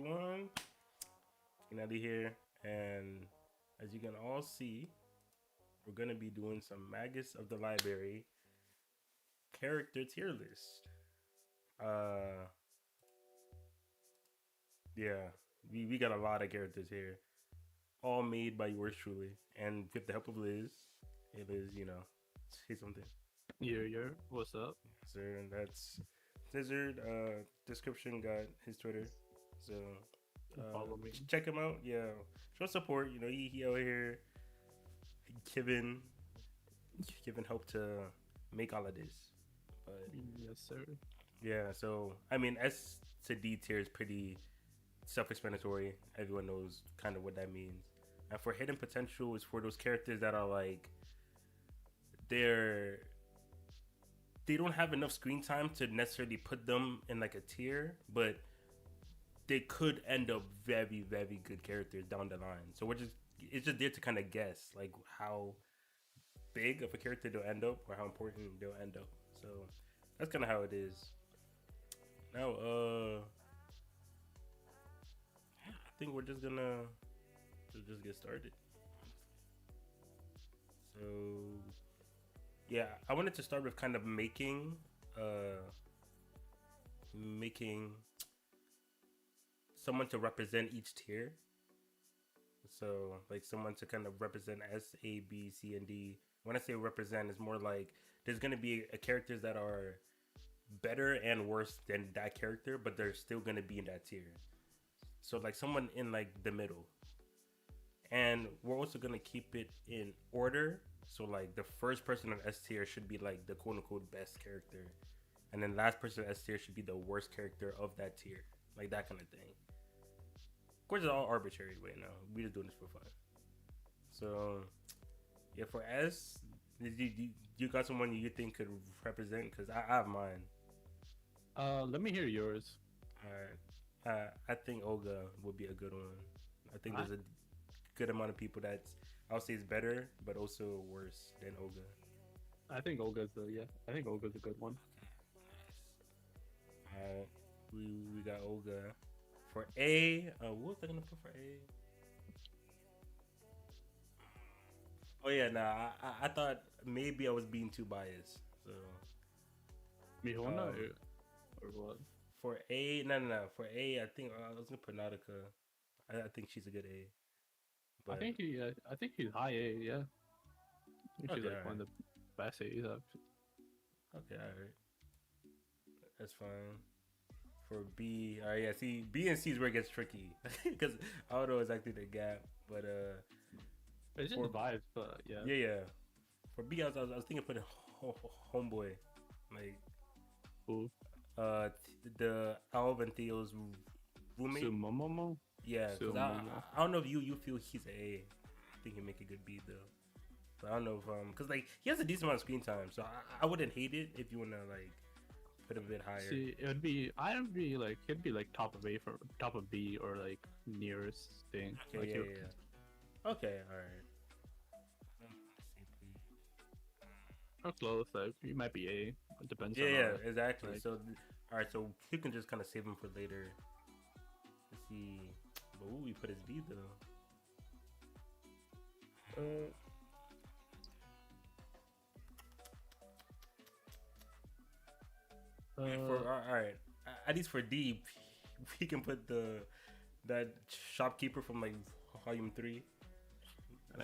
everyone. Kennedy here, and as you can all see, we're gonna be doing some Magus of the Library character tier list. Uh, yeah, we got a lot of characters here, all made by yours truly, and with the help of Liz. Hey Liz, say something. Yeah, what's up? Sir, and that's Scissor. Description got his Twitter, so Follow me. check him out. Yeah, show support. He out here giving giving help to make all of this. But Yes, sir. yeah, so I mean, S to D tier is pretty self-explanatory. Everyone knows kind of what that means. And for hidden potential, is for those characters that are like they're they don't have enough screen time to necessarily put them in like a tier, but they could end up very, very good characters down the line. So it's just there to kind of guess like how big of a character they'll end up or how important they'll end up. So that's kind of how it is. Now, I think we're just gonna just get started. So yeah, I wanted to start with kind of making someone to represent each tier. So like someone to kind of represent S, A, B, C, and D. When I say represent, it's more like there's gonna be characters that are better and worse than that character, but they're still gonna be in that tier. So like someone in like the middle. And we're also gonna keep it in order. So like the first person on S tier should be like the quote unquote best character. And then last person on S tier should be the worst character of that tier. Like that kind of thing. Of course, it's all arbitrary right now. We're just doing this for fun. So, yeah, for S, you got someone you think could represent? Because I have mine. Let me hear yours. All right. I think Olga would be a good one. I think I, there's a good amount of people that I would say is better, but also worse than Olga. I think Olga's I think Olga's a good one. All right. We got Olga. For A, what was I gonna put for A? Oh yeah, nah. I thought maybe I was being too biased. So Mihona um, or what? for A, no. For A, I think I was gonna put Nautica. I think she's a good A. But I think he's high A. Yeah, I think she's okay, like one alright. of the best A's actually. Okay, alright. That's fine. For B, alright, yeah. See, B and C is where it gets tricky because I don't know exactly the gap. But It's just for vibes, but yeah. yeah. For B, I was thinking putting homeboy, like Cool. the Alv and Theo's roommate. Sumomomo. Yeah, because Sumomo. I don't know if you feel he's an A. I think he'd make a good B though. But I don't know if because like he has a decent amount of screen time, so I wouldn't hate it if you wanna like put him a bit higher. See, I'd be like, it'd be like top of A for top of B or like nearest thing. Okay, Like yeah. Okay, all right. or close. Like you might be A. It depends Yeah, on yeah, exactly. like So all right, so you can just kind of save him for later. Let's see, but what we put as B though? uh, For all right, at least for D, we can put that shopkeeper from like volume 3.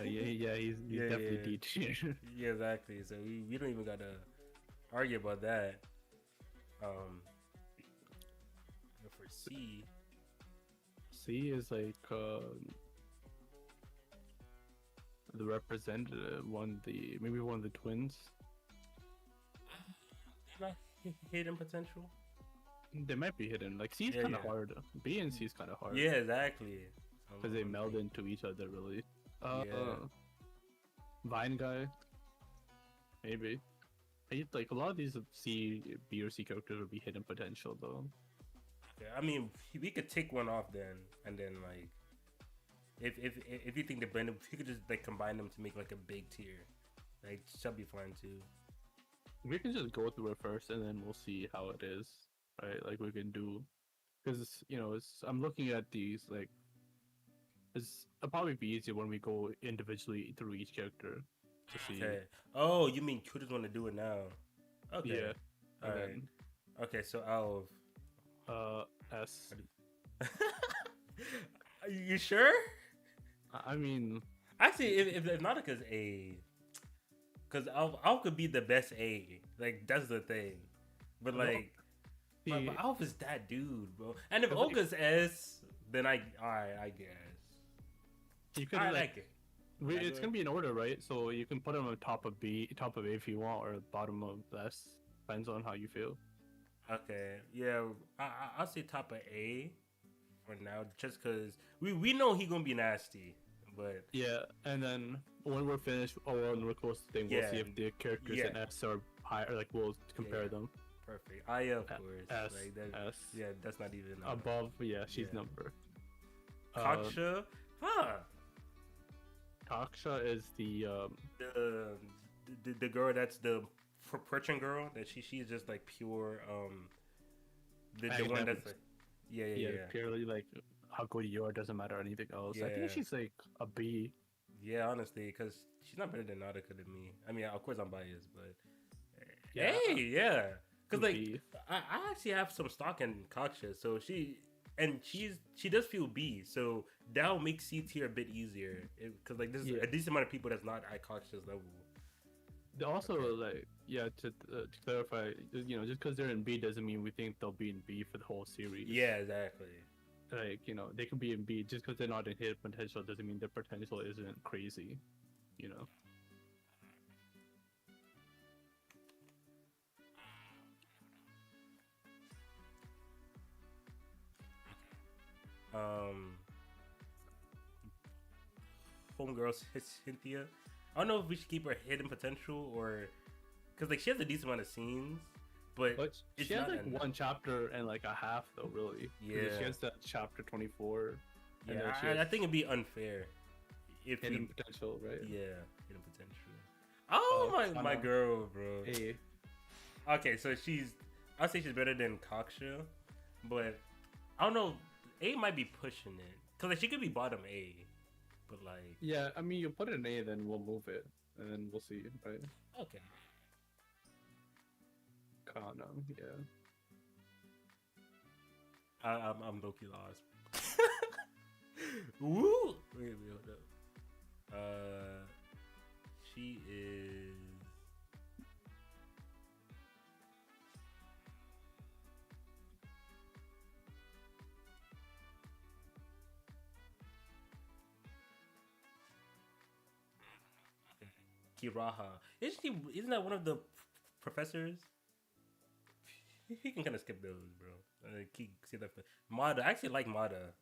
he's Yeah, definitely yeah. D tier. Yeah, exactly. So we don't even gotta argue about that. For C, C is like the representative maybe one of the twins. hidden potential. They might be hidden. Like C is Yeah, kind of yeah. hard. B and C is kind of hard. Yeah, exactly. Because they meld into each other really. Yeah. Vine guy, maybe. Like a lot of these B or C characters would be hidden potential though. Yeah, I mean, we could take one off then, and then like, if you think they blend them, you could just like combine them to make like a big tier. Like, should be fine too. We can just go through it first, and then we'll see how it is, right? Like we can do, because I'm looking at these like it'll probably be easier when we go individually through each character to see. Okay. Oh, you mean you just want to do it now? Okay. Yeah, All and right. then Okay. So I'll. S. Are you sure? I mean, Actually, if Nautica's A, because Alf could be the best A. Like that's the thing. But well, like, but see, Alf is that dude, bro. And if But Olga's S, then alright, I guess. you could I like like it. it's gonna be in order, right? So you can put them on top of B, top of A if you want, or bottom of S. Depends on how you feel. Okay, yeah, I'll say top of A for now, just because we know he gonna be nasty, but Yeah, and then when we're finished or when we're close to the thing, we'll Yeah, see if the characters in yeah. S are higher. Like we'll compare Yeah. them. perfect. Aya, of A- course. S, Like that. S. Yeah, that's not even Above, yeah, she's Yeah. number. Kaksha, huh? Taksha is the The girl that's the Perchin girl that she's just like pure the one that's Academics. like yeah. purely like how good you are doesn't matter anything else. I Yeah. think she's like a B. Yeah, honestly, because she's not better than Nautica to me. I mean, of course I'm biased, but Yeah, hey, yeah, because like B. I actually have some stock in Kaksha, so she does feel B, so that'll make C tier a bit easier because like there's Yeah. a decent amount of people that's not at Kaksha's level. Also, Okay. like, to clarify, just because they're in B doesn't mean we think they'll be in B for the whole series. Yeah, exactly. Like, they can be in B just because they're not in hit potential doesn't mean their potential isn't crazy. You know. Um, Homegirl Cynthia. I don't know if we should keep her hidden potential or because like she has a decent amount of scenes, but But it's she has not like enough. one chapter and like a half though, really. 'Cause Yeah. She has that chapter 24. And Yeah, then she I has think it'd be unfair if hidden we potential, right? hidden potential. Oh my Kana. girl, bro. A. Okay, so I'd say she's better than Kaksha, but I don't know. A might be pushing it because like she could be bottom A, but like Yeah, I mean, you put it in A, then we'll move it, and then we'll see, right? okay. Kana, yeah. I'm low key lost. Woo! Wait, hold up. She is. Kiraha. Isn't that one of the professors? He can kind of skip those, bro. See that. Mada. I actually like Mada.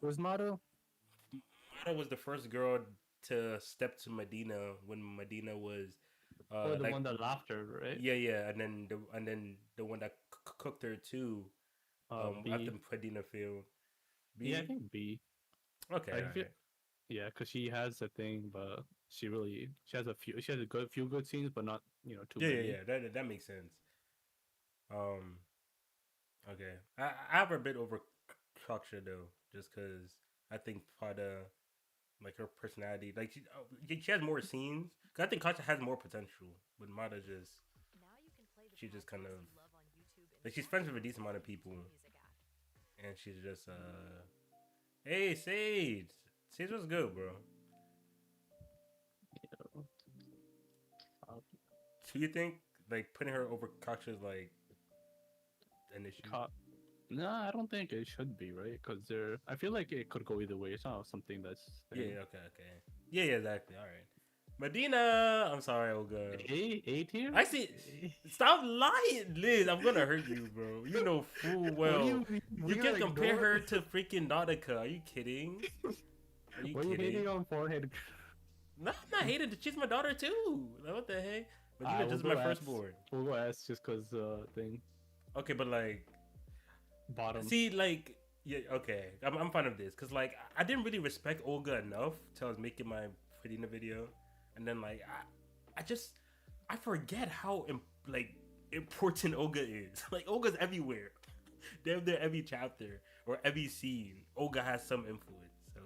Who's Mado? Mada was the first girl to step to Medina when Medina was Or the like one that laughed her, right? yeah, and then the one that cooked her too. B. After Medina failed. B. Yeah, I think B. Okay. I All feel, right. yeah, because she has a thing, but she has a few good scenes, but not too many. Yeah. That makes sense. Um. Okay. I have her a bit over Kaksha though, just because I think Pada, like her personality, like she has more scenes. 'Cause I think Kaksha has more potential, but Mada she just kind of like she's friends with a decent amount of people, and she's just hey Sage, Sage was good, bro. Uh, Do you think like putting her over Kaksha is like an issue? No, I don't think it should be, right? Because I feel like it could go either way. It's not something that's Yeah. Okay. Yeah. Exactly. All right. Medina. I'm sorry, Olga. A tier. Actually, stop lying, Liz. I'm gonna hurt you, bro. You know full well. You can compare her to freaking Nautica. Are you kidding? Are you What are you kidding? hating on forehead? No, I'm not hating. She's my daughter too. Like, what the heck? Medina We'll just go my S. firstborn. We'll go S just because thing Okay, but like, bottom. see, like, yeah, okay. I'm fine with this because like I didn't really respect Olga enough till I was making my Medina video, and then like I forget how like important Olga is. Like Olga's everywhere. Damn near every chapter or every scene, Olga has some influence. So,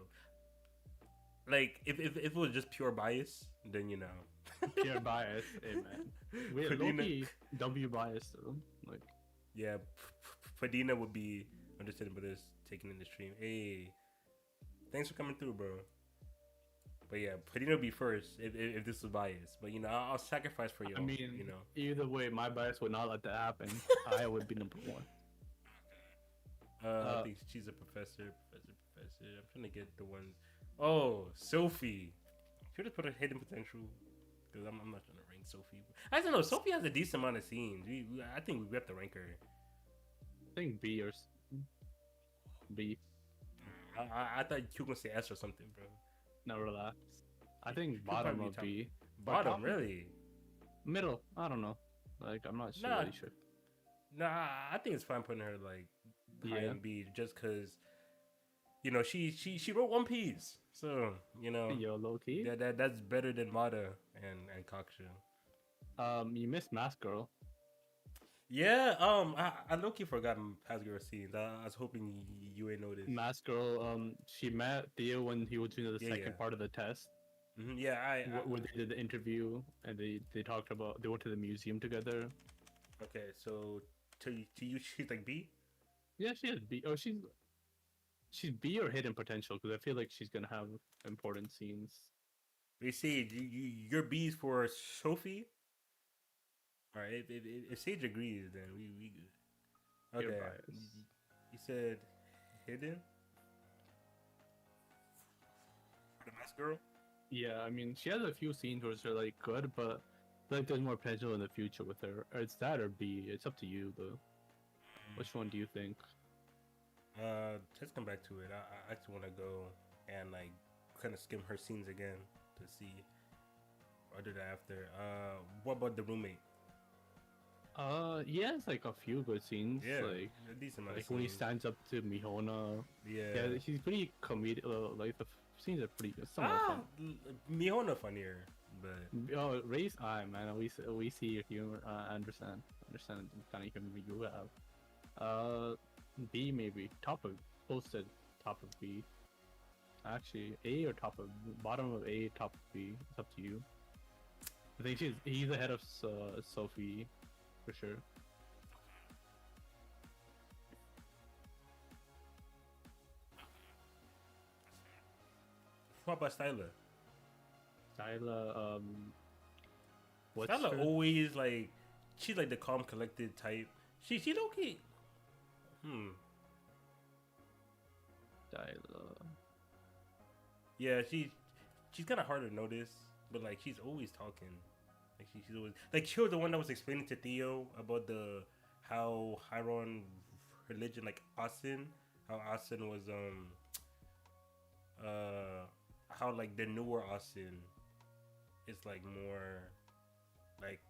like, if it was just pure bias, then you know. Pure bias, hey man. We're Padina, low-key W bias though. Like, yeah, Padina would be understandable this taking in the stream. Hey, thanks for coming through, bro. But yeah, Padina would be first if this was biased. But you know, I'll sacrifice for you. I mean, you know, either way, my bias would not let that happen. I would be number one. I think she's a professor. I'm trying to get the ones. Oh, Sophie. Should have put a hidden potential because I'm not trying to rank Sophie. I don't know. Sophie has a decent amount of scenes. I think we have to rank her. I think B or B. I thought you were gonna say S or something, bro. No, relax. I think bottom of B. Bottom, really? Middle. I don't know. Like, I'm not really sure. Nah, I think it's fine putting her like high in B just because you know she wrote One Piece, so you know. Yo, low key. That's better than Mata and Kaksha. You missed Mask Girl. Yeah, I low-key forgot Past Girl scenes. I was hoping you ain't noticed. Mask Girl, she met Theo when he was doing the second part of the test. Mm-hmm, yeah, where they did the interview and they talked about they went to the museum together. Okay, so to you, she's like B. Yeah, she is B. Oh, she's B or hidden potential because I feel like she's gonna have important scenes. We see your B's for Sophie. All right, if Sage agrees, then we good. Okay, you said hidden for the Mask Girl. Yeah, I mean she has a few scenes where they're like good, but I feel like there's more potential in the future with her. Or it's that or B. It's up to you though. Which one do you think? Let's come back to it. I actually want to go and like kind of skim her scenes again to see what I did after. What about the roommate? Yeah, it's like a few good scenes. Yeah, like a decent amount of when he scenes. stands up to Mihona. Yeah, he's pretty comedic. Like the scenes are pretty good. Somewhat fun. Mihona funnier, but race. Man, we see your humor. I understand the kind of humor you have. B maybe posted top of B. Actually, A or bottom of A, top of B. It's up to you. I think he's ahead of Sophie, for sure. what about Styla? Styla always like she's like the calm, collected type. She okay. Styla. Yeah, she's kind of hard to notice, but like she's always talking. Like she's always like she was the one that was explaining to Theo about how Hyron religion like Austin, how Austin was how like the newer Austin is like more like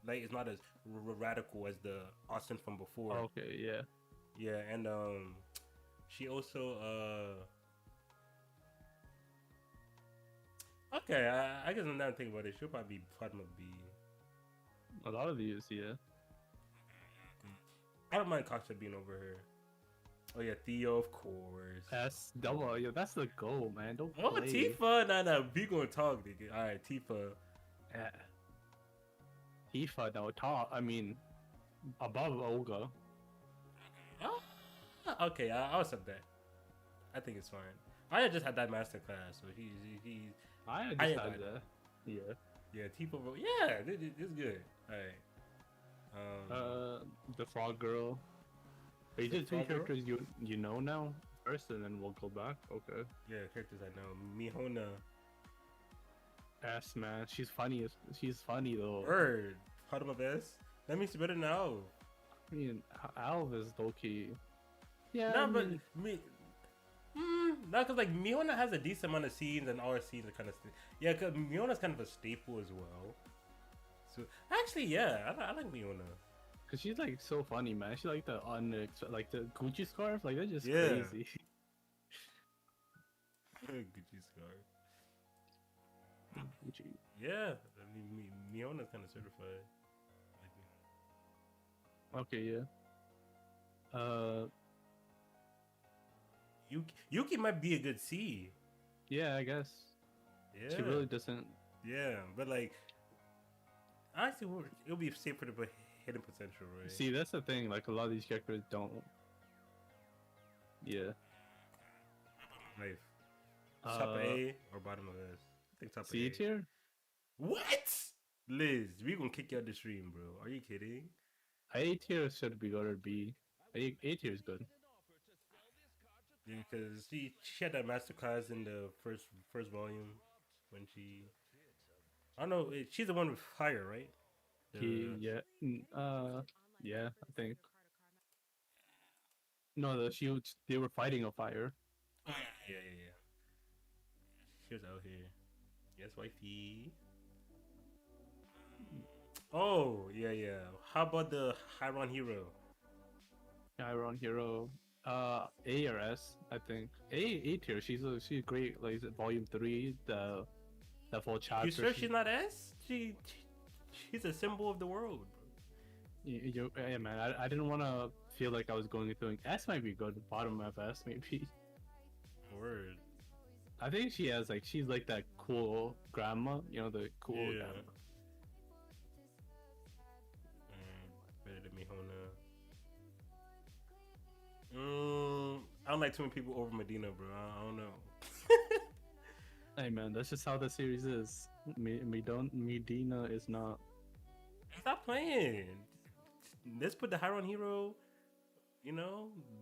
like it's not as radical as the Austin from before. Okay, yeah. Yeah, and she also okay, I guess I'm not thinking about it. She'll probably be Fatma B. A lot of these, yeah. I don't mind Kaksha being over her. Oh yeah, Theo, of course. S double, yeah, that's the goal, man. Don't Oh, play. Tifa, nah, we gonna talk, nigga. All right, Tifa. Yeah. Tifa, no, top. I mean, above Olga. Oh, okay, I'll accept that. I think it's fine. I just had that master class, so he's. I just had that. Yeah. Yeah, Tifa. Yeah, this good. All right. The frog girl. Are you did two characters you know now first, and then we'll go back. Okay. Yeah, characters I know. Mihona. S man, she's funny. She's funny though. Word. Part of my best. That means you better know. I mean, Alv is low key. Yeah. Nah, but nah, cause like Mihona has a decent amount of scenes, and all her scenes are kind of yeah. Cause Mihona's kind of a staple as well. So actually, yeah, I like Mihona. Cause she's like so funny, man. She like the like the Gucci scarf, like that's just Yeah. crazy. Gucci scarf. Gucci. Yeah, I mean Mihona's kind of certified. Okay, yeah. Uh, Yuki might be a good C. yeah, I guess she Yeah, really doesn't. yeah, but like honestly, it'll be safer to put hidden potential, right? See, that's the thing. Like a lot of these characters don't. Yeah. Life. Top of Uh, A or bottom of S? I think top of C A. tier. What? Liz, we gonna kick you out the stream, bro. Are you kidding? A tier should be good or B. A tier is good. Yeah, because she had that masterclass in the first volume when she I don't know she's the one with fire, right? The Yeah. Yeah. I think. No, they were fighting a fire. oh, yeah. She was out here. Yes, wifey. Oh yeah. How about the Hyron hero? Iron Hero. A or S, I think. A tier. She's great. Like volume 3, the full You chapter. sure she's not S? She's a symbol of the world, Yeah, man. I didn't want to feel like I was going through. S might be good. Bottom of S maybe. bro. Word. I think she's like that cool grandma. You know the cool Yeah. grandma. Better than Mihona. I don't like too many people over Medina, bro. I don't know. Hey man, that's just how the series is. Medina is not. Stop playing. Let's put the Hyron hero,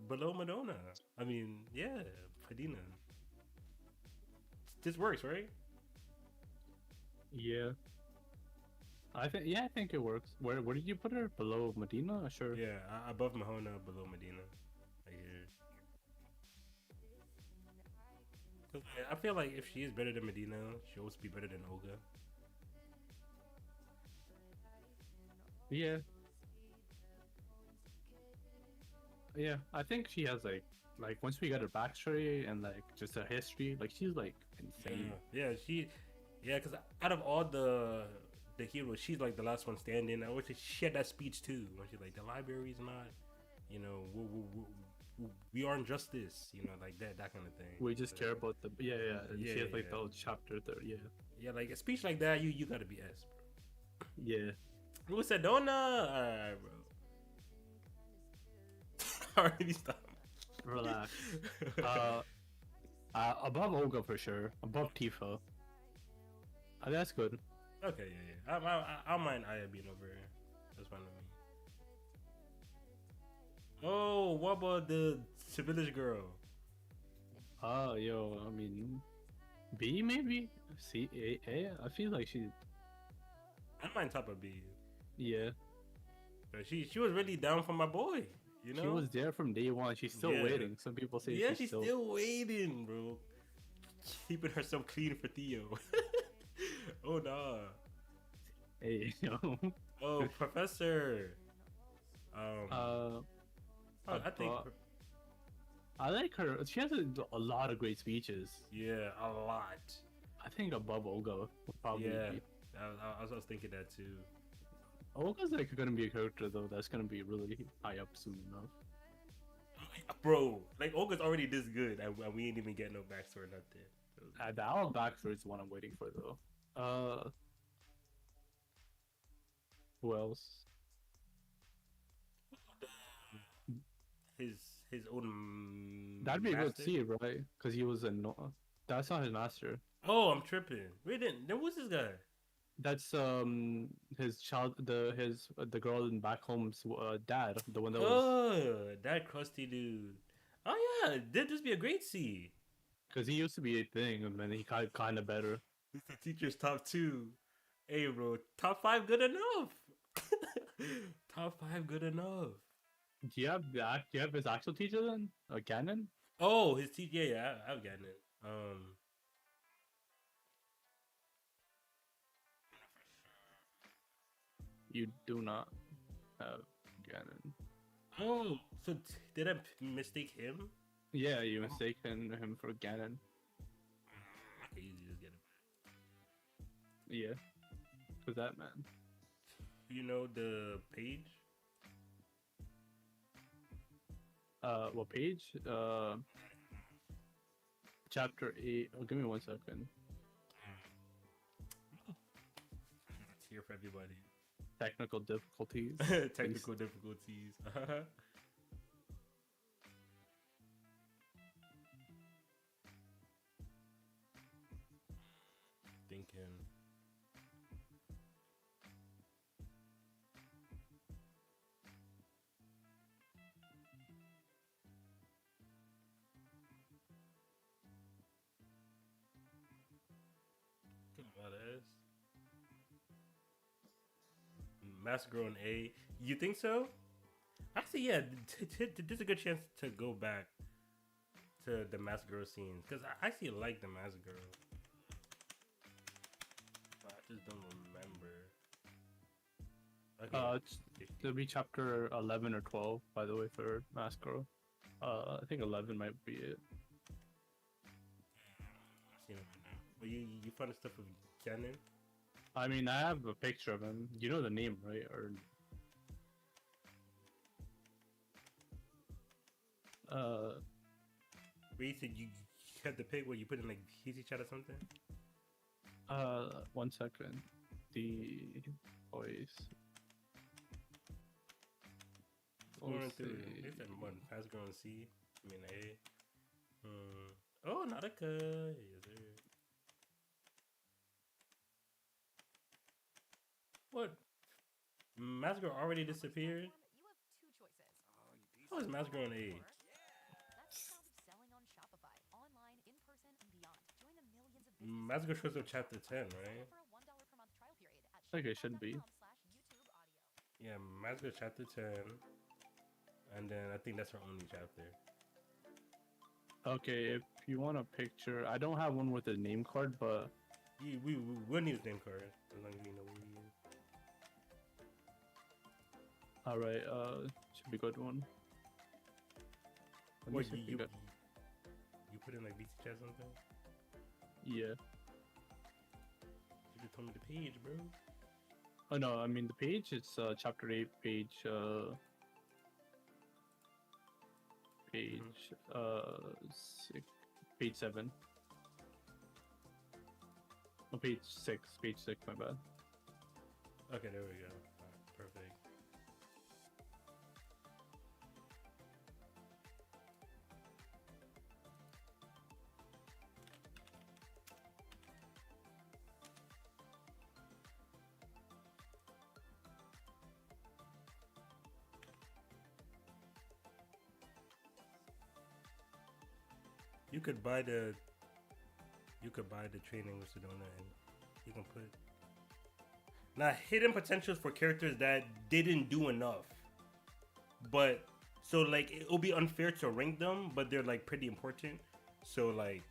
below Madonna. I mean, yeah, Medina. This works, right? Yeah. I think it works. Where did you put her? Below Medina? Sure. Yeah, above Mahona, below Medina. Right here. 'Cause, I feel like if she is better than Medina, she'll also be better than Olga. Yeah. Yeah. I think she has like once we got her backstory and like just her history, like she's like insane. Yeah, because out of all the heroes, she's like the last one standing. I wish she had that speech too, when she's like, the library's not, we aren't justice, like that kind of thing. We just care about the yeah. And Yeah, she has like yeah. the chapter there. Yeah. Yeah, like a speech like that, you gotta be S, Yeah. bro. Who said Donna? Alright, bro. Already stop. Relax. Above Olga for sure. Above Tifa. That's good. Okay, yeah. I don't mind Aya being over here. That's fine with me. Oh, what about the village girl? Yo, I mean, B maybe. C A. I feel like she. I mind top of B. Yeah. But she was really down for my boy. She was there from day one. She's still Yeah. waiting. Some people say Yeah, she's she's still waiting, bro. Keeping herself clean for Theo. Oh nah. Hey, yo. Oh, Professor. I think. I like her. She has a lot of great speeches. Yeah, a lot. I think above Olga would probably Yeah, be. I was thinking that too. Olga's like gonna be a character though that's gonna be really high up soon enough. Bro, like Olga's already this good, and we ain't even getting no backstory or nothing. The Alan Baxter is the one I'm waiting for though. Who else? His own. That'd be a good master? C, right? Because he was a no. That's not his master. Oh, I'm tripping. Wait, then who's this guy? That's his child, the girl in back home's dad, the one that was. Oh, that crusty dude. Oh yeah, this be a great C. Because he used to be a thing, and then he got kind of better. It's the teacher's top 2. Hey, bro, top 5 good enough. Top 5 good enough. Do you have his actual teacher then? Ganon? Oh, his teacher. Yeah, I've gotten it. You do not have Ganon. Oh, so did I mistake him? Yeah, you mistaken him for Ganon. I can easily just get him. Yeah. Who's that man? You know the page? What page? Chapter 8. Oh, give me 1 second. It's here for everybody. Technical difficulties. Technical difficulties. Thinking. About S. Massacre on A. You think so? Actually, yeah. There's a good chance to go back to the Massacre scenes because I actually like the Massacre. I just don't remember. Okay. It'll be chapter 11 or 12, by the way, for Mascaro. I think 11 might be it. But you find the stuff with Ganon? I mean, I have a picture of him. You know the name, right? Or Where you said you had the pic where you put in like easy chat or something? 1 second. The voice. Going through. They said one. Massacre on C. I mean A. Oh, Nautica. Yes, sir. What? Massacre already disappeared? How is Massacre on A? Massacre shows up chapter 10, right? Okay, should be. Yeah, Massacre chapter 10. And then I think that's her only chapter. Okay, if you want a picture, I don't have one with a name card, but We'll need a name card as long as we know where he is. alright, should be good one. What, you put in like BC chat or something? Yeah. You just told me the page, bro. Oh no, I mean the page, it's chapter 8, page page 7. Oh, page 6, my bad. Okay, there we go. Alright, perfect. You could buy the training with Sedona and you can put now hidden potentials for characters that didn't do enough. But so like it'll be unfair to rank them, but they're like pretty important. So like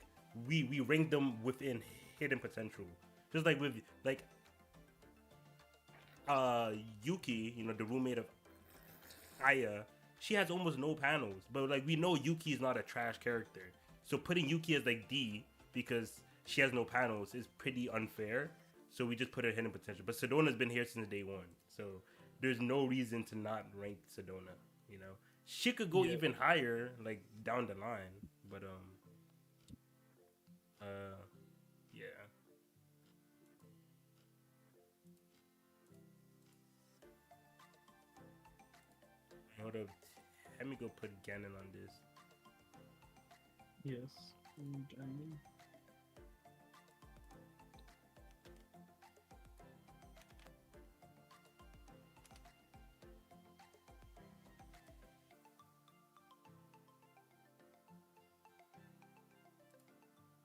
we rank them within hidden potential. Just like with like Yuki, you know, the roommate of Aya, she has almost no panels. But like we know Yuki is not a trash character. So putting Yuki as like D because she has no panels is pretty unfair. So we just put her hidden potential. But Sedona's been here since day one. So there's no reason to not rank Sedona, you know. She could go even higher, like down the line. But yeah. Hold up. Let me go put Ganon on this. Yes. Ganon.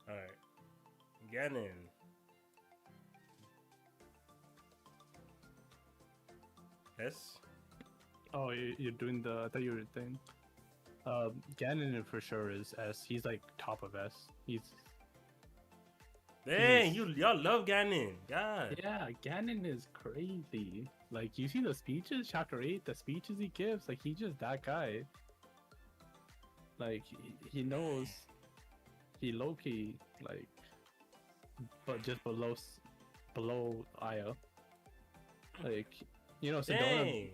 Alright. Ganon. S? Oh, you're doing the. I thought you were thing. Ganon for sure is S. He's like top of S. Dang, y'all love Ganon. God. Yeah, Ganon is crazy. Like you see the speeches, chapter 8, the speeches he gives, like he's just that guy. Like he knows he low-key, like, but just below Aya. Like, you know, Sedona. Dang.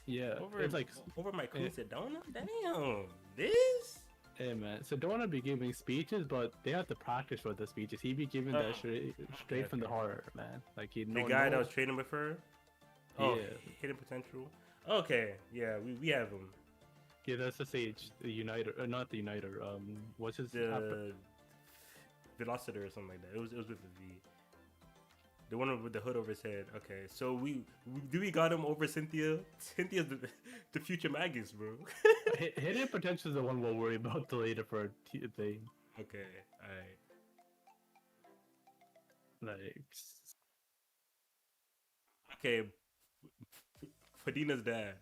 Yeah, Over, it's like over my queen Sedona? Damn. this. Hey man, so don't want to be giving speeches, but they have to practice for the speeches. He be giving that straight from the Okay. heart, man. Like he The no guy that no. was training with her. Oh, Yeah, hidden potential. Okay, yeah, we have him. yeah. That's the sage, the uniter, not the uniter. What's his? The Velociter or something like that. It was with the V. The one with the hood over his head. Okay, so we got him over Cynthia. Cynthia's the future Magus, bro. Hidden potential is the one we'll worry about the later for thing. Okay, all right. Like, Okay, Padina's dad.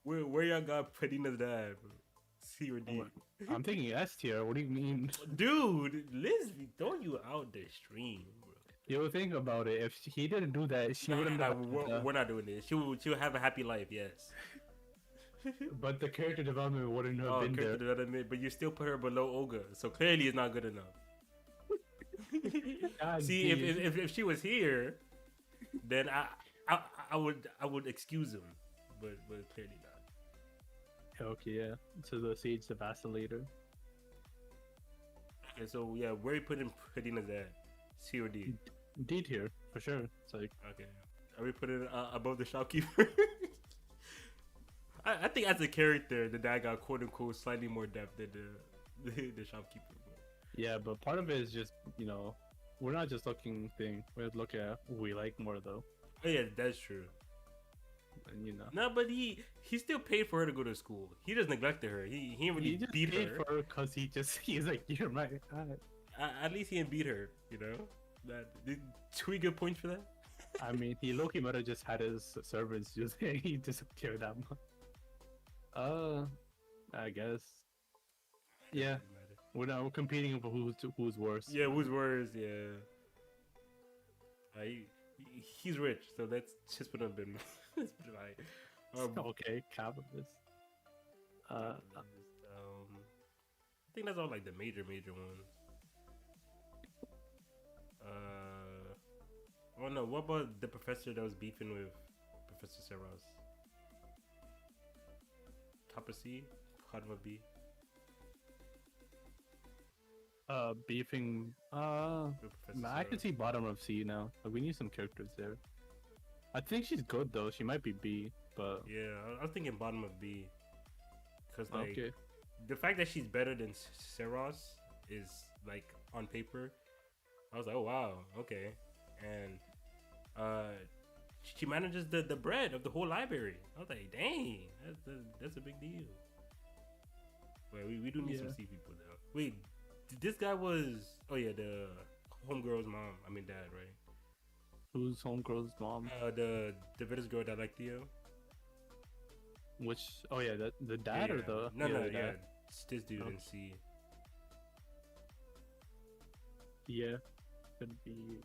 where y'all got Padina's dad, bro? C or D? I'm thinking S tier. What do you mean? Dude, Liz, don't you out the stream, bro? You think about it. If he didn't do that, she wouldn't Nah, have. we're not doing this. She'll have a happy life, yes. But the character development wouldn't have been character there. development, but you still put her below Olga, so clearly it's not good enough. God, See, if she was here, then I would excuse him, but clearly not. Okay, yeah. So the sage, the vacillator. Okay, so yeah, where you putting Padina's at? C or D? D tier for sure. It's like Okay, are we putting it above the shopkeeper? I think as a character, the dad got quote unquote slightly more depth than the shopkeeper. Bro. yeah, but part of it is just we're not just looking thing. We're looking at who we like more though, Oh yeah, that's true. and No, but he still paid for her to go to school. He just neglected her. He didn't really just beat paid her. for her because he's like you're my aunt. At least he didn't beat her. That two good points for that. I mean, he Loki might have just had his servants just he disappeared that much. I guess. Yeah, we're competing for who's worse. Yeah, who's worse? Yeah. He's rich, so let's just put him in. Let's put him high. Okay, capitalist. I think that's all like the major ones. Oh no, what about the professor that was beefing with Professor Seros? Top of C, bottom of B. Beefing. With Professor I can Seros. see bottom of C now. But we need some characters there. I think she's good though. She might be B, but Yeah, I was thinking bottom of B. Cause like okay. the fact that she's better than Seros is like on paper. I was like, oh wow, okay, and she manages the bread of the whole library. I was like, dang, that's a big deal. Well, we do need some C people though. Wait, this guy was the homegirl's mom. I mean dad, right? Who's homegirl's mom? The British girl that liked Theo. Which? Oh yeah, the dad Yeah, or the no, the yeah, dad? it's this dude Oh. in C. Yeah, could be.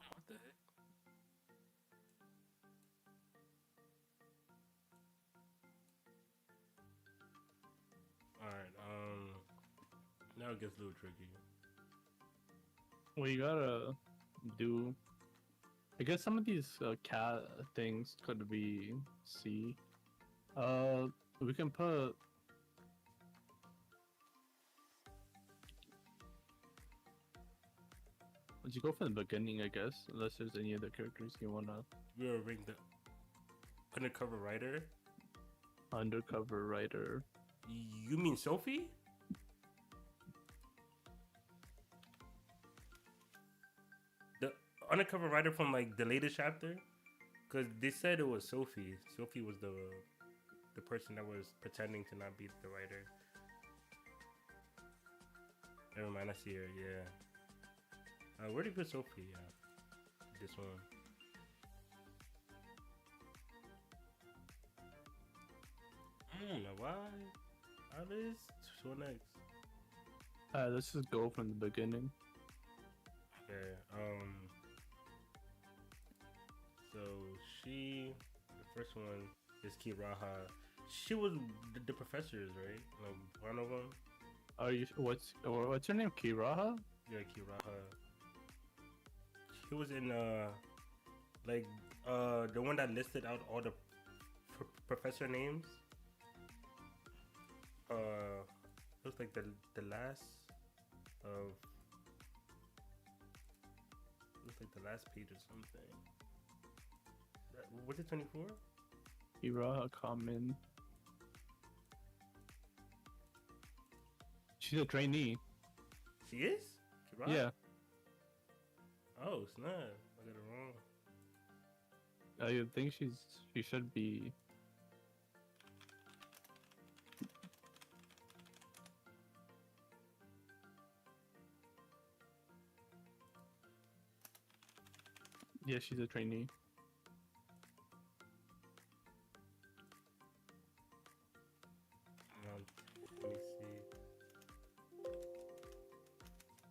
What the heck? All right, now it gets a little tricky. Well, you gotta do. I guess some of these cat things could be C. We can put. Let's go from the beginning, I guess. Unless there's any other characters you wanna. We will ring the undercover writer. Undercover writer. You mean Sophie? The undercover writer from like the latest chapter, because they said it was Sophie. Sophie was the person that was pretending to not be the writer. Never mind, I see her. Yeah. Where did you put Sophie? Yeah, this one. I don't know why. Alice. So next. Let's just go from the beginning. Okay. So she, the first one is Kiraha. She was the professors, right? Like one of them. Are you? What's her name? Kiraha? Yeah, Kiraha. She was in like the one that listed out all the professor names. It was like the last of. It was like the last page or something. Was it 24? Kiraha Common. She's a trainee. She is? Kiraha? Yeah. Oh, snap. I got it wrong. I think she should be. Yeah, she's a trainee. Let me see.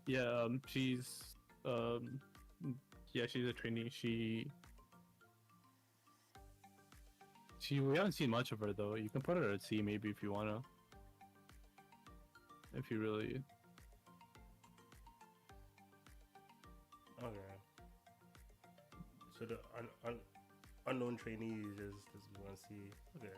Yeah, yeah, she's a trainee. We haven't seen much of her though. You can put her at C maybe if you wanna. If you really. Okay. So the unknown trainee is just one C. Okay.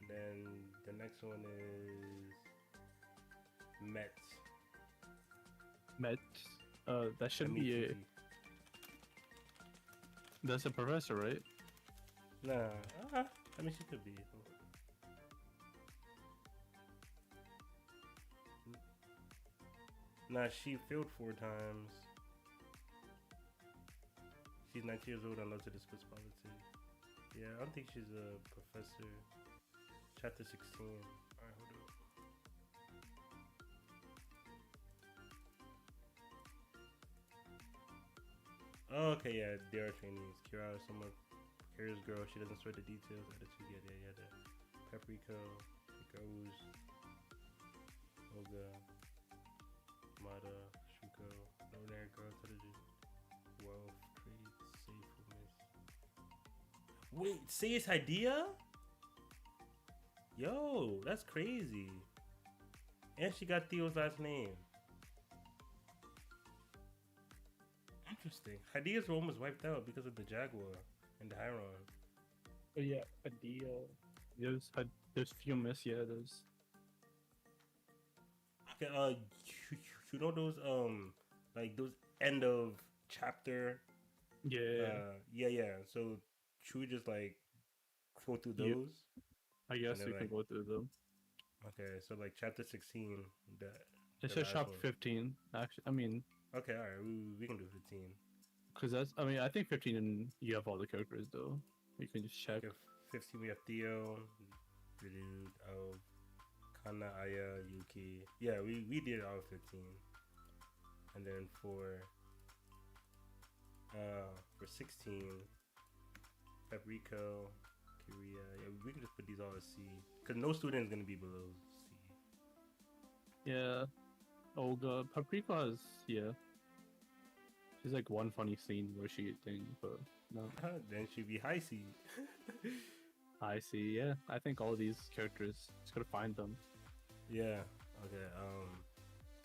Then the next one is Met. Met. That should be a. That's a professor, right? Nah, I mean she could be. Nah, she failed 4 times. She's 19 years old and loves to discuss politics. Yeah, I don't think she's a professor. Chapter 16. Alright, hold up. Oh, okay, yeah, they are trainees. Kira is someone cares girl. She doesn't sweat the details. Attitude, yeah. Paprika, Rouge, Olga, Mata, Shuko, ordinary girl, intelligent, wealth, traits, safeness. Wait, say it's idea? Yo, that's crazy. And she got Theo's last name. Interesting. Hadia's role was wiped out because of the Jaguar and the Hyron. Oh yeah, a deal. There's Fumus, yeah, there's. Okay, you know those like those end of chapter. Yeah. Yeah. So should we just like go through those? I guess we like, can go through them. Okay, so like chapter 16. It's just chapter 15. Actually, I mean. Okay, all right, we can do 15. Because that's, I mean, I think 15 and you have all the characters though. You can just check. Okay, 15 we have Theo, Dude, Kana, Aya, Yuki. Yeah, we did all 15. And then for 16, Fabrico, Kiria. Yeah, we can just put these all as C. Because no student is gonna be below C. Yeah. Olga. Paprika has, yeah. She's like one funny scene where she thing, but no. Then she'd be high C. I see, yeah. I think all these characters, just gotta find them. Yeah. Okay.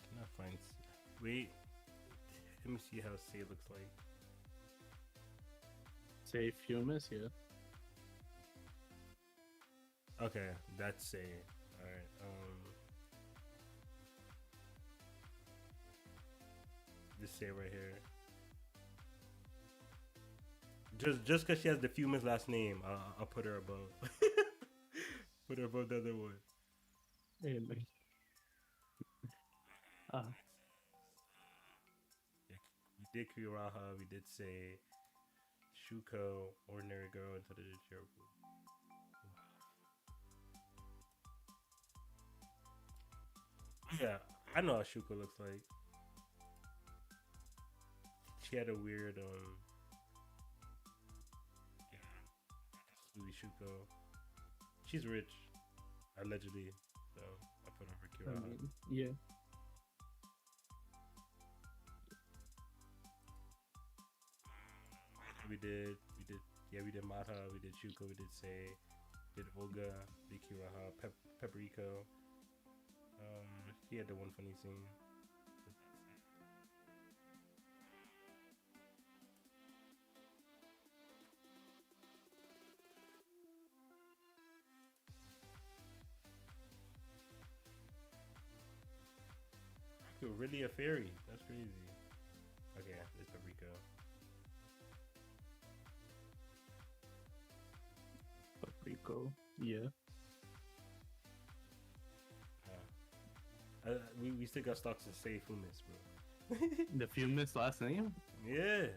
Can I find? Wait. Let me see how C looks like. Say Fumus, yeah. Okay, that's C. All right. This C right here. Just because she has the Fumus last name, I'll put her above. Put her above the other one. Really? Yeah, we did Kiraha, we did say Shuko, ordinary girl, into the Jericho. Yeah, I know how Shuko looks like. She had a weird Shuko. She's rich, allegedly. So I put her for Kiraha. I mean, yeah. We did Yeah, we did Mata, we did Shuko, we did Sei, did Olga, did Kiraha, Peperico. He had the one funny scene. You're really a fairy. That's crazy. Okay, it's Paprika. Paprika. Yeah. We still got stocks to say Fumis, bro. The Fumis last name? Yeah.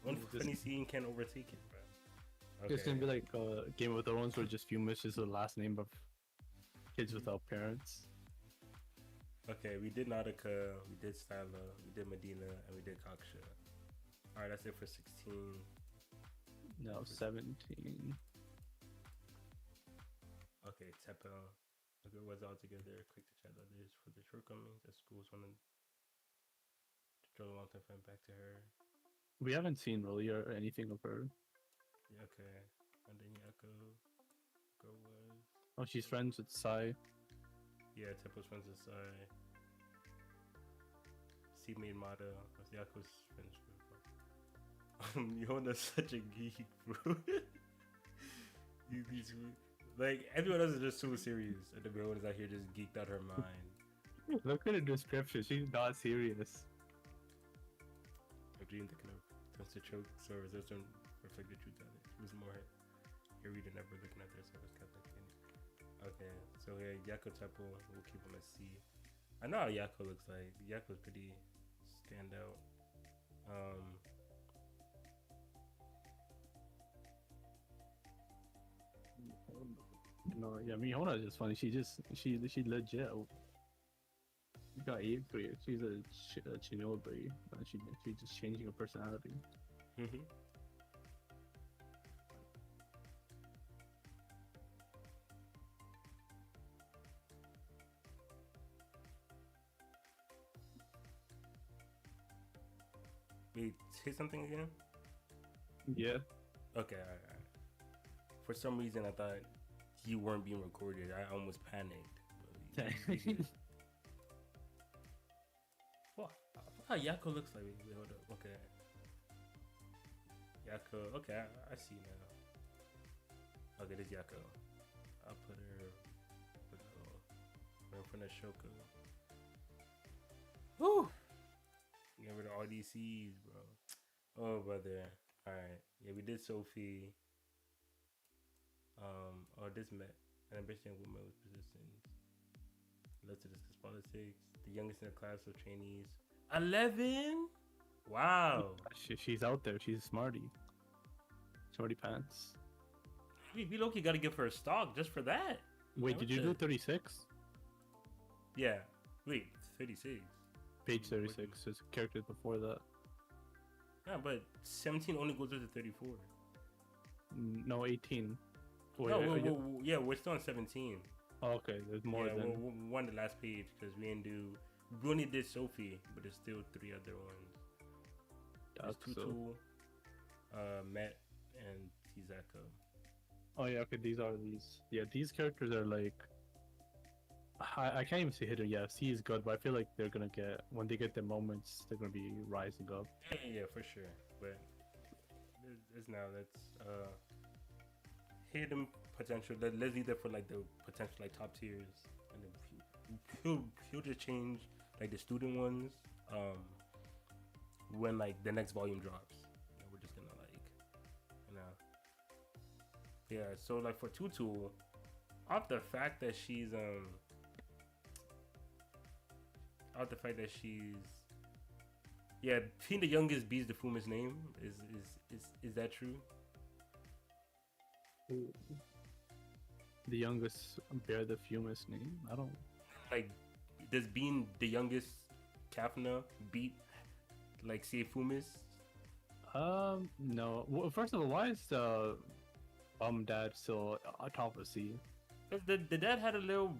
One Just- funny scene can't overtake it, bro. It's gonna be like Game of Thrones where just Fumis is the last name of kids without parents. Okay, we did Nautica, we did Styla, we did Medina, and we did Kaksha. Alright, that's it for 16. No, 17. Okay, Teppo. Okay, was all together. Quick to chat others for the shortcomings that schools want to draw a long time friend back to her. We haven't seen really or anything of her. Yeah, okay. And then Yako. Girl was. Oh, she's friends with Sai. Yeah, Teppo's friends with Sai. C made Mata. Was Yako's friends with, bro. Yona's such a geek, bro. These like everyone else is just so serious, and the girl is out here just geeked out her mind. Look at the description. She's not serious. Her dream that kind of turns to choke, so results don't reflect the truth of it. She was more here reading never looking at their service Catholic kid. Okay, so here Yako Teppo, we'll keep him as C. I know how Yako looks like. Yako's pretty standout. No, yeah, Mihona is just funny. She legit. She got 8th grade. She's a Shinobi, but she's just changing her personality. Wait, say something again? Yeah. Okay, alright. For some reason, I thought you weren't being recorded. I almost panicked. What? How Yako looks like? Wait, hold up. Okay. Yako. Okay, I see now. Okay, this Yako. I'll put her right in front of Shoko. Woo! Get rid of all these C's, bro. Oh, brother. Alright. Yeah, we did Sophie. This met an ambition woman with positions. Love to discuss politics. The youngest in the class of trainees. 11? Wow. She's out there. She's a smarty. Smarty pants. We low-key gotta give her a stock just for that. Wait, did you do 36? Yeah. Wait, 36. Page 36. There's characters before that. Yeah, but 17 only goes to 34. No, 18. Wait, No, yeah, we're still on 17. Oh, okay, there's more Yeah, than... we're on the last page because we only did Sophie, but there's still 3 other ones. There's Tutu, Met, and Tizako. Oh yeah, okay, these. Yeah, these characters are like... I can't even say hidden yet. C is good, but I feel like they're gonna get... When they get their moments, they're gonna be rising up. Yeah, for sure. But there's now, that's hidden potential. Let's leave that for like the potential like top tiers, and then he'll just change like the student ones when like the next volume drops. And we're just gonna like, yeah. So like for Tutu, off the fact that she's yeah, being the youngest beats the Fuma's name is that true? The youngest bear the Fumus name? I don't... Like, does being the youngest Kafna beat, like, say Fumis? No. Well, first of all, why is the dad still atop of C? Because the dad had a little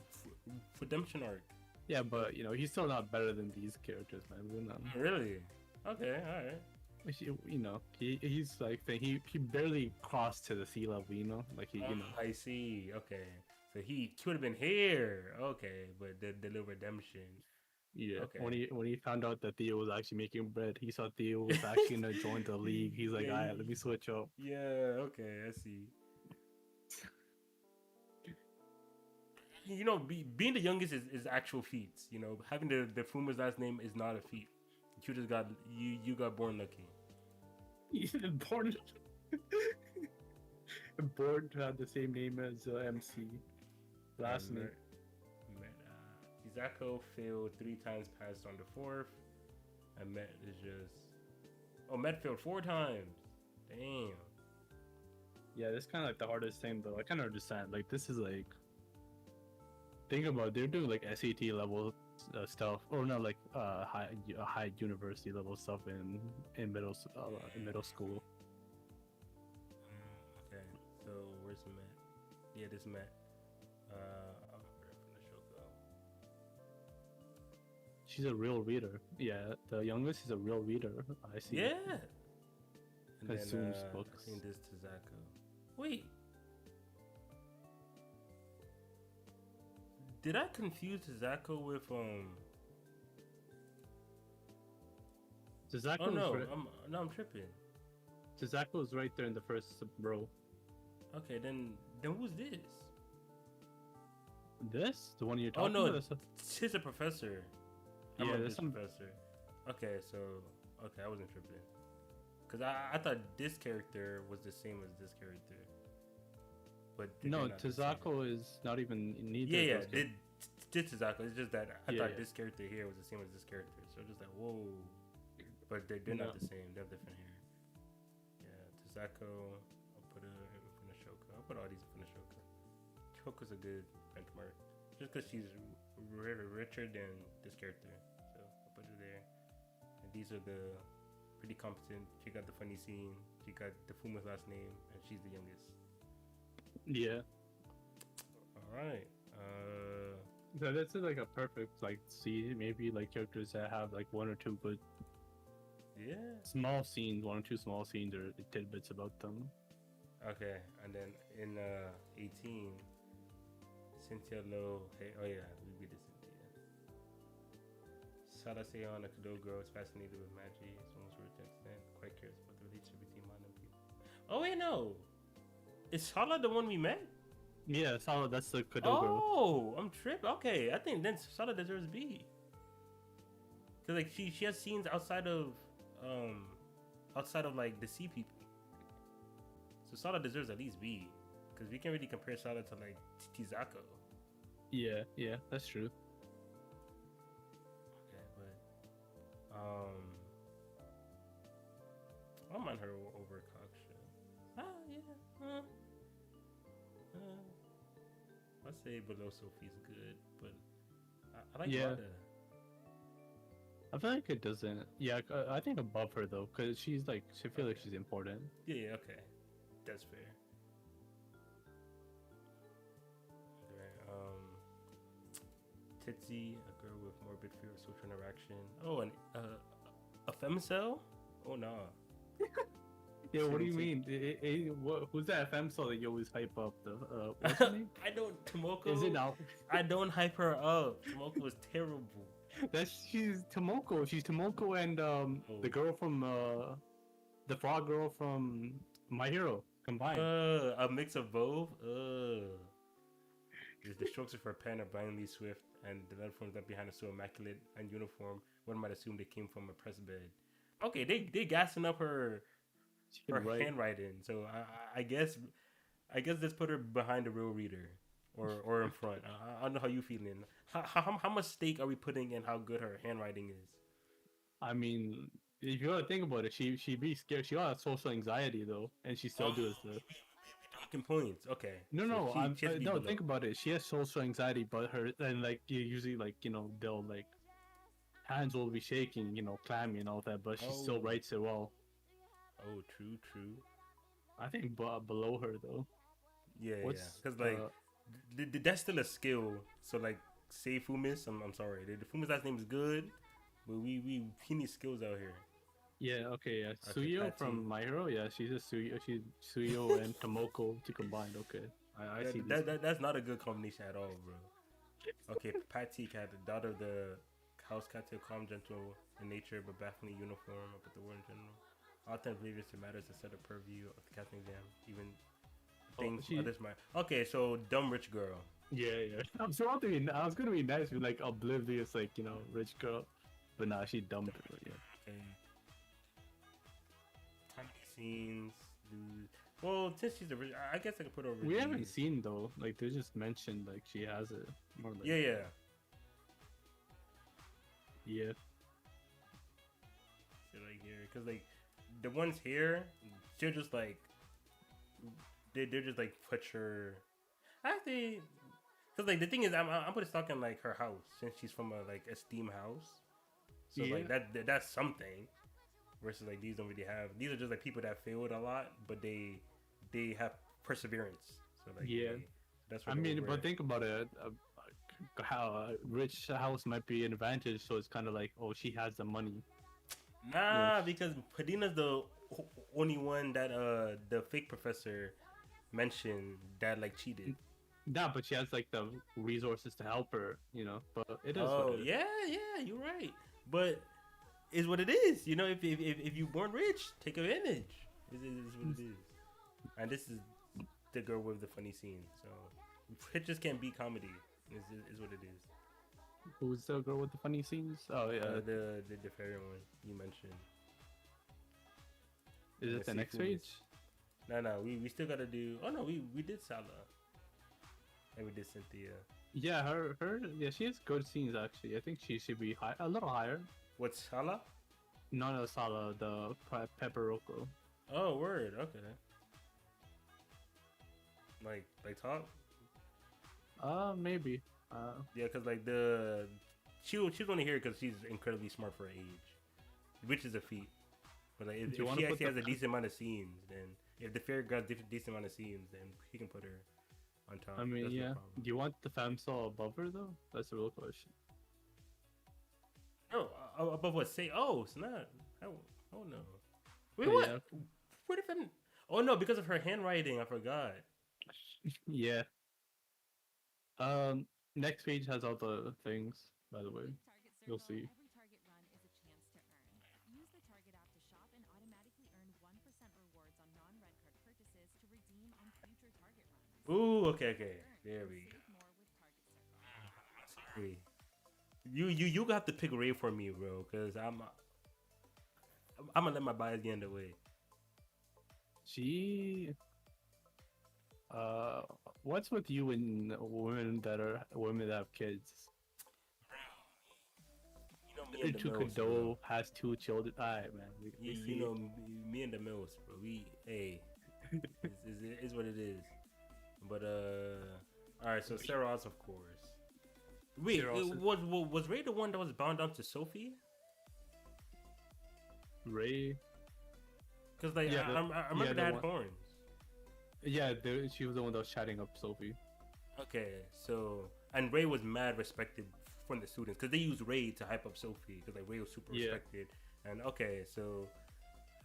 redemption arc. Yeah, but, you know, he's still not better than these characters, man. Really? Okay, alright. You know, he's like he barely crossed to the sea level. You know, like he, you know. I see. Okay, so he could have been here. Okay, but the little redemption. Yeah, Okay. when he found out that Theo was actually making bread, he saw Theo was actually gonna join the league. He's like, Yeah, all right, let me switch up. yeah. Okay, I see. You know, being the youngest is actual feats. You know, having the Fuma's last name is not a feat. You just got you got born lucky. He's born born to have the same name as MC. Last And name. Izako failed 3 times, passed on the fourth. And Met is just Met failed 4 times. Damn. Yeah, this kind of like the hardest thing though. I kind of understand. Like this is like, think about it, they're doing like SAT level stuff, or not like high university level stuff in middle school. Okay, so where's Met? Yeah, this Met. I'll put it from the show go. She's a real reader. Yeah, the youngest is a real reader. I see. Yeah. And Consumes then books. I think this Tazako. Wait. Did I confuse Tazako with Zazako Oh no, right, I'm tripping. Zazako is right there in the first row. Okay, then who's this? This, the one you're Oh talking no, about. she's a professor. I'm Yeah, a there's this some. professor. Okay, so I wasn't tripping. Cause I thought this character was the same as this character, but they're No, not the same. Tazako is not even neither. Yeah, of those this Tazako. It's just that I Yeah, thought yeah. this character here was the same as this character. So just like whoa, but they're not No. the same. They have different hair. Yeah, Tazako. I'll put her in front of Shoko. I'll put all these in front of Shoko. Shoko's a good benchmark, just because she's richer than this character. So I'll put her there. And these are the pretty competent. She got the funny scene. She got the Fuma's last name, and she's the youngest. Yeah. All right. So that's like a perfect like see maybe like characters that have like one or two good Yeah. small scenes, one or two small scenes or tidbits about them. Okay, and then in 18, Cynthia Lowe. Hey, oh yeah, we beat the Cynthia. Sada Seon, a Kudo girl, is fascinated with magic. It's almost worth to understand. Quite curious about the relationship between man and people. Oh wait, no. Is Sala the one we met? Yeah, solid. That's the Kudo girl. Oh, I'm tripping. Okay, I think then Sala deserves B. Cause like she has scenes outside of like the sea people. So Sala deserves at least B. Cause we can't really compare Sala to like Tizako. Yeah, yeah, that's true. Okay, but I don't mind her overconction. Yeah. I'd say below Sophie's good, but I like Yeah. Wanda. I feel like it doesn't. Yeah, I think above her though, because she's like, she feel like she's important. Yeah, okay. That's fair. Alright, Titsy, a girl with morbid fear of social interaction. Oh, and a femcel? Oh no. Yeah, what do you 17. mean? Who's that femcel that you always hype up? The what's her name? I don't Tomoko. Is it now? I don't hype her up. Tomoko was terrible. She's Tomoko. She's Tomoko and the girl from the frog girl from My Hero combined. A mix of both. The strokes of her pen are blindly swift, and the letter forms that behind are so immaculate and uniform. One might assume they came from a press bed. Okay, they gassing up her handwriting. So I guess let's put her behind the real reader, or in front. I don't know how you feeling. How much stake are we putting in how good her handwriting is? I mean, if you gotta think about it, she be scared. She got social anxiety though, and she still does the. Talking points. Okay. No, So she has to be no. below. Think about it. She has social anxiety, but her and like you usually like they'll like hands will be shaking, clammy and all that, but she still Oh. writes it well. Oh, true. I think below her though. Yeah, What's, because like that's still a skill. So like, say Fumis, I'm sorry, the Fumis last name is good, but he needs skills out here. Yeah, okay, yeah. Okay, Suyo Patty. from My Hero, yeah, she's a Suyo. She's Suyo and Tomoko to combined. Okay, I see this. That's not a good combination at all, bro. Okay, Patty Cat, the daughter of the house cat, to calm, gentle in nature, but bafflingly uniform about the world in general. Often oblivious to matters that set a purview of the casting exam, even Oh, things she. others might. Okay, so dumb rich girl. Yeah, yeah. I was gonna be nice with like oblivious, like rich girl, but nah, she dumb. Yeah. Okay. Tiny scenes. Dude. Well, since she's a rich, I guess I could put over. We haven't seen though. Like they just mentioned like she has it. More like Yeah. yeah. So like here, cause like the ones here, they're just like they're just like put your. Actually, cause like the thing is, I'm putting stock in like her house since she's from a like esteemed house. So Yeah. like that's something. Versus like these don't really have. These are just like people that failed a lot, but they have perseverance. So like Yeah. that's I what mean, we're. but think about it. How a rich house might be an advantage, so it's kind of like, oh, she has the money. Nah, because Padina's the only one that the fake professor mentioned that like cheated. Nah, but she has like the resources to help her, But it is what Oh it is. yeah, you're right. But is what it is. You know, if you born rich, take advantage. Is what it is. And this is the girl with the funny scene. So pictures can't be comedy. Is what it is. Who's the girl with the funny scenes? Oh yeah, The fairy one you mentioned. is The it the next seafood page? No, we still gotta do. Oh no, we did Salah and we did Cynthia. Yeah, yeah, she has good scenes actually. I think she should be a little higher. What's Salah? Not a Sala, the Pepperoko. Oh, word. Okay. Like talk. Maybe. Yeah, cause like she's only here because she's incredibly smart for her age, which is a feat. But like if Do you want she to put actually has the? a decent amount of scenes, then if the fairy got a decent amount of scenes, then he can put her on top. I mean, That's yeah. no Do you want the Famsol above her though? That's the real question. problem. No, above what? Say, oh, it's not. Oh no. Wait, But what? yeah, What if I'm? Oh no, because of her handwriting, I forgot. yeah. Next page has all the things. By the way, you'll see. Every target run is a chance to earn. Use the Target app to shop and automatically earn 1% rewards on non-red card purchases to redeem on future Target runs. Ooh, okay. Earn There and we go. save more with Target Circle. Sorry. You got to pick Ray for me, bro, because I'm gonna let my bias get in the way. She. What's with you and women that have kids? You know me and the Two Mills, bro. Kado has 2 children. Alright, man. You know me and the Mills, bro. We is what it is. But all right. So Sarah's, of course. Wait, Sarah's- was Ray the one that was bound down to Sophie? Ray. Because like Yeah, I remember the they had one- horns. Yeah, she was the one that was chatting up Sophie. Okay, so and Ray was mad respected from the students because they used Ray to hype up Sophie because like Ray was super Yeah. respected. And okay, so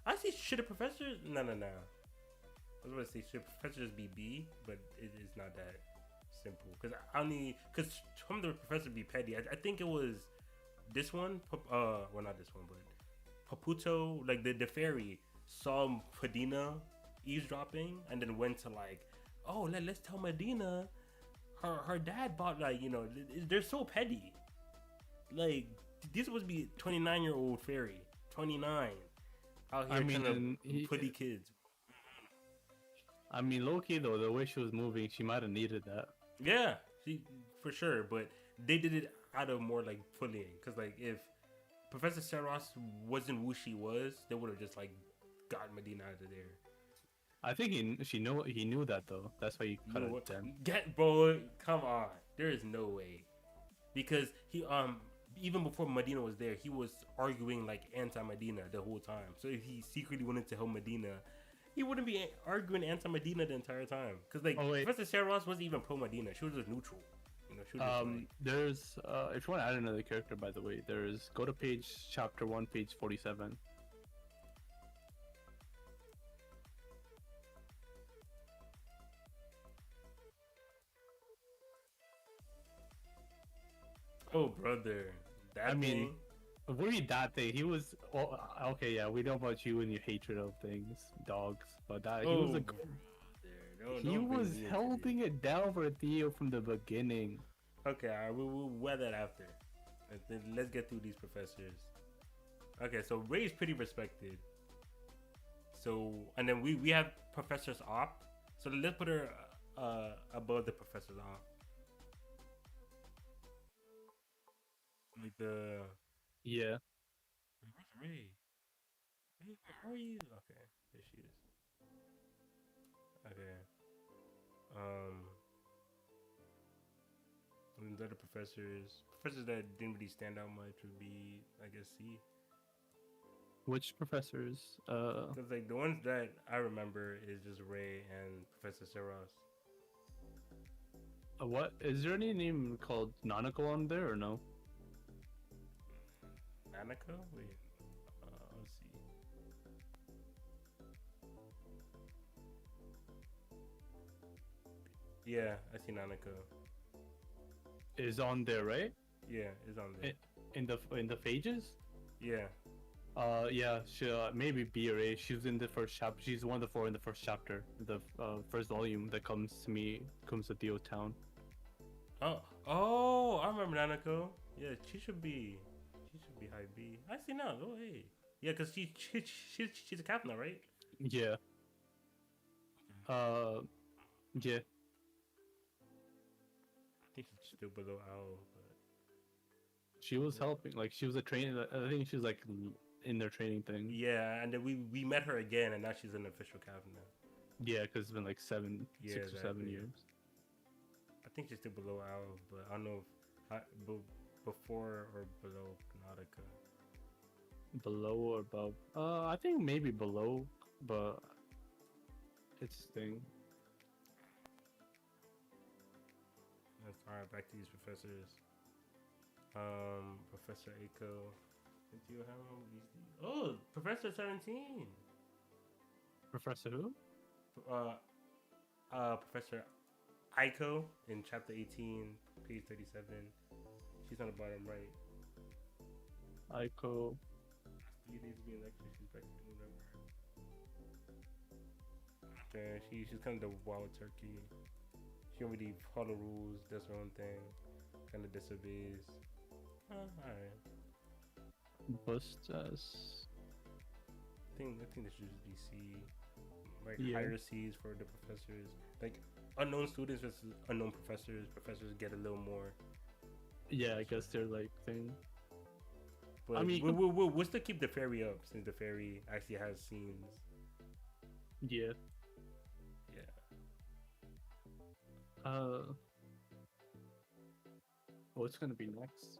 I see should a professor? No. I was gonna say should a professor just be B, but it is not that simple because because from the professor be petty. I think it was this one. Well, not this one, but Paputo, like the fairy saw Padina eavesdropping and then went to like, oh, let's tell Medina her dad bought like they're so petty. Like these supposed to be 29-year-old fairy, 29 out here I mean, trying to putty kids. I mean, low-key though, the way she was moving, she might have needed that. Yeah, she for sure, but they did it out of more like bullying because like if Professor Saros wasn't who she was, they would have just like got Medina out of there. I think he knew that though. That's why he You cut know it what? down. Get bro, come on. There is no way. Because he even before Medina was there, he was arguing like anti-Medina the whole time. So if he secretly wanted to help Medina, he wouldn't be arguing anti-Medina the entire time. Because like Professor Sarah Ross wasn't even pro-Medina. She was just neutral. She was just like, There's if you want to add another character, by the way, go to chapter 1, page 47. Oh, brother. That I mean, thing. really that thing. He was okay. Yeah, we know about you and your hatred of things, dogs. But that he was Oh, a brother. he Don't bring was me into this. holding it down for Theo from the beginning. Okay, all right, we'll wear that after. Let's get through these professors. Okay, so Ray is pretty respected. So, and then we have Professor's Opt. So let's put her above the Professor's Opt. Like the Yeah. where's Ray? Ray, where are you? Okay, there she is. Okay. Um, and the other professors that didn't really stand out much would be, I guess, C. Which professors? Because like the ones that I remember is just Ray and Professor Seros. What is there any name called Nanako on there or no? Nanako? Wait, let's see. Yeah, I see Nanako. Is on there, right? Yeah, it's on there. In the phages? Yeah. Yeah, she maybe B or A. She was in the first chapter. She's one of the four in the first chapter, the first volume that comes to Theo Town. Oh, I remember Nanako. Yeah, she should be high B. I see now. Oh, hey. Yeah, cause she's a captain, right? Yeah. Yeah. I think she's still below Owl, but She was helping. Like she was a training. I think she was like in their training thing. yeah. And then we met her again, and now she's an official captain now. Yeah, because it's been like Yeah, 6 or 7 exactly. years. I think she's still below Owl, but I don't know if before or below Nautica. Below or above? I think maybe below, but it's thing. That's all right. Back to these professors. Professor Aiko. Do you have oh, Professor 17. Professor who? Professor Aiko in chapter 18, page 37. She's on the bottom right. Aiko. 3 days being lecture, she's back in November. Okay, she's kind of the wild turkey. She don't really follow rules, does her own thing, kind of disobeys. Alright. Bustas. I think this should just be C. Like Yeah. higher C's for the professors. Like unknown students versus unknown professors. Professors get a little more. Yeah, I guess they're like thing. But I mean, we'll still keep the fairy up since the fairy actually has scenes. Yeah. Yeah. What's gonna be next?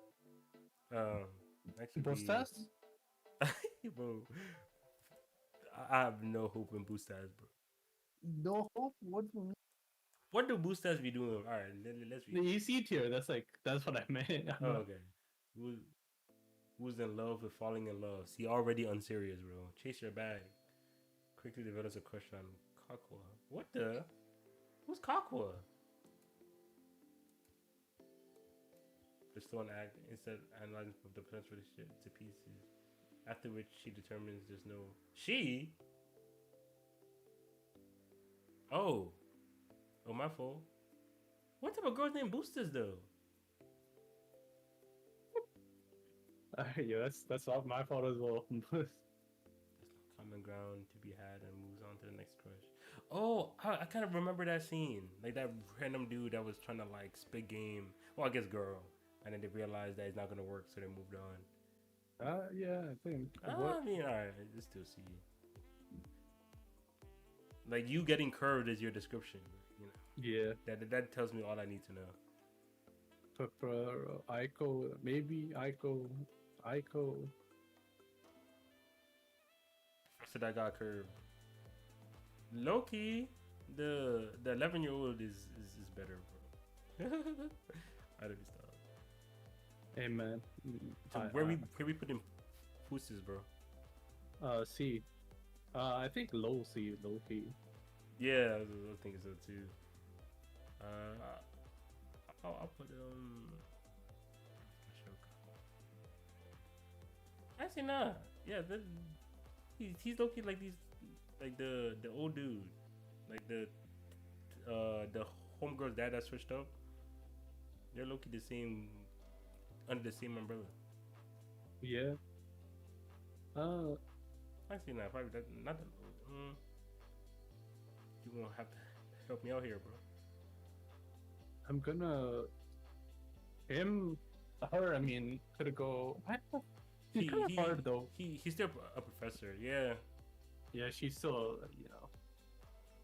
Next would be Bustas? bro. I have no hope in boostas, bro. No hope. What? What do boostas be doing? All right, let's The read. EC tier. That's what I meant. I'm Oh, not- okay. Who's in love with falling in love? See, already unserious, bro. Chase your bag. Quickly develops a crush on Kakwa. What the? Who's Kakwa? Bestow an act instead analyzing the potential relationship to pieces. After which she determines there's no she. Oh, my fault. What type of girls named Boosters though? Yeah, that's all my fault as well. There's no common ground to be had and moves on to the next crush. Oh, I kind of remember that scene. Like that random dude that was trying to like spit game. Well, I guess girl. And then they realized that it's not gonna work, so they moved on. Yeah, I think. I mean, alright, I still see. Like you getting curved is your description, you know. Yeah. That tells me all I need to know. Aiko, maybe Aiko. So that got curved. Loki, the 11-year-old is better, bro. I don't stop. Hey man. So where we putting Pooses, bro? C. I think low C, low key. Yeah, I was thinking so too. I'll put Actually, nah. Yeah, he's low-key like these, like the old dude, like the homegirl's dad that switched up. They're low-key the same, under the same umbrella. Yeah. Actually, nah. Probably that. Not that. You gonna have to help me out here, bro. I'm gonna him her. I mean, could go. It's kind of hard though. He's still a professor. Yeah. Yeah, she's still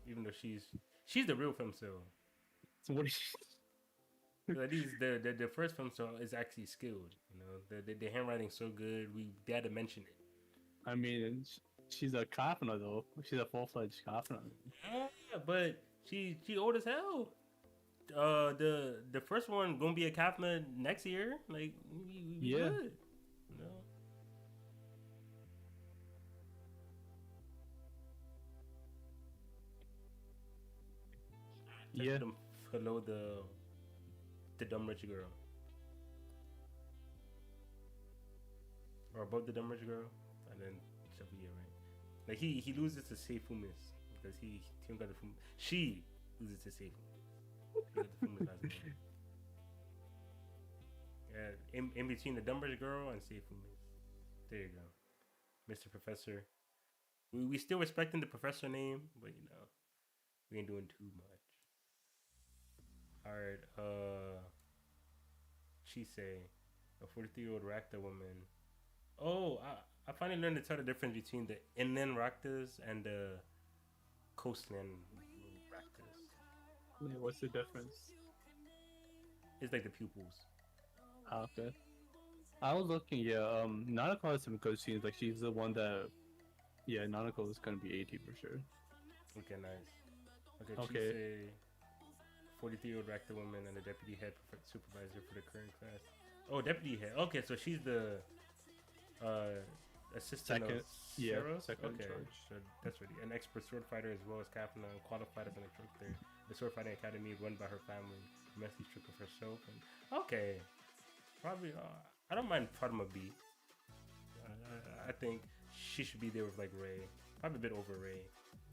Even though she's the real film still. So what is Like the first film still is actually skilled. You know, the handwriting's so good. They had to mention it. I mean, she's a Kafna though. She's a full-fledged Kafna. Yeah, but she old as hell. The first one gonna be a Kapna next year. Like we Yeah. good. You know. Yeah. Them below the dumb rich girl. Or above the dumb rich girl, and then she'll be right. Like he loses to Seifumis because he don't got the Fumis. She loses to Seifumis. He got the Fumis last name. Yeah, in between the dumb rich girl and Seifumis. There you go, Mr. Professor. We still respecting the professor name, but you know we ain't doing too much. All right, she say a 43-year-old Rakta woman. Oh, I finally learned to tell the difference between the inland Raktas and the coastland Raktas. Yeah, what's the difference? It's like the pupils. Okay. I was looking. Yeah. Nanako has some good scenes. Like she's the one that. Yeah, Nanako is gonna be 80 for sure. Okay, nice. Okay, Okay. she say 43-year-old Rakta woman and the deputy head supervisor for the current class. Oh, deputy head. Okay, so she's the assistant Second- of yeah, Saros? second in Okay, charge. so that's really an expert sword fighter as well as Kapna, qualified as an instructor. The sword fighting academy run by her family, immensely strict of herself. And okay, probably I don't mind Fatma B. I think she should be there with like Ray, probably a bit over Ray,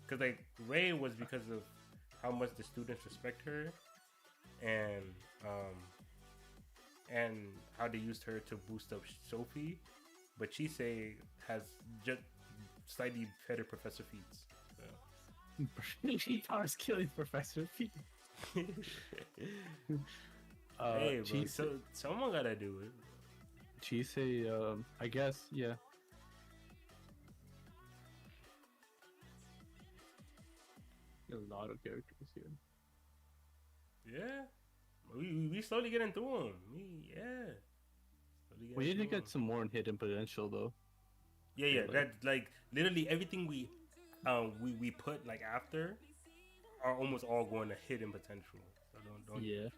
because like Ray was because of how much the students respect her, and how they used her to boost up Sophie, but Chisei has just slightly better Professor Feats. So. She powers killing Professor P. Hey, bro, Chise, so someone gotta do it. Chise, I guess, yeah. A lot of characters here. Yeah, we slowly getting through them. Slowly We getting need to through 'em. get some more hidden potential though. Yeah, like- that like literally everything we put like after are almost all going to hidden potential. So don't Yeah.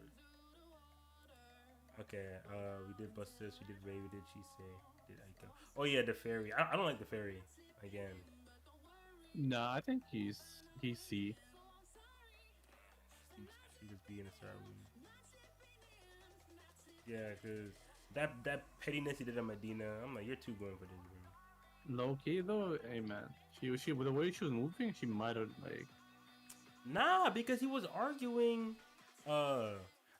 Okay, we did Bustus, we did Ray, we did Chise, we did Aiko. Oh yeah, the fairy. I don't like the fairy again. Nah, I think he's C. She just be in a certain room. Yeah, cause that pettiness he did at Medina, I'm like, you're too going for this, bro. Low key though, hey man, she with the way she was moving, she might have like. Nah, because he was arguing.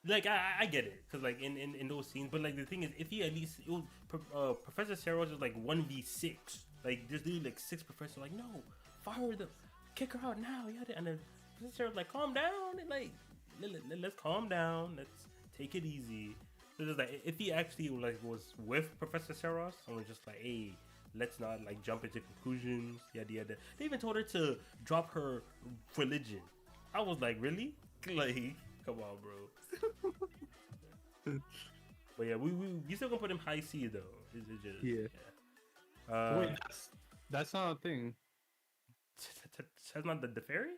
Like I get it, cause like in those scenes, but like the thing is, if he at least it was, Professor Saros was like 1v6, like there's literally like 6 professors like no, fire the, kick her out now, yeah, and then Professor Saros like calm down, and like let's calm down, let's take it easy. So just like if he actually like was with Professor Saros and was just like, hey, let's not like jump into conclusions, yada. They even told her to drop her religion. I was like, really? Like, come on, bro. But yeah, we still gonna put him high C though. It's just, Yeah. Wait, that's not a thing. That's not the fairy.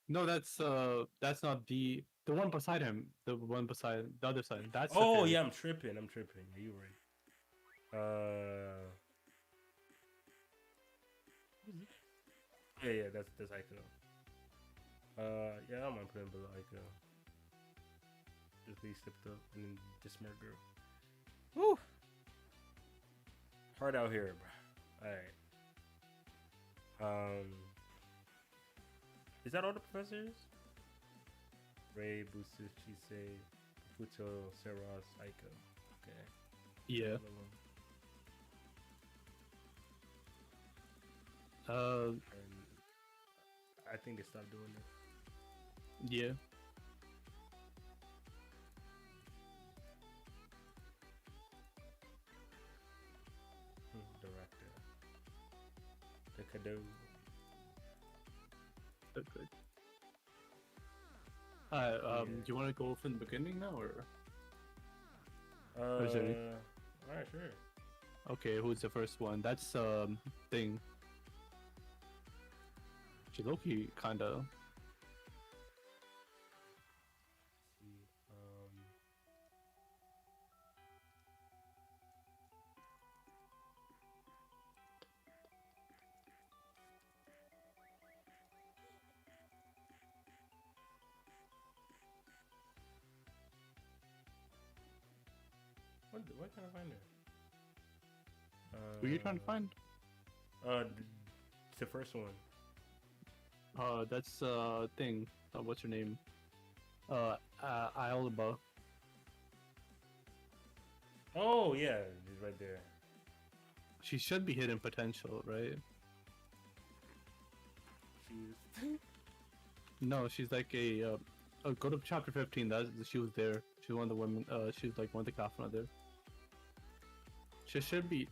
No, that's not the one beside him. The one beside the other side. That's the Oh fairy. yeah, I'm tripping. Yeah, you're right. Yeah, that's Aiko. Yeah, I don't mind putting below Aiko. Just be slipped up and then the smart girl. Woo! Hard out here, bro. All right. Is that all the professors? Ray, Busus, Chise, Futo, Seros, Aiko. Okay. Yeah. And I think they stopped doing it. Yeah. Director. The Kado. Okay. Yeah. Do you want to go from the beginning now, or? Alright, is it- sure. Okay, who's the first one? That's thing. Loki kinda. See, what can I find her? Who are you trying to find? The first one. That's thing. What's her name? Iolaba. Oh yeah, she's right there. She should be hidden potential, right? She's No, she's like go to chapter 15. She was there. She's one of the women. She's like one of the Kafna there. She should be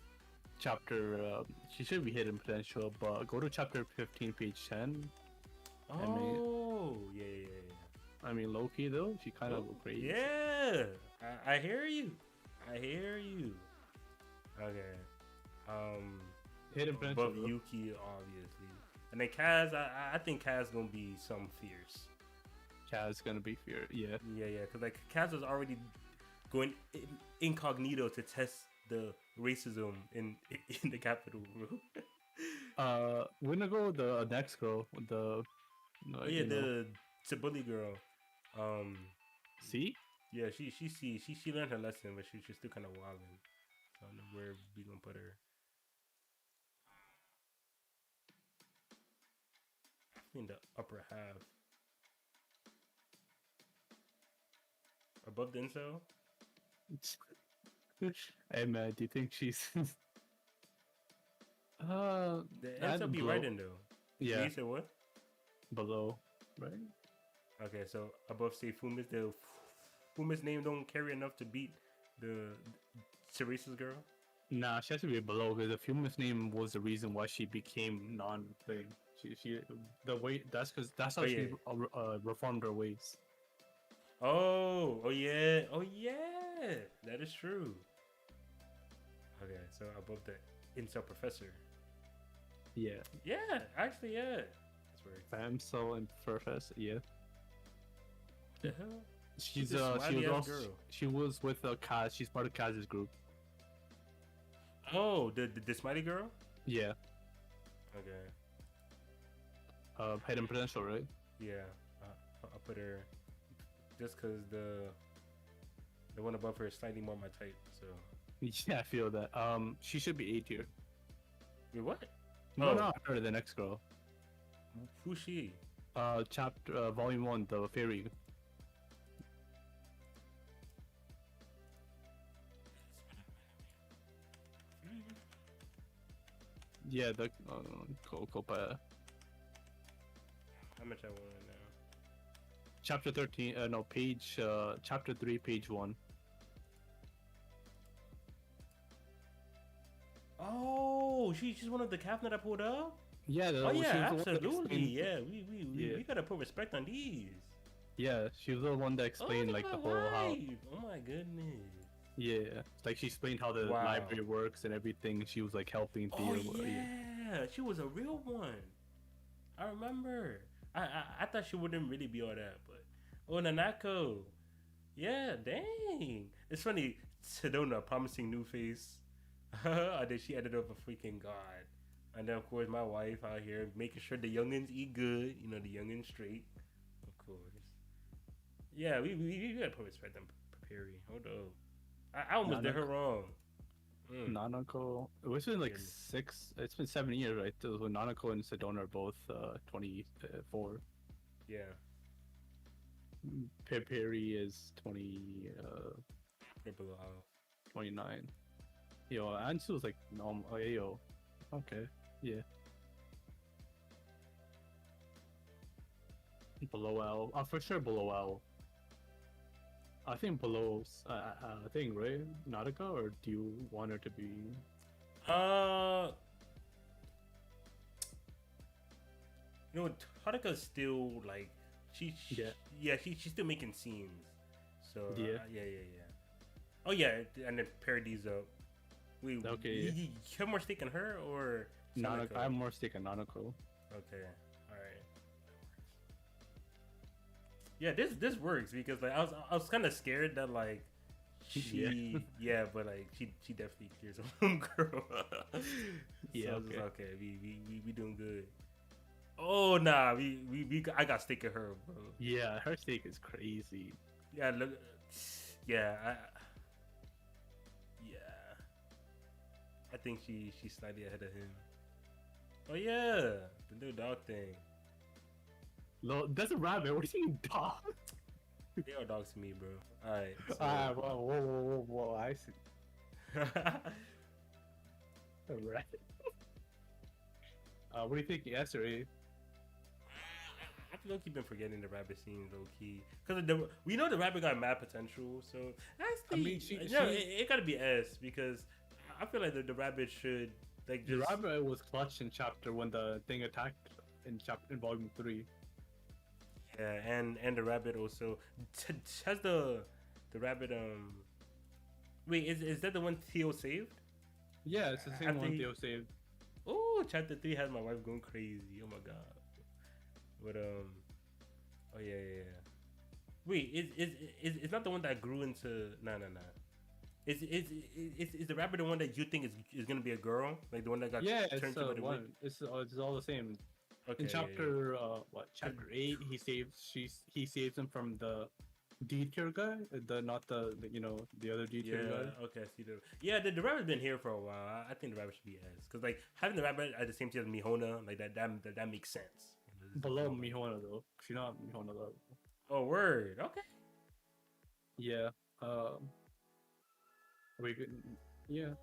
chapter. She should be hidden potential, but go to chapter 15, page 10. oh yeah. I mean, Loki though, she kind of crazy. Yeah, I hear you. I hear you. Okay. Hidden potential. Above Yuki, obviously, and then Kaz. I think Kaz gonna be some fierce. Kaz gonna be fear. Yeah. Yeah, because like Kaz was already going incognito to test the racism in the capital. We're gonna go with the next girl with the. Oh yeah, the Tabuli girl. See? Yeah, she learned her lesson, but she's still kind of wilding. So I don't know where we gonna put her. In the upper half, above the incel. Hey man, do you think she's? The incel be below. right in though. Yeah, You said what? below, right? Okay, so above say Fumis, the Fumis name don't carry enough to beat the Teresa's girl. Nah, she has to be below because the Fumis name was the reason why she became non-thing. She the way that's because that's how Oh, she yeah. reformed her ways. Oh yeah, that is true. Okay, so above the incel professor. Yeah, Yeah, actually, yeah. That's where. Famso and Professor. Yeah, The hell? she's a she was smiley-ass also, girl. she was with Kaz. She's part of Kaz's group. Oh, the Smiley girl. Yeah, Okay. hidden potential, right? Yeah, I'll put her just because the one above her is slightly more my type. So Yeah, I feel that. She should be A tier. wait, what? No, Oh. no, her the next girl. Who's she? Chapter volume 1, the fairy. Yeah, the Copa. How much I want it now? Chapter 13. No, page. Chapter 3, page 1. Oh, she's one of the captain that I pulled up. Yeah. Oh she was yeah, the one that absolutely. explained- Yeah, Yeah. we gotta put respect on these. Yeah, she was the one that explained like the whole how. life. Oh my goodness. Yeah, like she explained how the Wow. library works and everything. She was like helping Oh Theo. yeah, she was a real one. I remember. I thought she wouldn't really be all that, but Nanako. Yeah, dang. It's funny. Sedona promising new face. And then she ended up a freaking god. And then of course my wife out here making sure the youngins eat good. You know, the youngins straight. Of course. Yeah, we gotta put respect on Perry. Hold up. I almost Nah, did her wrong. Nanako. It's been like Goodness. 6. It's been 7 years, right? So Nanako and Sedona are both 24. Yeah. Perry is Triple O. 29. Yo, Ansu's like normal. Oh, yeah, yo. Okay. Yeah. Below L. For sure below L. I think below. I think, right? Nautica, or do you want her to be? Uh, you know, Haruka's still like Yeah. she's still making scenes. So Yeah. yeah. Oh yeah, and then Parodies up. Wait, Okay, you, yeah. you have more stake in her or Nanako. Sanako? I have more stake in Nanako. Okay, all right. Yeah, this works because like I was kind of scared that like she but like she definitely clears a homegirl. Yeah, So I was just, okay. okay, we doing good. Oh nah, I got stick in her, bro. Yeah, her stake is crazy. Yeah, look, yeah, yeah. I think she's slightly ahead of him. Oh yeah, the new dog thing. No, that's a rabbit. What do you mean, dog? They are dogs to me, bro. All right. So, Whoa, I see. A rabbit. What do you think? Yes or A? I feel like you've been forgetting the rabbit scene low key because we know the rabbit got mad potential. So actually, it gotta be S because I feel like the rabbit should like The just rabbit was clutched in chapter when the thing attacked in volume 3. yeah, and the rabbit also has the rabbit wait is that the one Theo saved? Yeah, it's the same After one he- Theo saved. Oh, chapter 3 has my wife going crazy. Oh my god. But oh yeah. Wait, is not the one that grew into nah. Is the rabbit the one that you think is gonna be a girl? Like the one that got Yeah, turned it's to by the one. It's all the same. Okay, In chapter chapter 8, he saves him from the D tier guy, not the the other D Yeah, tier guy. okay, I see the rabbit's been here for a while. I think the rabbit should be S because like having the rabbit at the same time as Mihona, like that makes sense. Below Mihona though, she's not Mihona level. Oh word, okay. Yeah. We could. Yeah.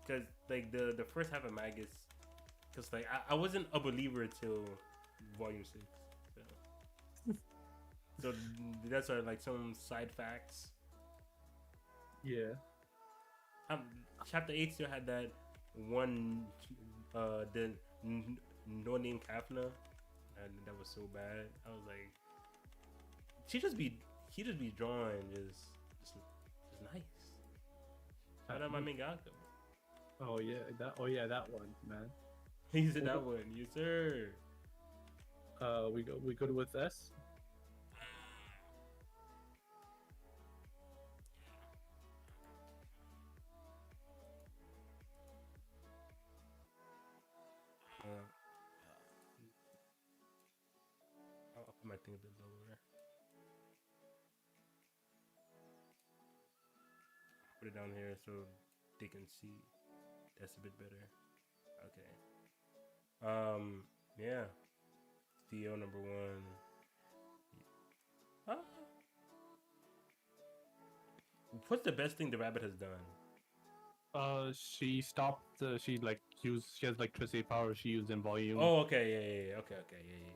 Because like the first half of Magus, because like I wasn't a believer till volume 6. So that's like some side facts. Yeah. Chapter 8 still had that one the no name Kafna, and that was so bad. I was like, he just be drawing just nice. Shout out my mangaka. Oh yeah, that one, man. He's in that one, yes sir. We good with S? I'll put my thing a bit lower. Put it down here so they can see. That's a bit better. Okay. Yeah. Theo number 1. What's the best thing the rabbit has done? She stopped. She has electricity power. She used in volume. Oh, okay, yeah. Okay, yeah.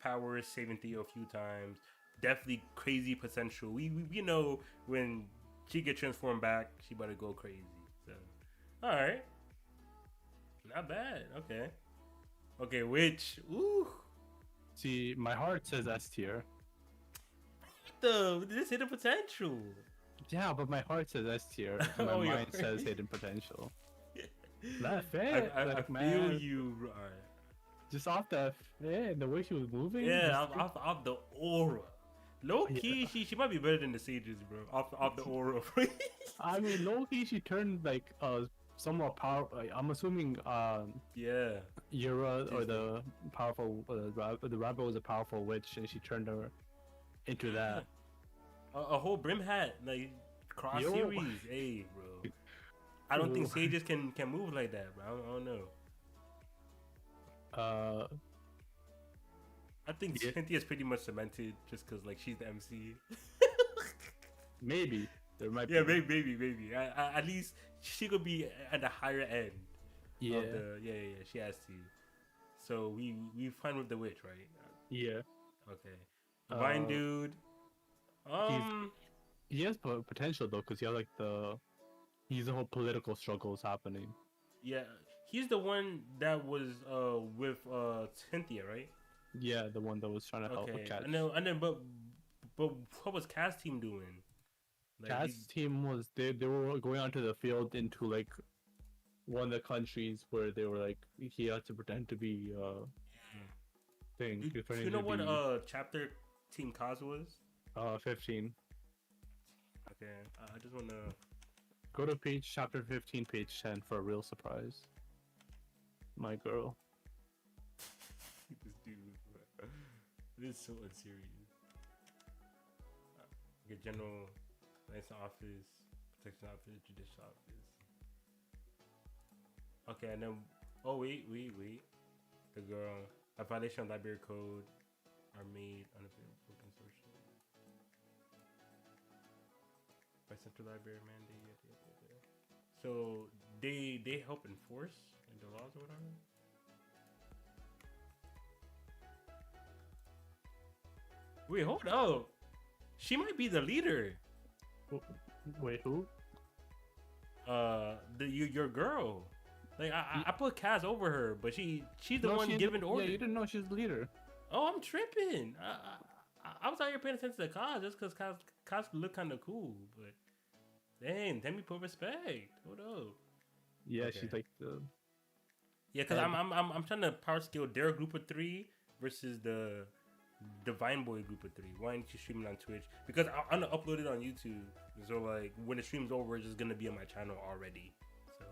Powers saving Theo a few times. Definitely crazy potential. We know when she get transformed back, she better go crazy. So, all right, not bad. Okay, which ooh, See, my heart says S tier. this hidden potential. Yeah, but my heart says S tier. And my Oh, yeah. mind says hidden potential. Not fair. I like, feel man, you. All right. just off the the way she was moving. Yeah, just- off the aura. Low key, she might be better than the sages, bro. Off the aura. I mean, low key, she turned somewhat powerful. I'm assuming Yeah. Yura or the powerful the rabbit was a powerful witch, and she turned her into that. A whole brim hat, like Cross Yo. series, hey, bro. I don't think Ooh. Sages can move like that, bro. I don't know. Uh, I think yeah, Cynthia's pretty much cemented just because like she's the MC. maybe there might Yeah, be. maybe. At least she could be at the higher end Yeah, of the. Yeah. She has to. So we fine with the witch, right? yeah. Okay. Vine Uh, dude. he's Um. he has potential though, cause he has like he's the whole political struggles happening. Yeah. He's the one that was with Cynthia, right? Yeah, the one that was trying to help Okay. catch. And then but what was Cass team doing? Like he. Cat's team was they were going onto the field into like one of the countries where they were like he had to pretend to be thing. He was Do you pretending know to what be chapter Team Cos was? 15. Okay. I just wanna. Go to page chapter 15, page 10 for a real surprise. My girl. This dude, bro. This is so unserious. Get general license office, protection office, judicial office. Okay, and then wait. The girl, a violation of library code are made unavailable consortium by central library mandate. Yada. So they help enforce like, the laws or whatever. Wait, hold up. She might be the leader. Wait, who? Your girl. Like I put Kaz over her, but she's the No, one she's- giving orders. Yeah, you didn't know she's the leader. Oh, I'm tripping. I was out here paying attention to Kaz just because Kaz look kind of cool, but dang, let me put respect. Hold up. Yeah, Okay. she's like the. Yeah, because Yeah. I'm trying to power skill their group of 3 versus the Divine Boy group of 3. Why aren't you streaming on Twitch? Because I'm gonna upload it on YouTube. So like when the stream's over, it's just gonna be on my channel already. So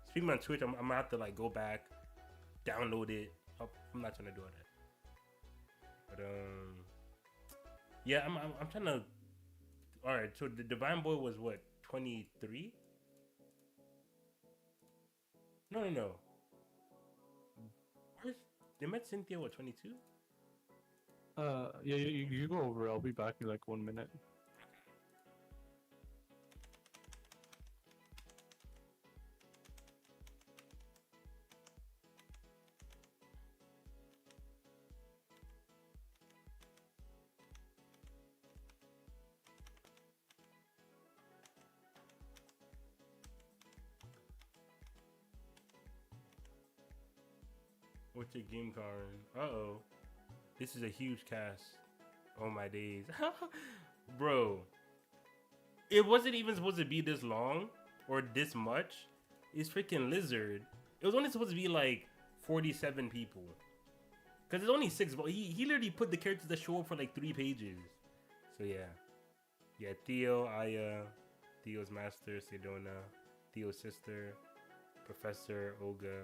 streaming on Twitch, I'm gonna have to like go back, download it. I'm not trying to do all that. But yeah, I'm trying to. All right, so the Divine Boy was what 23? No. They met Cynthia what 22? Yeah, you go over. I'll be back in like 1 minute. What's your game, Karen? Uh-oh. This is a huge cast. Oh my days. Bro. It wasn't even supposed to be this long or this much. It's freaking Lizard. It was only supposed to be like 47 people. Because it's only 6. He literally put the characters that show up for like 3 pages. So yeah. Yeah, Theo, Aya, Theo's master, Sedona, Theo's sister, Professor, Olga.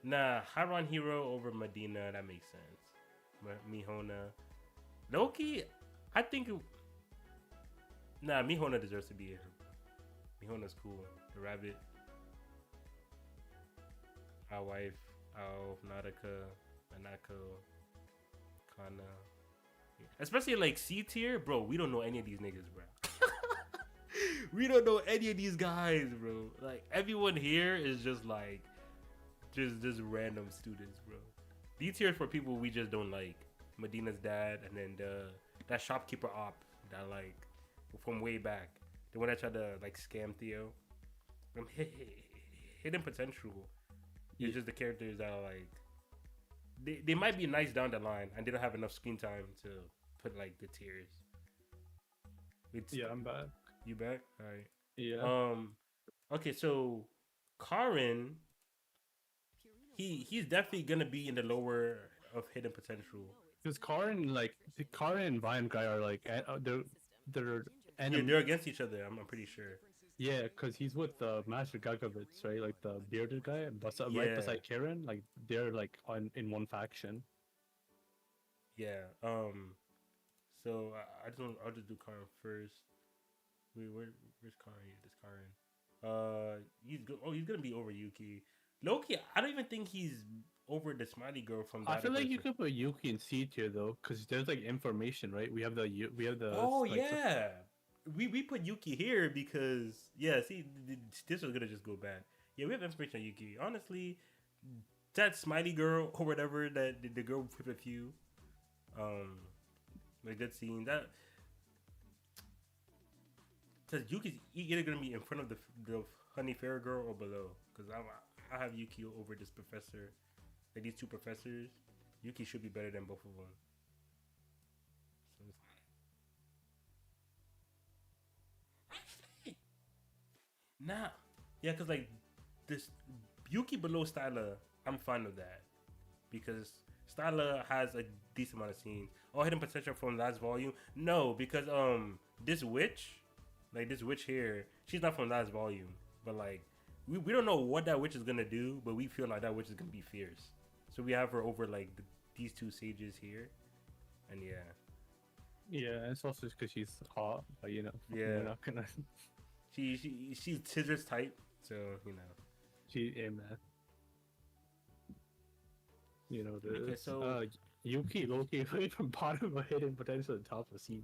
Nah, Haran Hero over Medina, that makes sense. Mihona. Loki, I think Mihona deserves to be here. Mihona's cool. The rabbit. Our wife, Ao, Nautica, Anako, Kana. Especially like C tier, bro, we don't know any of these niggas, bro. We don't know any of these guys, bro. Like everyone here is just like just random students, bro. D tier is for people we just don't like. Medina's dad, and then that shopkeeper op that like from way back, the one that tried to like scam Theo. Hidden potential. It's just the characters that are like they might be nice down the line, and they don't have enough screen time to put like the tiers. Yeah, I'm back. You back? All right. Yeah. Okay, so Karin, he's definitely gonna be in the lower of hidden potential. Because Karin and Vine guy are like they're Yeah, enemies. they're against each other. I'm pretty sure. Yeah, because he's with Master Gagavitz, right? Like the bearded guy, right Yeah. beside Karen. Like they're like in one faction. Yeah. So I'll just do Karin first. Wait, where's Karin? Yeah, this Karin. He's gonna be over Yuki. Loki, I don't even think he's over the Smiley girl from I that. feel like you could put Yuki in C tier though, because there's like information, right? We have the Oh like yeah, we put Yuki here because yeah. See, this was gonna just go bad. Yeah, we have information on Yuki. Honestly, that Smiley girl or whatever that the girl with a few, like good scene that. Because Yuki's either gonna be in front of the Honey Fair girl or below. Because I have Yuki over this professor, like these two professors. Yuki should be better than both of them. So nah, yeah, because like this Yuki below Styla, I'm fine with that because Styla has a decent amount of scenes. Oh, hidden potential from last volume. No, because this witch. Like this witch here, she's not from last volume, but like we don't know what that witch is gonna do, but we feel like that witch is gonna be fierce. So we have her over like these two sages here, and yeah, yeah, it's also because she's hot, but you know, yeah, we're not gonna. she's scissors type, so you know. Yeah, man. You know Okay, this. so Yuki, Loki, from bottom of hidden potential to top of scene.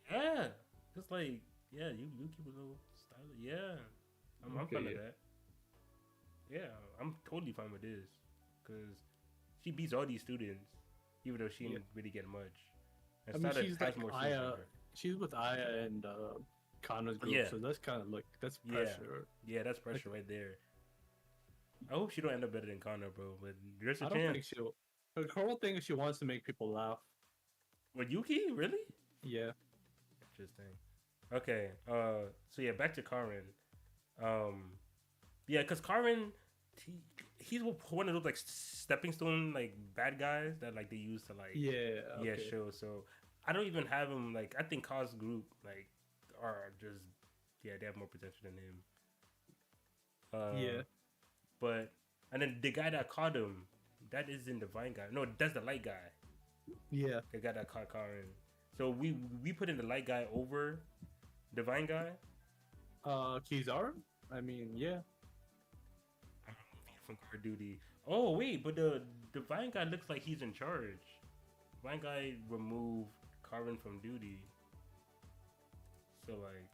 yeah, just like yeah, you keep a little style. Yeah, I'm Okay, fine with yeah. that. Yeah, I'm totally fine with this because she beats all these students, even though she didn't really get much. And I mean, Sada she's has like more scenes than Aya. her. She's with Aya and Kana's group, Yeah. so that's kind of like that's Yeah. pressure. Yeah, that's pressure right there. I hope she don't end up better than Connor, bro. But there's a I don't think chance. she'll. Her whole thing is she wants to make people laugh. What Yuki? Really? Yeah. Interesting. Okay. So yeah, back to Karin. Yeah, cause Karin, he's one of those like stepping stone like bad guys that like they use to like Yeah. yeah Okay. show. So I don't even have him like I think Kaz group like are just yeah they have more potential than him. Yeah. But and then the guy that caught him, that isn't the Vine guy. No, that's the light guy. Yeah. The guy that caught Karin. So we put in the light guy over the Vine guy. Kizaru? I mean, yeah. From guard duty. Oh wait, but the Vine guy looks like he's in charge. Vine guy removed Karin from duty. So like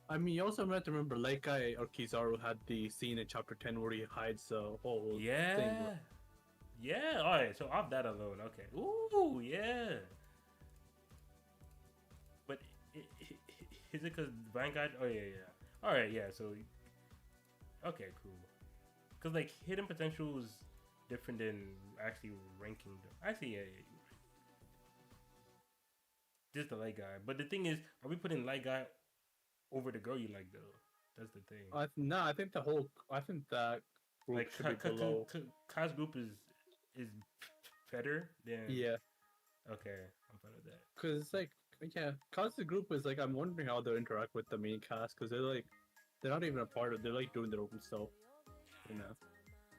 I mean, you also have to remember, Light Guy or Kizaru had the scene in chapter 10 where he hides the whole yeah. thing. Yeah, alright, so off that alone, okay. Ooh, yeah. But is it because Vine guy? Oh yeah, yeah. Alright, yeah, so okay, cool. Because like hidden potential is different than actually ranking them. Actually, yeah, yeah. Just the light guy. But the thing is, are we putting light guy over the girl you like though? That's the thing. No, I think I think that group Like should be below. Kai's group is better than Yeah, okay. I'm fine with that. because it's like, yeah, cause the group is like, I'm wondering how they'll interact with the main cast, because they're not even a part of. They're like doing their own stuff, you know.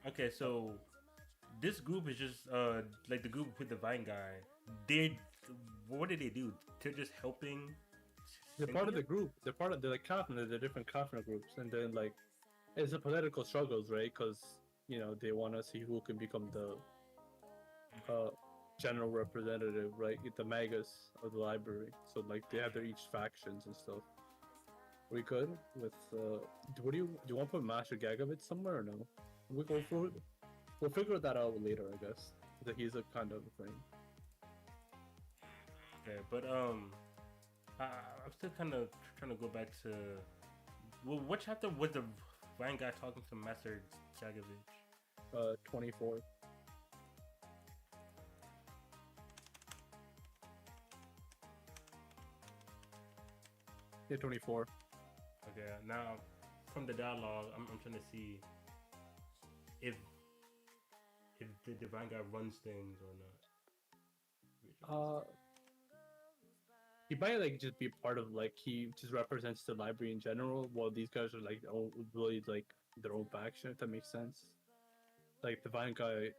Okay, so this group is just like the group with the Vine guy. What did they do? They're just helping. They're part of the Cynthia? group. They're like Kafna. They're different Kafna groups, and then like it's the political struggles, right? Because you know they want to see who can become the general representative, right? The Magus of the library. So like they have their each factions and stuff. We could with what do you want to put Master Gagavit somewhere or no? We'll figure that out later, I guess. That he's a kind of a thing. Okay, but I'm still kind of trying to go back to. Well, what chapter was the Vine guy talking to Master Jagovich? 24. Yeah, 24. Okay, now from the dialogue, I'm trying to see if the divine guy runs things or not. He might like just be part of like he just represents the library in general, while these guys are like really like their own faction. If that makes sense. Like the Vine guy,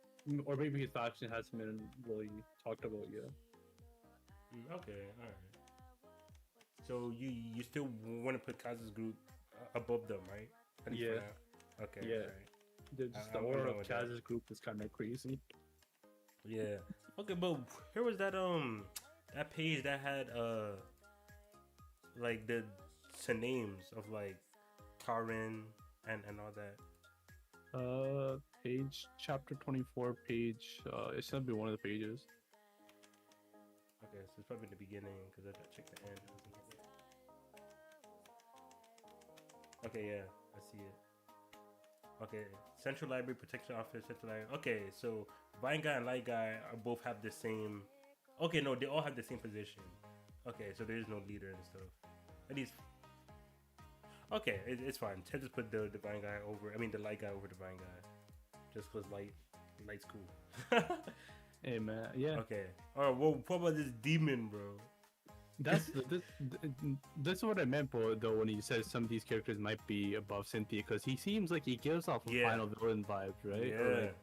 or maybe his faction hasn't been really talked about yet. Okay, all right. So you still want to put Kaz's group above them, right? At least for Yeah, now. Okay, yeah. all right. Just the I'm aura down of with that. Kaz's group is kind of crazy. Yeah. Okay, but here was that page that had like the names of like Karen and all that. Page chapter 24, page. It should be one of the pages. Okay, so it's probably the beginning because I checked the end. It wasn't here yet. Okay, yeah, I see it. Okay, Central Library Protection Office, Central Library. Okay, so Vine Guy and Light Guy are both have the same. Okay, no, they all have the same position. Okay, so there is no leader and stuff. At least, okay, it's fine. Ted just put the Vine Guy over. I mean, the Light Guy over the Vine Guy, just cause light's cool. Hey man, yeah. Okay. All right. Well, what about this demon, bro? That's what I meant, bro. Though when you said some of these characters might be above Cynthia, because he seems like he gives off Yeah. final villain vibes, right? Yeah. Or like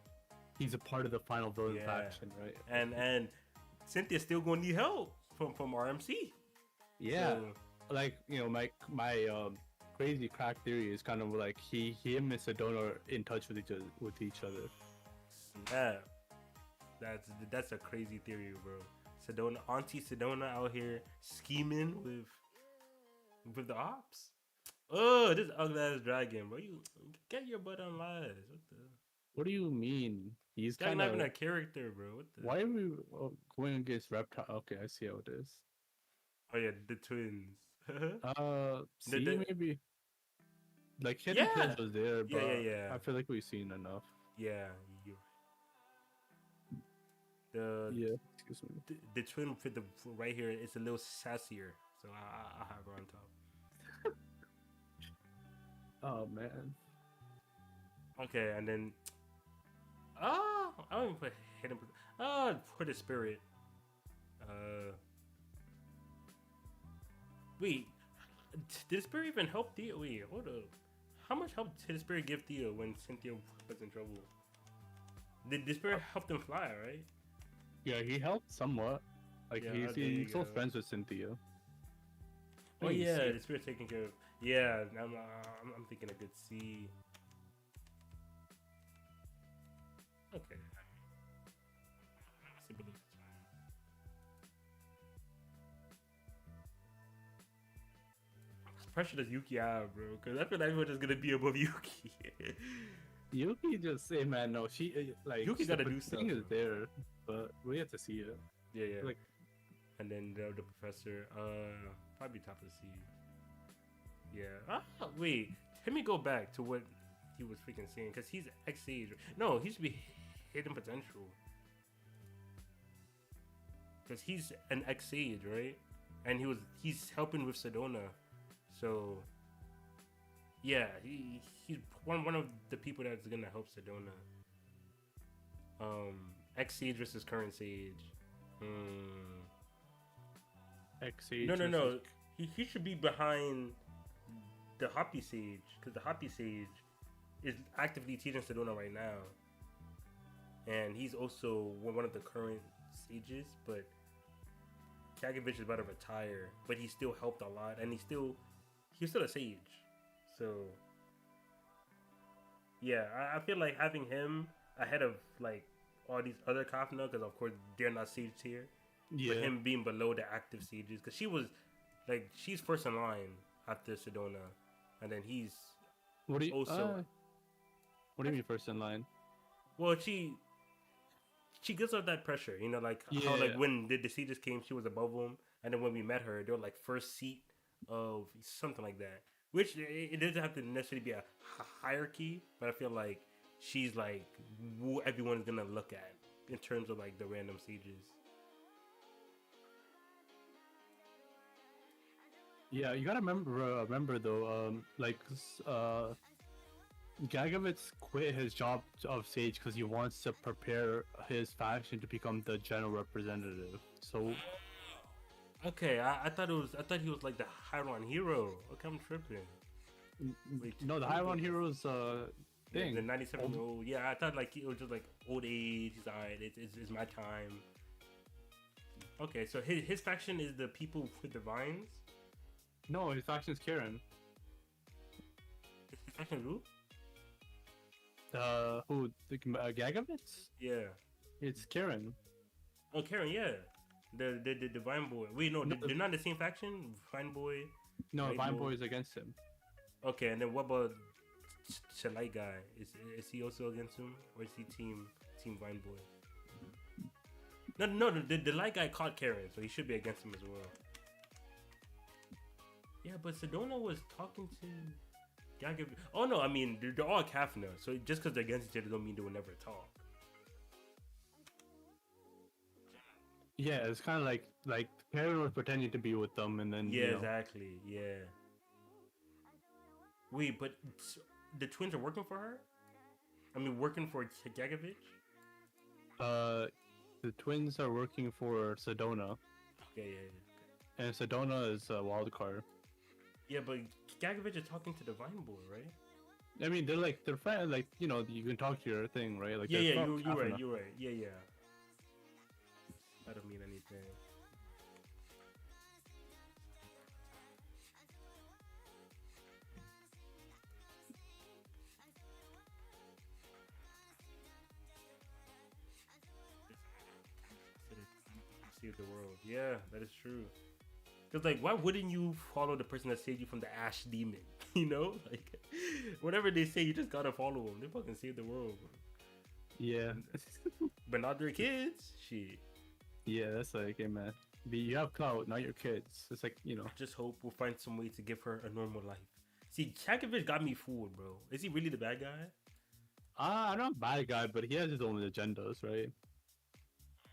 he's a part of the final villain Yeah. faction, right? And Cynthia's still gonna need help from RMC. Yeah, So, like my crazy crack theory is kind of like him and Sedona are in touch with each other. yeah. That's a crazy theory, bro. Sedona, Auntie Sedona out here scheming with the ops. Oh, this ugly ass dragon, bro. You get your butt on live. What the? What do you mean? He's Dragon kind not of. even a character, bro. What the? Why are we going against Reptile? Okay, I see how it is. Oh yeah, the twins. See, the- maybe like Hidden Yeah. Hills was there, but Yeah. I feel like we've seen enough. Yeah, you're right. Yeah, excuse me. The twin for the right here is a little sassier, so I'll have her on top. Oh man. Okay, and then I don't even put hidden. For the spirit. Wait, did the spirit even help Theo? Wait, hold up. How much help did the spirit give Theo when Cynthia was in trouble? Did the spirit help them fly? Right? Yeah, he helped somewhat. Like Yeah, there he's you still go. friends with Cynthia. Oh You yeah, see the spirit taking care of. Yeah, I'm thinking a good C. Okay. C below is fine. Pressure does Yuki out, bro. Because I feel like everyone's just gonna be above Yuki. Yuki just say, man, no, she like Yuki the gotta do thing stuff, is bro. there, but we have to see it. Yeah. Like, And then the professor, probably top of C. Yeah. Wait. Let me go back to what he was freaking saying, because he's X-Age. No, he should be hidden potential. Because he's an X-Age, right? And he's helping with Sedona. So yeah, he's one of the people that's gonna help Sedona. X-Sage versus current Sage. X-Age. No. He should be behind the Hoppy Sage, because the Hoppy Sage is actively teaching Sedona right now, and he's also one of the current sages. But Kagovich is about to retire, but he still helped a lot, and he's still a sage. So yeah, I feel like having him ahead of like all these other Kafna, because of course they're not sage tier. Yeah. But him being below the active sages, because she's first in line after Sedona, and then he's What do you also What do you mean first in line? well, she gives up that pressure, like how like Yeah. when the sages came, she was above them, and then when we met her, they were like first seat of something like that. Which it doesn't have to necessarily be a hierarchy, but I feel like she's like who everyone's gonna look at in terms of like the random sages. Yeah, you gotta remember though, Gagovitz quit his job of Sage because he wants to prepare his faction to become the general representative. So Okay, I thought he was like the Hyron hero. Okay, I'm tripping. Wait, no, the Hyron Heroes thing. The 97-year-old. Yeah, I thought like it was just like old age. He's alright. It's my time. Okay, so his faction is the people with the vines. No, his faction's Karen. His faction who? Who? The Gagavitz? Yeah. It's Karen. Oh, Karen, yeah. The Vine Boy. Wait, no, No, they're not the same faction. Vine Boy. no, Vine Vine Boy. Boy is against him. Okay, and then what about Chalite guy? Is he also against him, or is he team Vine Boy? No, the light guy caught Karen, so he should be against him as well. Yeah, but Sedona was talking to Gagav. Oh no, I mean they're all Kafna, so just because they're against each other don't mean they will never talk. Yeah, it's kind of like Karen was pretending to be with them, and then Yeah, you know, exactly. Yeah. Wait, but the twins are working for her? I mean, working for Gagavich? the twins are working for Sedona, Okay, yeah. and Sedona is a wild card. Yeah, but Gagavich is talking to the Vine Boy, right? I mean, they're friends. Like you know, you can talk to your thing, right? Like Yeah, they're yeah, from you're right, Kafna. you're right. Yeah, yeah. I don't mean anything. Save the world. Yeah, that is true. Cause like, why wouldn't you follow the person that saved you from the Ash Demon? You know, like, whatever they say, you just gotta follow them. They fucking save the world, bro. Yeah, But not their kids. Shit. yeah, that's like, hey man, you have clout, not your kids. It's like you know, Just hope we'll find some way to give her a normal life. See, Chakovich got me fooled, bro. Is he really the bad guy? I'm not a bad guy, but he has his own agendas, right?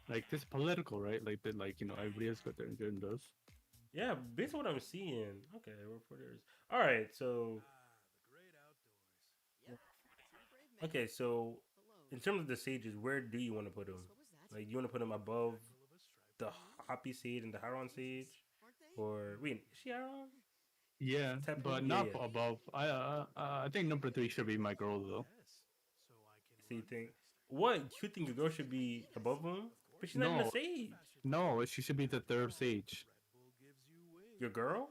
Like this political, right? Like that, like you know, everybody has got their agendas. Yeah, based on what I'm seeing. Okay, reporters. All right, so okay, so in terms of the sages, where do you want to put them? Like, you want to put them above the Hoppy Sage and the Haron Sage, or wait, is she Haron? Yeah, Temple? but Yeah, not yeah. above. I think number 3 should be my girl though. So you think what you think your girl should be above them? But she's not even a No, sage. no, she should be the third sage. Your girl?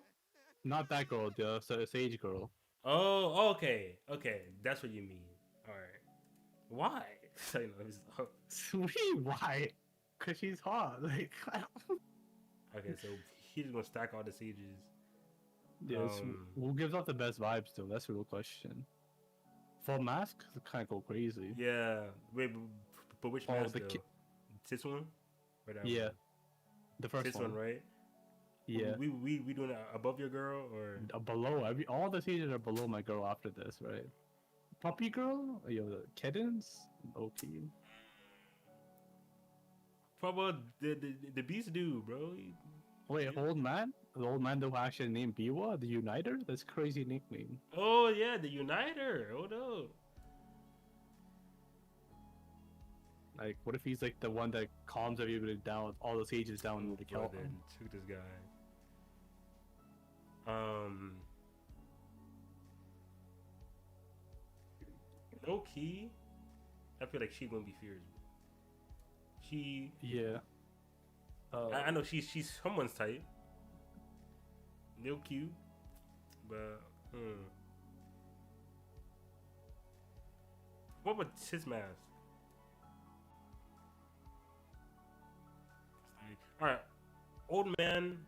Not that girl, the sage girl. Oh, okay, okay, that's what you mean. All right, why? I know, Sweet, why? Cause she's hot. Like, I don't... okay, so he's gonna stack all the sages. Yes, who gives off the best vibes though? That's the real question. Full mask kind of go crazy. Yeah, wait, but which Oh, mask the though? ki- This one? Or that Yeah, one? the first This one, right? Yeah, We doing it above your girl or? below all the sages are below my girl after this, right? Puppy girl, yo, the kittens, okay. Probably the beast dude, bro. Wait, old man? The old man that actually named Biwa, the Uniter? That's crazy nickname. Oh yeah, the Uniter. Oh no. Like, what if he's like the one that calms everybody down, all the sages down to kill Bro, him? then took this guy. Low key, I feel like she's gonna be fierce. She, Yeah. I know she's someone's type. Real cute, but what about his mask? All right, old man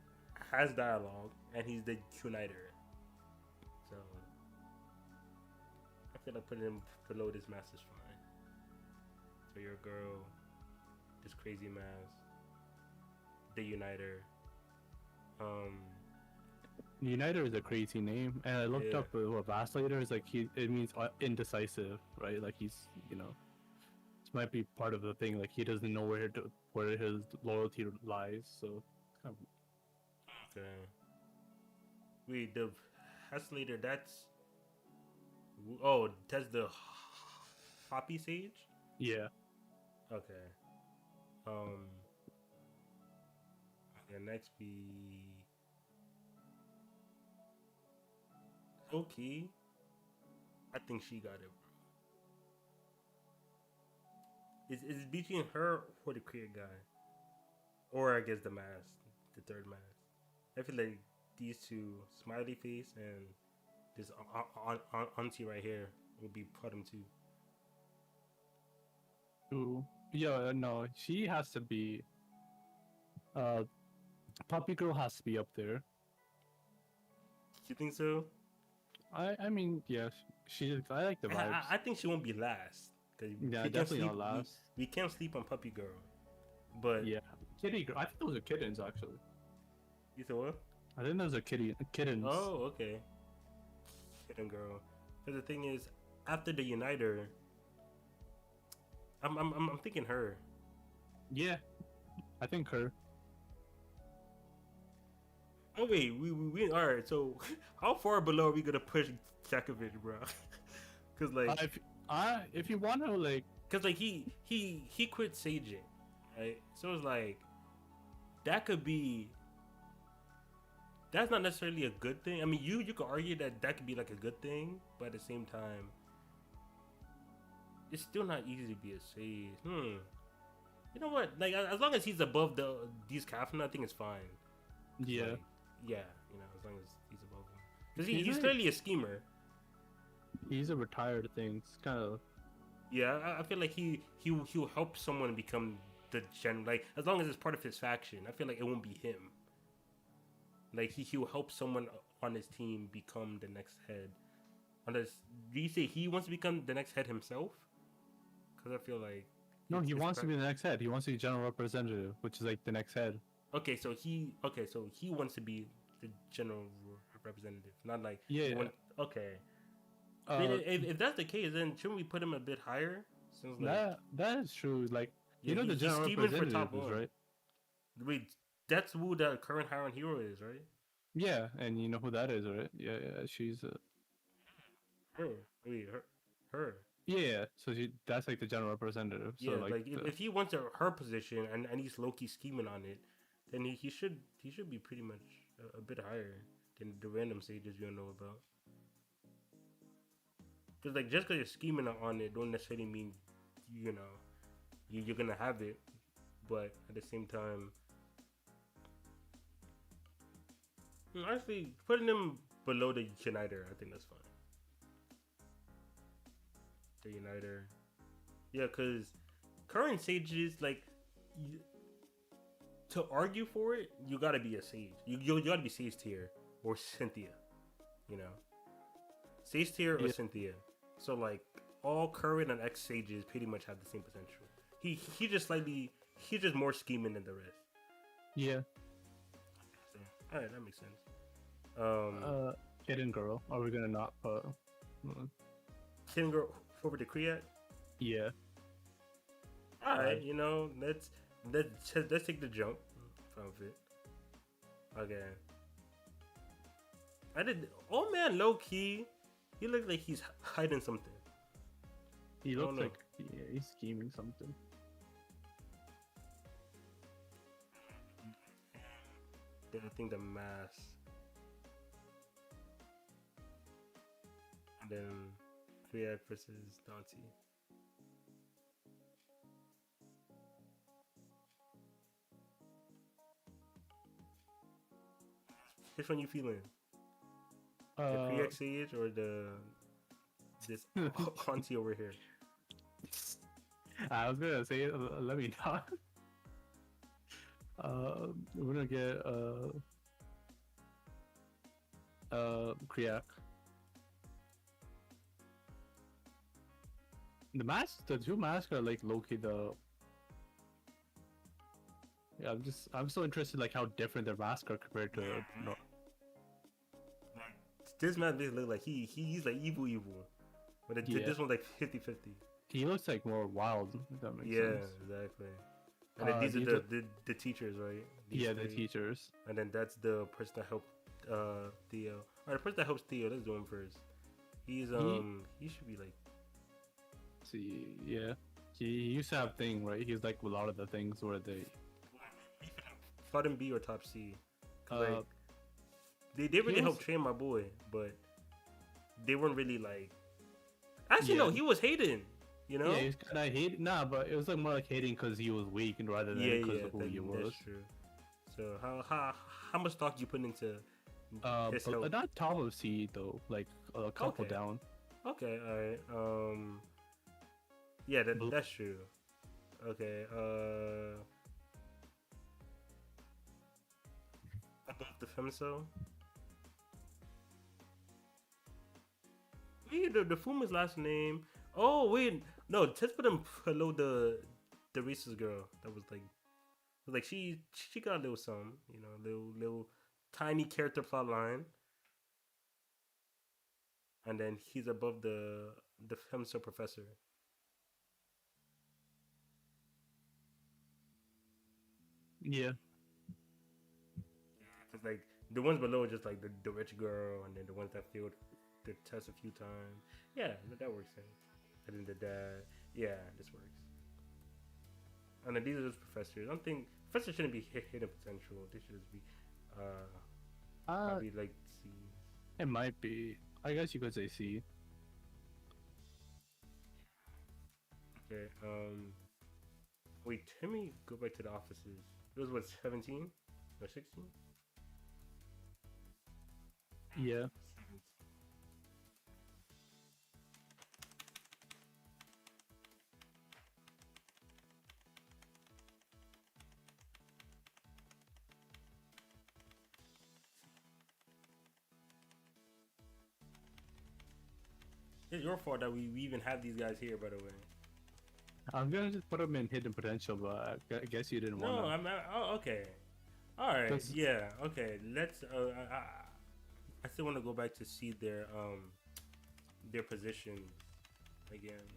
has dialogue, and he's the uniter. So I feel like putting him below this mask is fine. So your girl, this crazy mask, the uniter. Uniter is a crazy name, and I looked Yeah. up what Vacillator is like. It means indecisive, right? Like he's, you know, this might be part of the thing. Like he doesn't know where his loyalty lies. So, kind of, Okay. Wait, the Vacillator, that's the Hoppy Sage? yeah. Okay. Okay, next be okay. I think she got it, bro. Is it between her or the queer guy? Or I guess the mask, the third mask. I feel like these two, smiley face and this auntie right here, would be bottom two. Ooh. Yeah, no, she has to be. Uh, Puppy Girl has to be up there. You think so? I mean, yeah, she. I like the vibes. I think she won't be last. Cause Yeah, we can't definitely sleep, not last. We can't sleep on Puppy Girl. But Yeah, Kitty Girl. I think those are kittens actually. you said what? I think those are kittens. Oh, okay. Kitten Girl. But the thing is, after the Uniter, I'm thinking her. Yeah, I think her. Oh wait, we all right. So how far below are we gonna push Jakovic, bro? Cause like, If you want to like, cause like he quit Sage, right? So it's like that could be. That's not necessarily a good thing. I mean, you could argue that that could be like a good thing, but at the same time, it's still not easy to be a Sage. You know what? Like as long as he's above these Kafna, I think it's fine. yeah, Like, yeah, you know, as long as he's above him, because He's he's like- clearly a schemer. he's a retired thing. It's kind of Yeah, I feel like he'll help someone become the gen. Like as long as it's part of his faction, I feel like it won't be him. Like he'll help someone on his team become the next head. Unless do you say he wants to become the next head himself? Because I feel like no. He it's wants to pra- be the next head. He wants to be general representative, which is like the next head. Okay, so he wants to be the general representative, not like Yeah, he yeah. okay. I mean, Uh, if that's the case, then shouldn't we put him a bit higher? Since like that is true. Like yeah, you know, the he's general scheming for representative top is one. right. Wait, that's who the current Hiron hero is, right? Yeah, and you know who that is, right? Yeah, she's Her. Wait, her. yeah. So that's like the general representative. So Yeah, like, like if he wants her position and he's low-key scheming on it, then he should be pretty much a bit higher than the random sages we don't know about. Because like just because you're scheming on it don't necessarily mean you know you're gonna have it, but at the same time, actually putting him below the Uniter, I think that's fine. The Uniter, yeah, because current sages like. To argue for it, you gotta be a sage. You gotta be sage tier or Cynthia, you know, sage tier or Yeah. Cynthia. So like all current and ex sages pretty much have the same potential. He's just more scheming than the rest. yeah. So, all right, that makes sense. Kitten girl. Are we gonna not put? King girl over the Kriat. Yeah. All right, you know, let's take the jump from it. Okay. I did. Oh man, low key, he looked like he's hiding something. He don't looks know. like he's scheming something. Then I think the mask. And then Kriak versus Dante. Which one you feeling? The Kriak Sage or this auntie over here? I was gonna say, let me not. We're gonna get Kriak. The two masks are like low-key the. Yeah, I'm so interested like how different their masks are compared to. No, This man doesn't look like he's like evil, but Yeah. this one's like 50-50. he looks like more wild. If that makes Yeah, sense. exactly. And then these these are are- the teachers, right? These Yeah, the three. teachers. And then that's the person that helped Theo. Alright, the person that helps Theo, let's do him first. He's he should be like See, yeah, he used to have thing right. He's like a lot of the things where they. bottom B or top C. 'Cause, Uh, like they really he helped was- train my boy, but they weren't really like actually no, Yeah. he was hating. You know? Yeah, he's kind of hate. Nah, but it was like more like hating because he was weak and rather than Yeah, because yeah, of who he that's was. true. So how much stock you put into his But help? not top of C though, like a couple Okay, down. okay, all right. Yeah, Blue. that's true. Okay, above the femso. Wait, the Fuma's last name. Oh wait, no, just put him below the racist girl. That was like she got a little some, you know, little tiny character plot line, and then he's above the femso professor. Yeah, It's like the ones below are just like the rich girl, and then the ones that failed the test a few times. Yeah, that works. Then. And then the dad. Yeah, this works. And then these are just professors. I don't think professors shouldn't be hidden potential. They should just be uh probably like C. it might be. I guess you could say C. Okay. Wait. Let me go back to the offices. It was what 17 or 16? Yeah. It's your fault that we even have these guys here. By the way. I'm gonna just put him in hidden potential, but I guess you didn't want No, to. oh, okay. All right. 'Cause- Yeah. Okay. Let's. I still want to go back to see their positions again.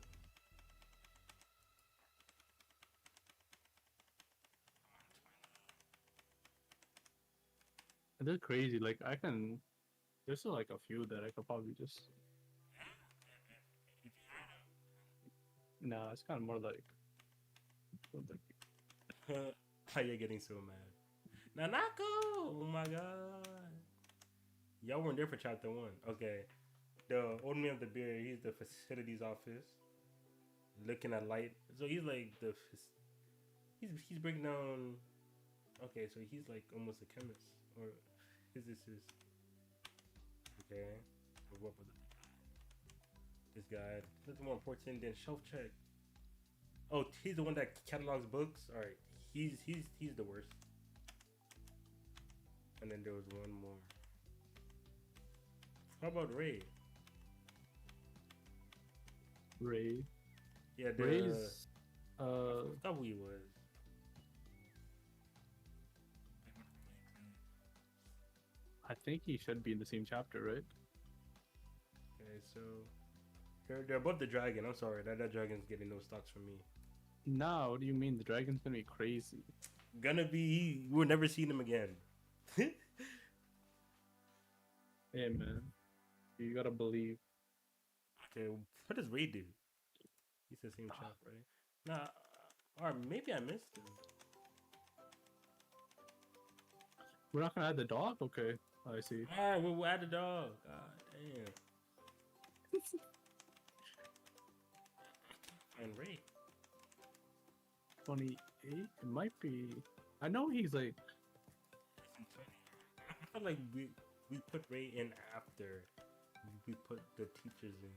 They're crazy. Like I can. There's still like a few that I could probably just. Nah, it's kind of more like. How you getting so mad? Nanako! Oh my god. Y'all weren't there for chapter 1. Okay. The old man of the beard, he's the facilities office. Looking at light. So he's like he's breaking down. Okay, so he's like almost a chemist or physicist. Okay. So what was it? This guy. That's more important than shelf check. Oh, he's the one that catalogs books. All right, he's the worst. And then there was one more. How about Ray? Ray. Yeah, Ray's. I forgot who he was. I think he should be in the same chapter, right? Okay, so they're above the dragon. I'm sorry, that dragon's getting no stocks from me. Nah, what do you mean? The dragon's gonna be crazy. Gonna be, we'll never see him again. Hey man, you gotta believe. Okay, what does Ray do? He's the same chap, right? Nah, or maybe I missed him. We're not gonna add the dog? Okay, I see. Alright, we'll add the dog. God damn. And Ray. 28? It might be. I know he's like. I feel like we put Ray in after we put the teachers in.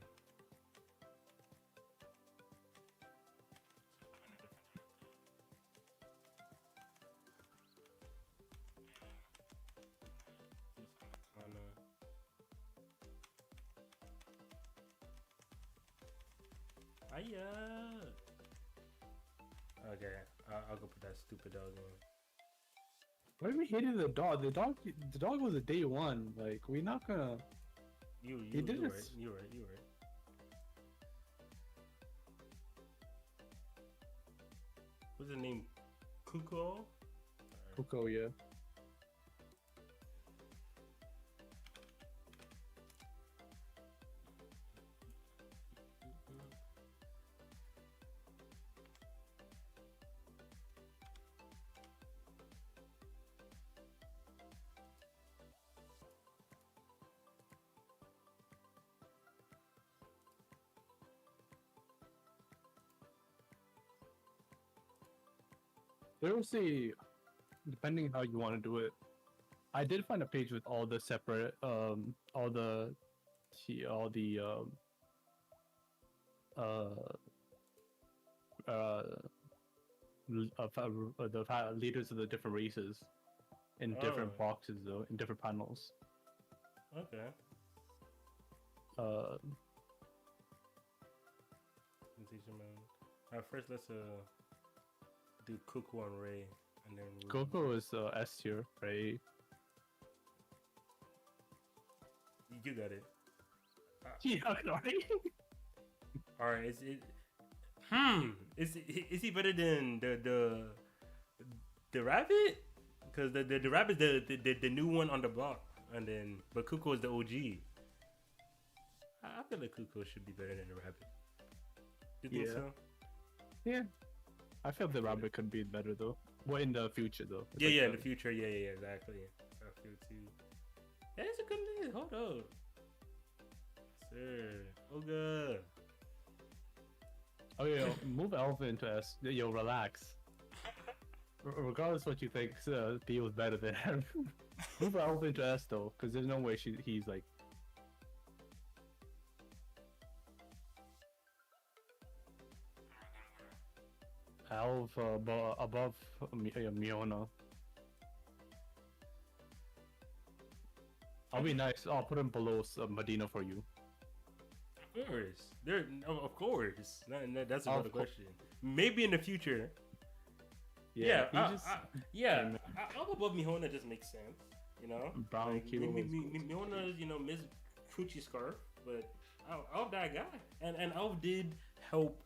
Hiya. Okay, I'll go put that stupid dog in. Why are we hating the dog? The dog was a day one. Like we're not gonna. You did right. this. You right. What's his name? Kuko? Coco, yeah. There was a, depending how you want to do it. I did find a page with all the separate, all the uh uh leaders of the different races in Oh, different boxes though, in different panels. okay. Uh, Teacher man. First, let's do Cuckoo on Ray, and then Coco is S tier, right? You got it. Yeah, right. All right. Is he better than the rabbit? Because the rabbit the new one on the block, and then but Cuckoo is the OG. I feel like Cuckoo should be better than the rabbit. You think Yeah. so? Yeah, I feel the rabbit could be better though. Well, in the future though. It's Yeah, like yeah, in the future, yeah, exactly. I feel too. Yeah, it's a good list. Hold up, sir. Oh good. Oh yeah, move Alpha into S. Yo, relax. Regardless what you think, B was better than him. Move Alpha into S though, because there's no way he's like. Alpha above Miona. I'll be nice. I'll put him below Medina for you. Of course, of course. That's Of another cour- question. Maybe in the future. he just Up above Mihona just makes sense. You know, Brown like, Kilo was Mihona's Miss Coochie scarf, but Alf that guy, and Alf did help.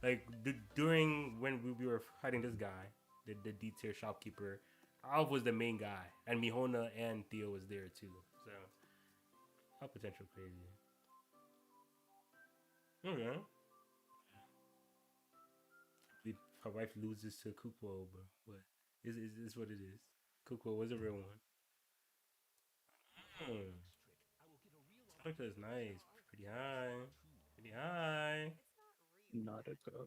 Like during when we were fighting this guy, the D tier shopkeeper, Alf was the main guy, and Mihona and Theo was there too. So, how potential crazy. Okay. Her wife loses to Kupo, but is what it is. Kupo was a real one. Hmm. Character is nice, pretty high, pretty high. not a girl.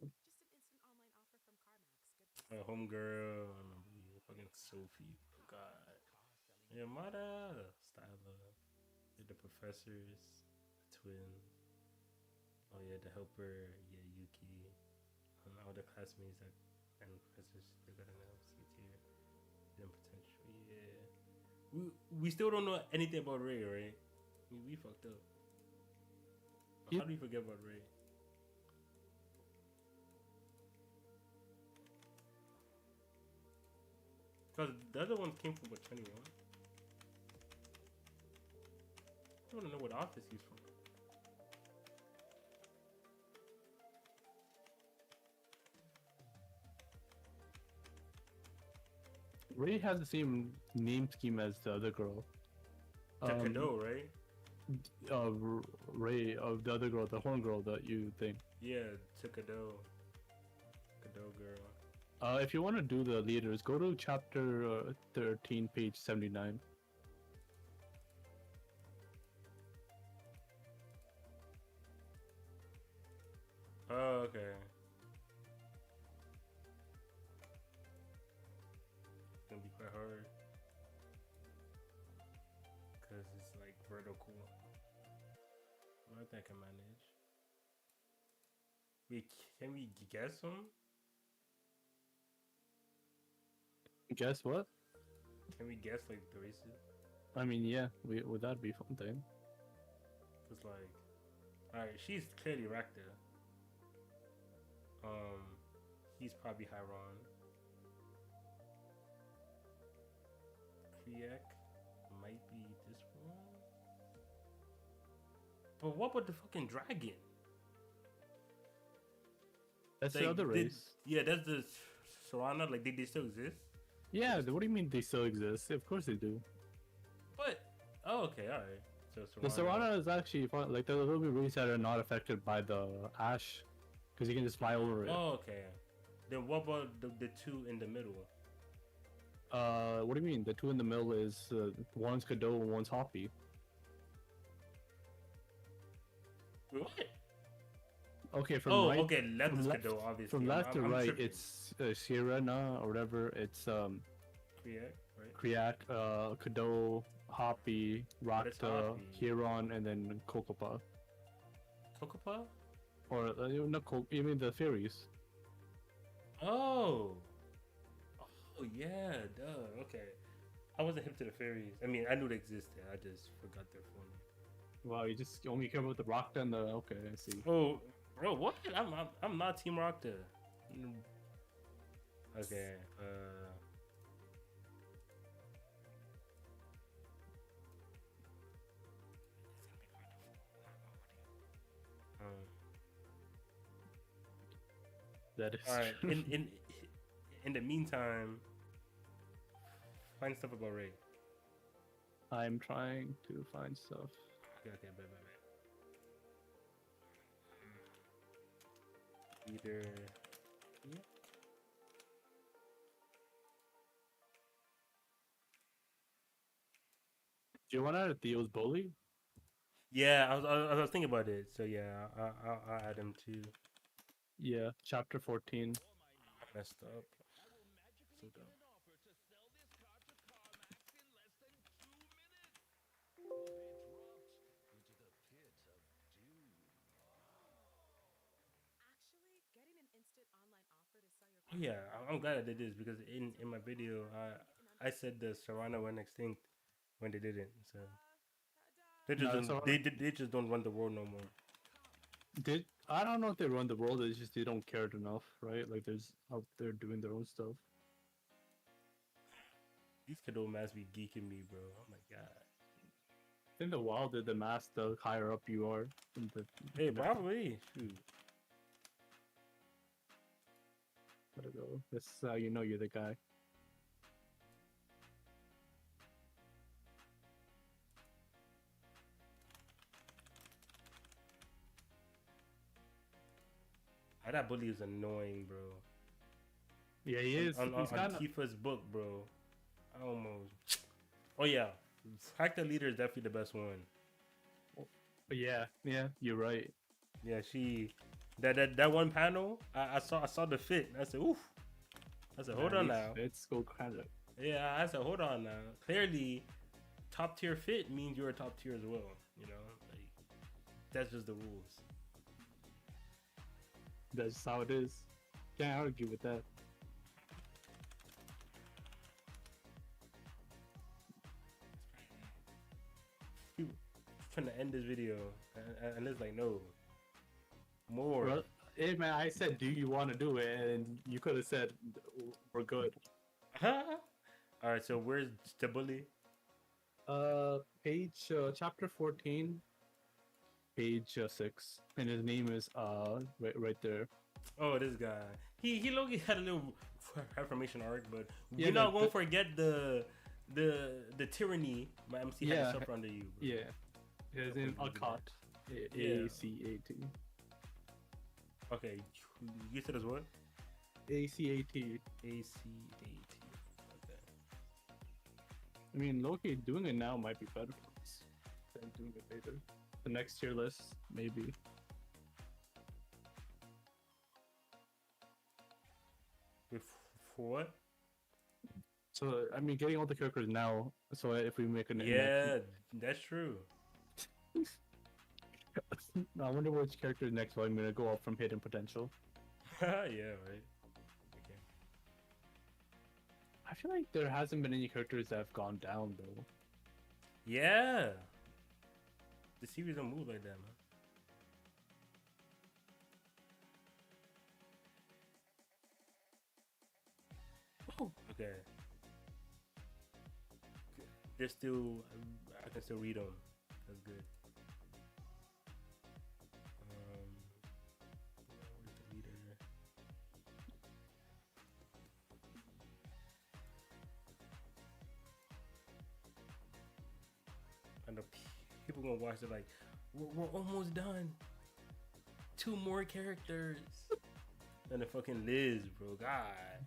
A homegirl, I remember you, fucking Sophie. God, Yamada, Styla, the professors, the twins. Oh yeah, the helper, yeah, Yuki, and all the classmates and professors they got an LC tier. Then potential, yeah. We still don't know anything about Ray, right? We fucked up. Yeah. How do we forget about Ray? Because the other ones came from what, 21? I want to know what office he's from. Ray has the same name scheme as the other girl. Takado, right? Ray of the other girl, the horn girl that you think. Yeah, Takado. Takado girl. If you want to do the leaders, go to chapter 13, page 79. Oh, okay. It's gonna be quite hard. Because it's like vertical. I think I can manage. Wait, can we guess them? Guess what? Can we guess like the races? I mean, yeah, would that be a fun thing? It's like, alright, she's clearly Rakta. He's probably Hyron. Kriek might be this one. But what about the fucking dragon? That's Like, the other race. Yeah, that's the Serana. Like, they still exist? Yeah, what do you mean they still exist? Of course they do. But, oh, okay, alright. So The Serana is actually fun. Like, there will be races that are not affected by the ash, because you can just fly over it. Oh, okay. Then what about the two in the middle? What do you mean? The two in the middle is one's Kado and one's Hoppy. What? Okay, from Oh, right, okay. Left is from left, Kado, obviously. from left to I'm right, tripping. it's Sirena or whatever. It's Kriak, right? Kriak, Kado, Hoppy, What is Rakta, Hoppy? Huron, and then Kokopa. Kokopa? Or not you mean the fairies? Oh. Oh, yeah. Duh. Okay. I wasn't hip to the fairies. I mean, I knew they existed. I just forgot their form. Wow, you just only care about the Rakta and the. Okay, I see. Oh, bro, what? I'm not Team Rockta. Mm. Okay. Um, That is all right. true. In the meantime, find stuff about Ray. I'm trying to find stuff. Okay. Bye. Either. Yeah. Do you want to add Theo's bully? Yeah, I was thinking about it. So yeah, I'll add him too. Yeah, chapter 14. Messed up. So dumb. Actually, getting an instant online offer to sell your Yeah, car I'm glad I did this because in my video I said the Serrano went extinct when they didn't. So No, so they just don't run the world no more. I don't know if they run the world. It's just they don't care enough, right? Like there's out there doing their own stuff. These Kado masks be geeking me, bro. Oh my god. I think the wilder the mask, the higher up you are. In the, Hey, in the probably. Shoot. gotta go. This is how you know you're the guy. That bully is annoying, bro. Yeah, he is. On He's kind of. Tifa's book, bro. I almost. Oh yeah, Factor Leader is definitely the best one. Yeah, you're right. Yeah, she. That one panel, I saw the fit. And I said, oof. I said, hold on now. Let's go kind of. Yeah, I said, hold on now. Clearly, top tier fit means you're a top tier as well. You know, like that's just the rules. That's just how it is. Can't argue with that. People trying to end this video, and it's like, no, more. Well, hey man, I said, do you want to do it? And you could have said, we're good. All right, so where's the bully? Page chapter 14, page 6, and his name is right there. Oh, this guy. He Loki had a little reformation arc, but Yeah, we're not going to forget the tyranny my MC had to suffer under you. Bro. Yeah, his name Akat. A-C-A-T. Okay, you said as what? A-C-A-T. A-C-A-T. Okay. I mean, Loki doing it now might be better for us than doing it later. The next tier list, maybe. For what? So, I mean, getting all the characters now, so if we make an Yeah, that's true. I wonder which character next one I'm gonna go up from hidden potential. Yeah, right. Okay. I feel like there hasn't been any characters that have gone down though. Yeah. The series don't move like that, man. Okay. They're still, I can still read them. That's good. Where's the leader? I know people gonna watch it like, we're almost done. 2 more characters. And the fucking Liz, bro. God.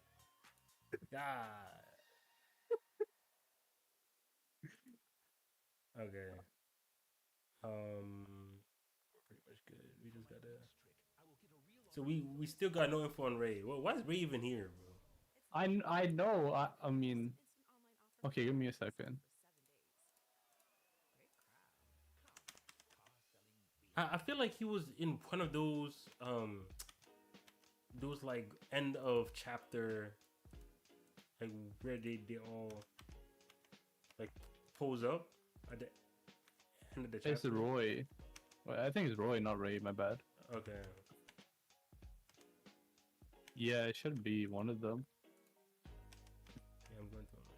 Okay. We're pretty much good. We just gotta. So we still got no info on Ray. Well, why is Ray even here, bro? I know. I mean, okay, give me a second. I feel like he was in one of those like end of chapter, like where they all like pose up at the end of the It's chapter. Roy. Well, I think it's Roy, not Ray. My bad. Okay. Yeah, it should be one of them. Yeah, I'm going to him right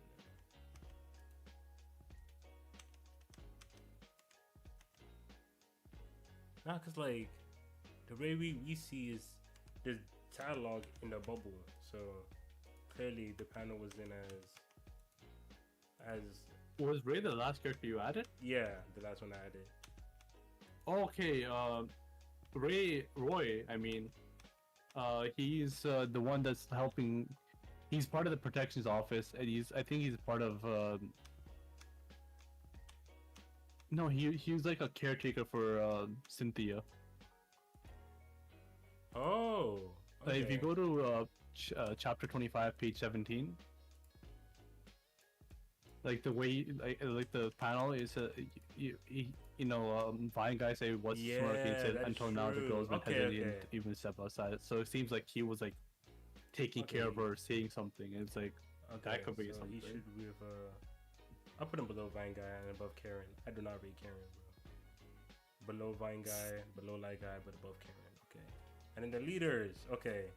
now. Nah, cause like the way we see is there's dialogue in the bubble, so clearly the panel was in as Was Ray the last character you added? yeah, the last one I added. Okay, Roy, I mean, he's the one that's helping. He's part of the protections office, and I think he's part of. No, he was like a caretaker for Cynthia. Oh, If you okay. go to chapter 25, page 17, like the way, like the panel is, Vine guy say what's Yeah, smirking said that is until now the true. girl's been Okay, hesitant okay. to even step outside. So it seems like he was like taking care of Okay. her, saying something. And it's like that could be so something. He should be with I'll put him below Vine Guy and above Karen. I do not rate Karen, bro. Below Vine Guy, below Light Guy, but above Karen. Okay. And then the leaders. Okay.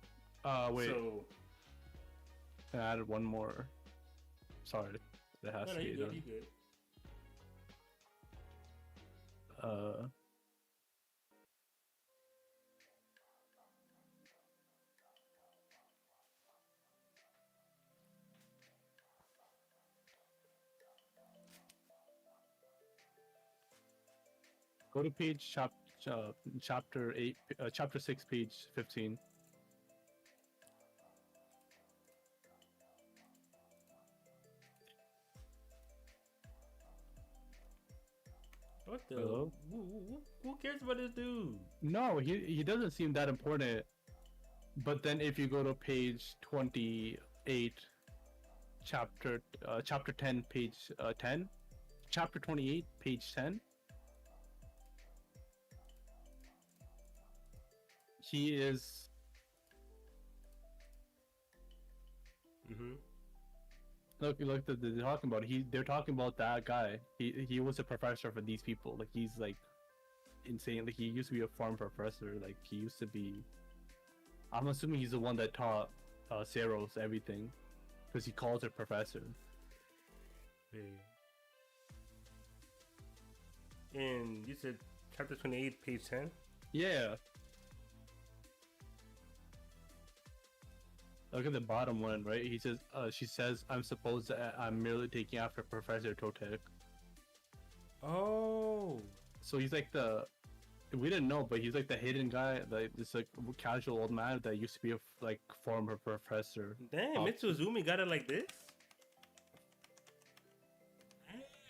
Wait, So I added one more. Sorry, that has no, to you be good. done. You good. Go to page chapter 8, chapter 6, page 15. What the? Hello? Who cares about this dude? No, he doesn't seem that important. But then if you go to page 28, chapter 10, page 10, chapter 28, page 10, he is. Mm-hmm. Look, they're talking about they're talking about that guy. He was a professor for these people. Like he's like insane. Like he used to be a farm professor. Like he used to be. I'm assuming he's the one that taught Saros everything, because he calls her professor. Wait. And you said chapter 28, page 10. Yeah. Look at the bottom one, right? He says, she says, I'm merely taking after Professor Totek. Oh. So he's like we didn't know, but he's like the hidden guy, like this like casual old man that used to be a like former professor. Damn, Oh. Mitsuzumi got it like this?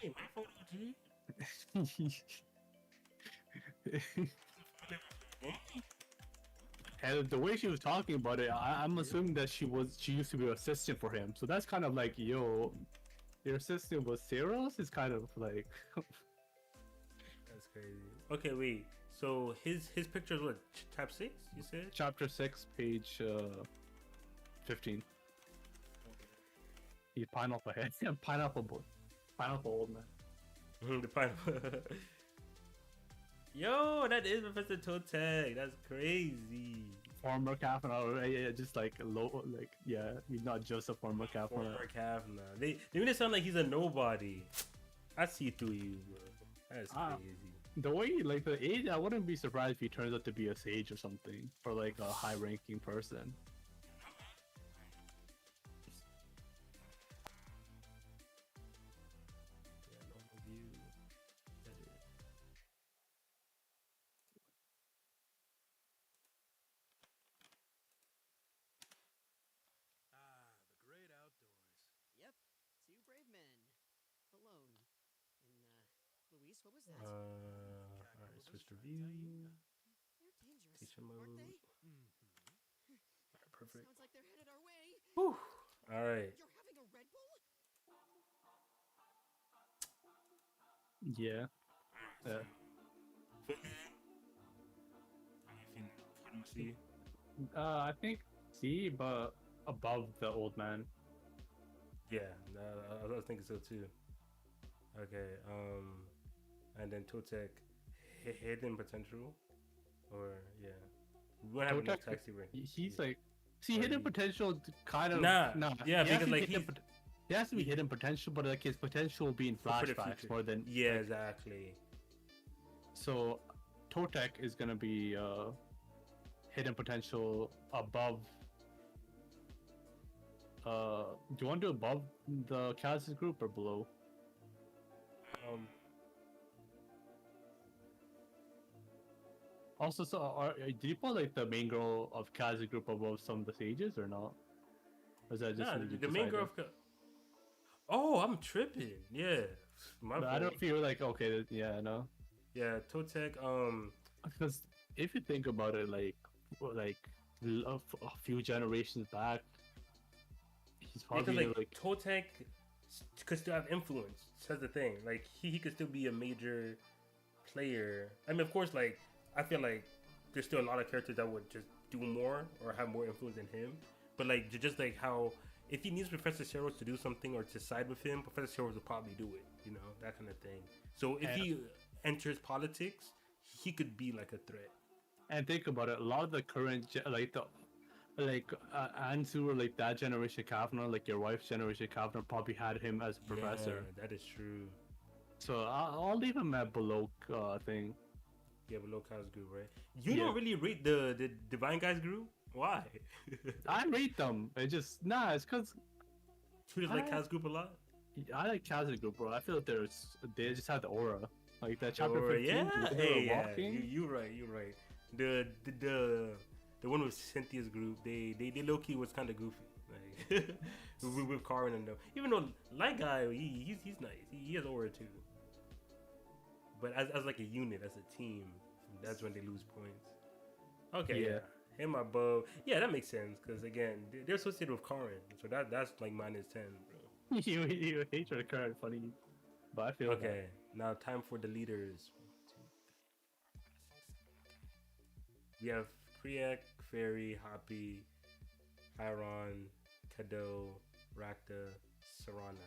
Hey, my photo, G. And the way she was talking about it, I'm assuming that she used to be an assistant for him. So that's kind of like, yo, your assistant was Saros? Is kind of like. That's crazy. Okay, wait. So his picture is what? Tab 6, you said? Chapter 6, page 15. He's pineapple head. Pineapple boy. Pineapple old man. The pineapple. Yo, that is Professor Totek. That's crazy. Former Kafna, yeah, just like low, like yeah, he's not just a former Kafna. Former Kavna. They made it sound like he's a nobody. I see through you, bro. That's crazy. The way like the age, I wouldn't be surprised if he turns out to be a sage or something, or like a high-ranking person. Yeah, normal view. Better. The great outdoors. Yep, two brave men, alone. And, Luis, what was that? Alright, switch to view. They're dangerous, Teacher aren't mode. they? Perfect. Sounds like they're headed our way. Whew. All right. You're having a Red Bull? Yeah. So, see. I think C, but above the old man. Yeah, no, I was thinking so too. Okay, and then Totek, hidden potential, or yeah, we won't have enough Totek, taxi rank. he's like, see, Or hidden he- potential kind of Nah, yeah, he has because to be like hidden he's he has to be hidden potential, but like his potential will be in for the flashbacks future. more than Yeah, like, exactly. so Totek is gonna be hidden potential above. Do you want to do above the Kaz's group or below? Um, Also, so did you put like the main girl of Kaz's group above some of the sages or not? Or is that just nah, something you the main girl. decided? Oh, I'm tripping. Yeah, my But I don't fault. feel like okay, yeah, no. Yeah, Totek. Because if you think about it, a few generations back, he's Because probably like like Totek could still have influence. That's the thing. Like he could still be a major player. I mean, of course, like I feel like there's still a lot of characters that would just do more or have more influence than him. But like just like how if he needs Professor Zeros to do something or to side with him, Professor Zeros will probably do it. You know, that kind of thing. So if he enters politics, he could be like a threat. and think about it. A lot of the current Anzu or like that generation Kavner, like your wife's generation Kavner, probably had him as a professor. Yeah, that is true. So I'll leave him at below thing. Yeah, but low Kyle's group, right? You Yeah. don't really rate the Divine Guys group? Why? I rate them. It's just it's because You just like Kyle's group a lot? I like Kaz's group, bro. I feel like they just have the aura. Like that chapter Or, 15, yeah, when they hey, were yeah, walking. you're right. The one with Cynthia's group, they low key was kind of goofy, like with Karin and them. Even though Light Guy, he's nice. He has aura too. But as like a unit, as a team, that's when they lose points. Okay, Yeah. yeah. Him above, yeah, that makes sense because again, they're associated with Karin, so that's like -10, bro. you hate your card, funny, but I feel Okay, now time for the leaders. 1, 2, 3, 4, 5, 6, 7, 8. We have Priyak, Fairy, Hoppy, Chiron, Kado, Rakta, Sarana.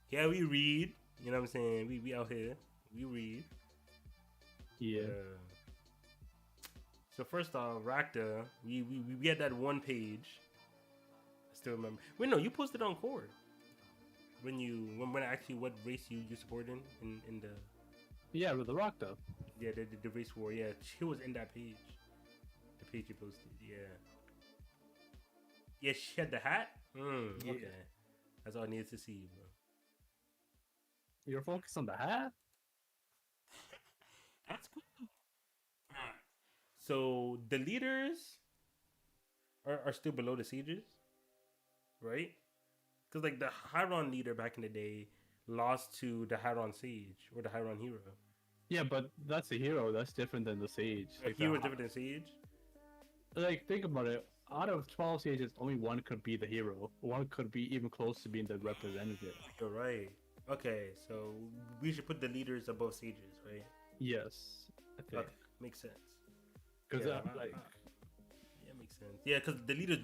Yeah, we read. You know what I'm saying? We out here. We read. Yeah. So first off, Rakta, we had that one page. I still remember. Wait, no, you posted on Core. When actually what race you support in the Yeah, with the rock though. yeah the race war, yeah, she was in that page. The page you posted, yeah. Yeah, she had the hat. Yeah. Okay, that's all I needed to see, bro. You're focused on the hat? That's cool. So the leaders are still below the sages, right? Because like the Chiron leader back in the day lost to the Chiron sage or the Chiron hero. Yeah, but that's a hero. That's different than the sage. Like Like, hero is different than sage. like think about it. Out of 12 sages, only one could be the hero. One could be even close to being the representative. You're right. Okay, so we should put the leaders above sages, right? Yes, I think. Okay, makes sense. Because Yeah, yeah, makes sense. Yeah, because the leaders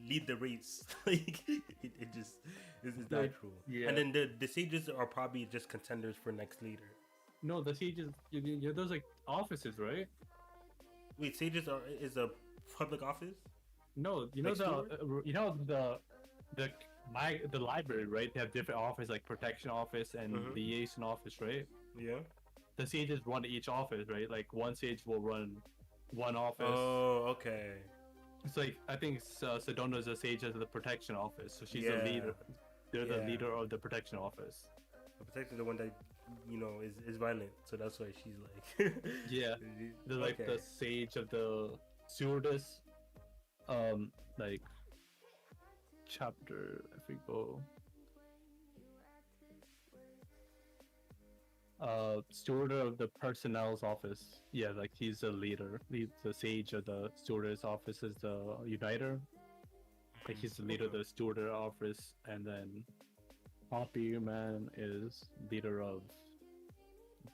lead the race. Like it just is that Like, true. yeah. And then the sages are probably just contenders for next leader. no, the sages. There's like offices, right? Wait, sages is a public office? No, you know Like steward? the library, right? They have different offices like protection office and Mhm. liaison office, right? Yeah. The sages run each office, right? Like one sage will run one office. Oh, okay. It's like I think Sedona is a sage of the protection office, so she's Yeah. the leader. They're the Yeah. leader of the protection office. The protector, the one that is violent, so that's why she's like. Yeah, they're like Okay. the sage of the stewardess. Like chapter. If we go. Steward of the personnel's office. Yeah, like he's the leader. He's the sage of the stewardess office is the uniter. Like he's the leader of the steward office, and then Hoppy Man is leader of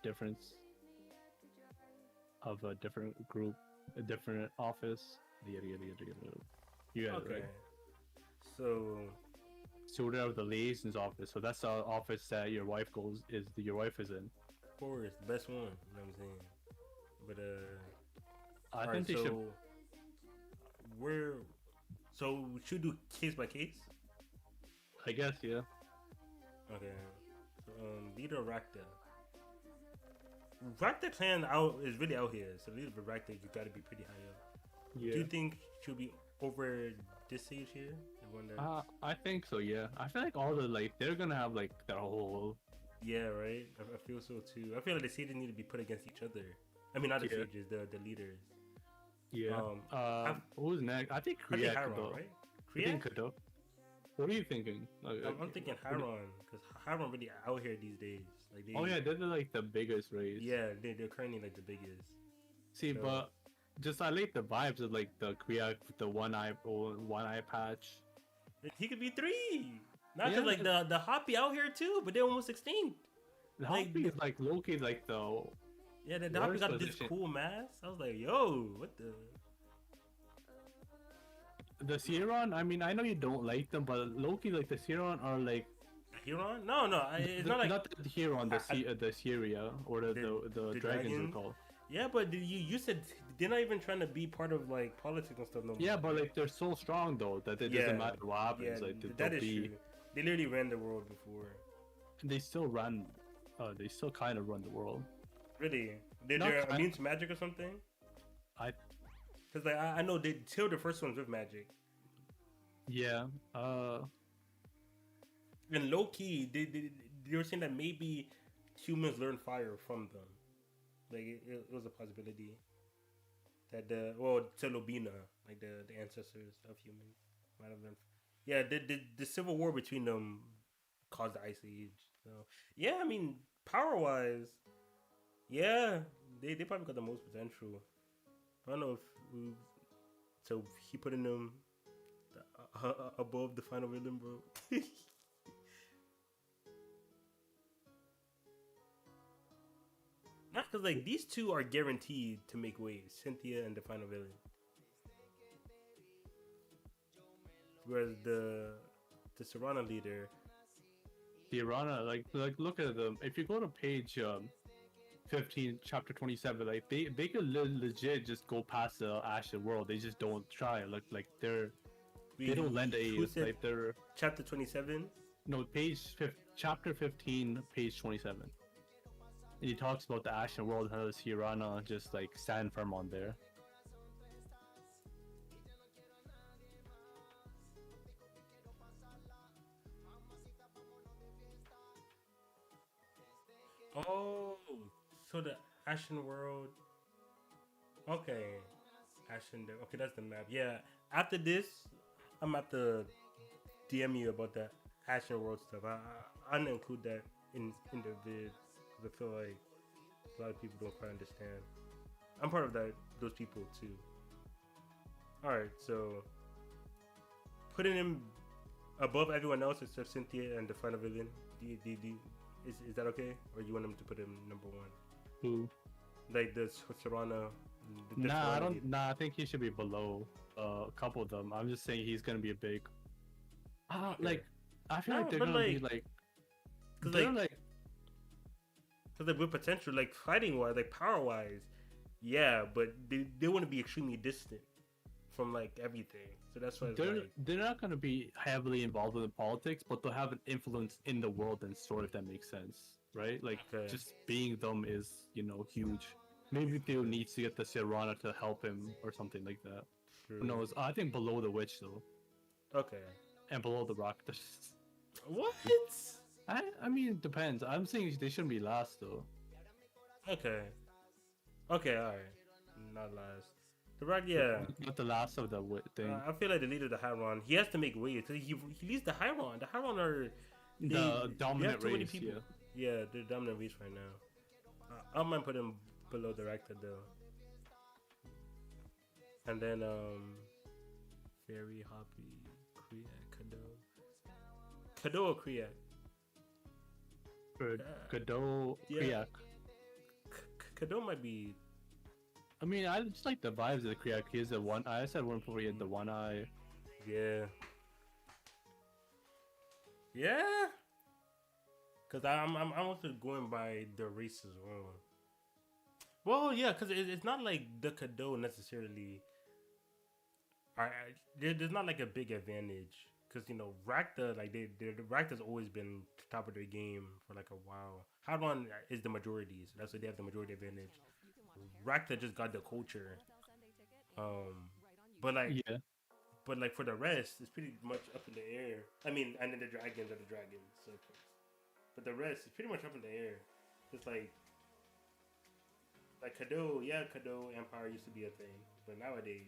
different of a different group, a different office. Yada, yada, yada, yada. You got it Okay. right. So Steward of the liaison's office. So that's the office that your wife your wife is in. of course, the best one. You know what I'm saying? But I all think they so should. we're so we should do case by case. I guess, yeah. Okay. So leader Rakta. Rakta clan out is really out here. So leader of Rakta, you got to be pretty high up. Yeah. Do you think she'll be over this stage here? The one that, I think so. Yeah. I feel like all the they're gonna have like their whole. yeah, right. I feel so too. I feel like the stages need to be put against each other. I mean, not the Yeah. stages, the leaders. Yeah. Who's next? I think I think Kriak Hiron, though. right? You think Kriak? Kato? What are you thinking? I'm thinking Hiron because Hiron really out here these days. Like they, Oh yeah, they're like the biggest race. yeah, they're currently like the biggest. See, So- but just I like the vibes of like the Kriak with the one eye patch. He could be 3. Not Yeah, just like the Hoppy out here too, but they're almost extinct. The Like- Hoppy is like Loki, like the Yeah, the Hoppy Worst got this position. cool mask. I was like, yo, what the? Sierron. I mean, I know you don't like them, but Loki, like the Sierron are like Huron? No, it's not like. not the Huron, the Syria or the the dragons dragon? are called. Yeah, but you said they're not even trying to be part of like politics and stuff no more. Yeah, but like they're so strong though that it Yeah, doesn't matter what happens. yeah, Like that they'll is be, true. They literally ran the world before. they still run. They still kind of run the world. Really, they're Not kind- immune to magic or something. I Cause like I know they killed the first ones with magic. yeah. And low key, they were saying that maybe humans learn fire from them. Like it was a possibility that Telobina, like the ancestors of humans, might have learned. Yeah, the civil war between them caused the Ice Age. So yeah, I mean power wise, yeah, they probably got the most potential. I don't know if so he putting them above the final villain, bro. Not because like these two are guaranteed to make waves, Cynthia and the final villain. Whereas the Serrana leader, Tirana, like look at them. If you go to page 15, chapter 27, like they could legit just go past the Ashen World. They just don't try. Like they don't lend who aid. said Like they're chapter 27. no chapter 15, page 27. And he talks about the Ashen World, how this Hirana just like stand firm on there. Oh, so the Ashen World. Okay, Okay, that's the map. Yeah. After this, I'm at the DM you about the Ashen World stuff. I'm gonna include that in the vid because I feel like a lot of people don't quite understand. I'm part of those people too. All right, so putting him above everyone else except Cynthia and the final villain. Is that okay, or you want him to put him number 1? Who? Like the Serrana. Nah, I don't. Nah, I think he should be below a couple of them. I'm just saying he's gonna be a big. Like I feel No, like they're but, gonna be like- like. Cause They're like, cause like with potential, like fighting wise, like power wise, yeah, but they want to be extremely distant from like everything. So that's why it's like, they're not gonna be heavily involved in the politics, but they'll have an influence in the world and story, if that makes sense, right? Like Okay. just being them is huge. Maybe they'll need to get the Serrana to help him or something like that. true. Who knows? I think below the witch though, Okay. and below the rock. What? I mean, it depends. I'm saying they shouldn't be last though. Okay. Okay. All right. Not last. The Rock, yeah. Not the last of the thing. I feel like the leader of the Hyron, he has to make waves. He leads the Hyron. The Hyron are The they have dominant too many race, people. Yeah, they're dominant race right now. I might put him below the Rector though. And then Fairy, Hoppy, Kado or Kriak? Kado, Yeah. Kriak. Kado might be. I mean, I just like the vibes of the Kriak. He has the one. I said one before. He had the one eye. Yeah. Yeah. Cause I'm also going by the race as well. Well, yeah, cause it's not like the Kado necessarily. There's not like a big advantage, cause Rakta Rakta's always been top of their game for like a while. Hadron is the majority, so that's why they have the majority advantage. Rakta just got the culture, but like Yeah. but like for the rest, it's pretty much up in the air. I mean, and then the dragons are the dragons, so. But the rest is pretty much up in the air. It's like Kado, yeah, Kado Empire used to be a thing, but nowadays,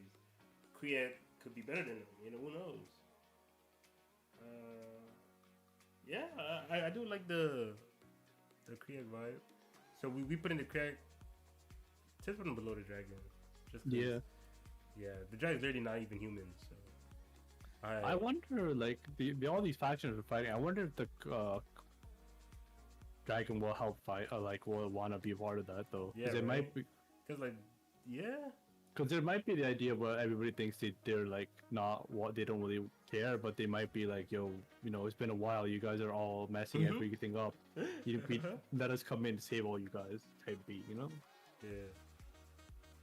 Krieg could be better than them. Who knows? Yeah, I do like the Krieg vibe. So we put in the Krieg. Just put them below the dragon. Just 'cause, Yeah. yeah. The dragon's literally not even human, so. I wonder, like, all these factions are fighting. I wonder if the dragon will help fight, like, will want to be part of that, though. Yeah, Because it might right? be. Because yeah. Because there might be the idea where everybody thinks they're like not what they don't really care, but they might be like, yo, it's been a while. You guys are all messing Mhm. everything up. Let us come in to save all you guys. Type beat, Yeah.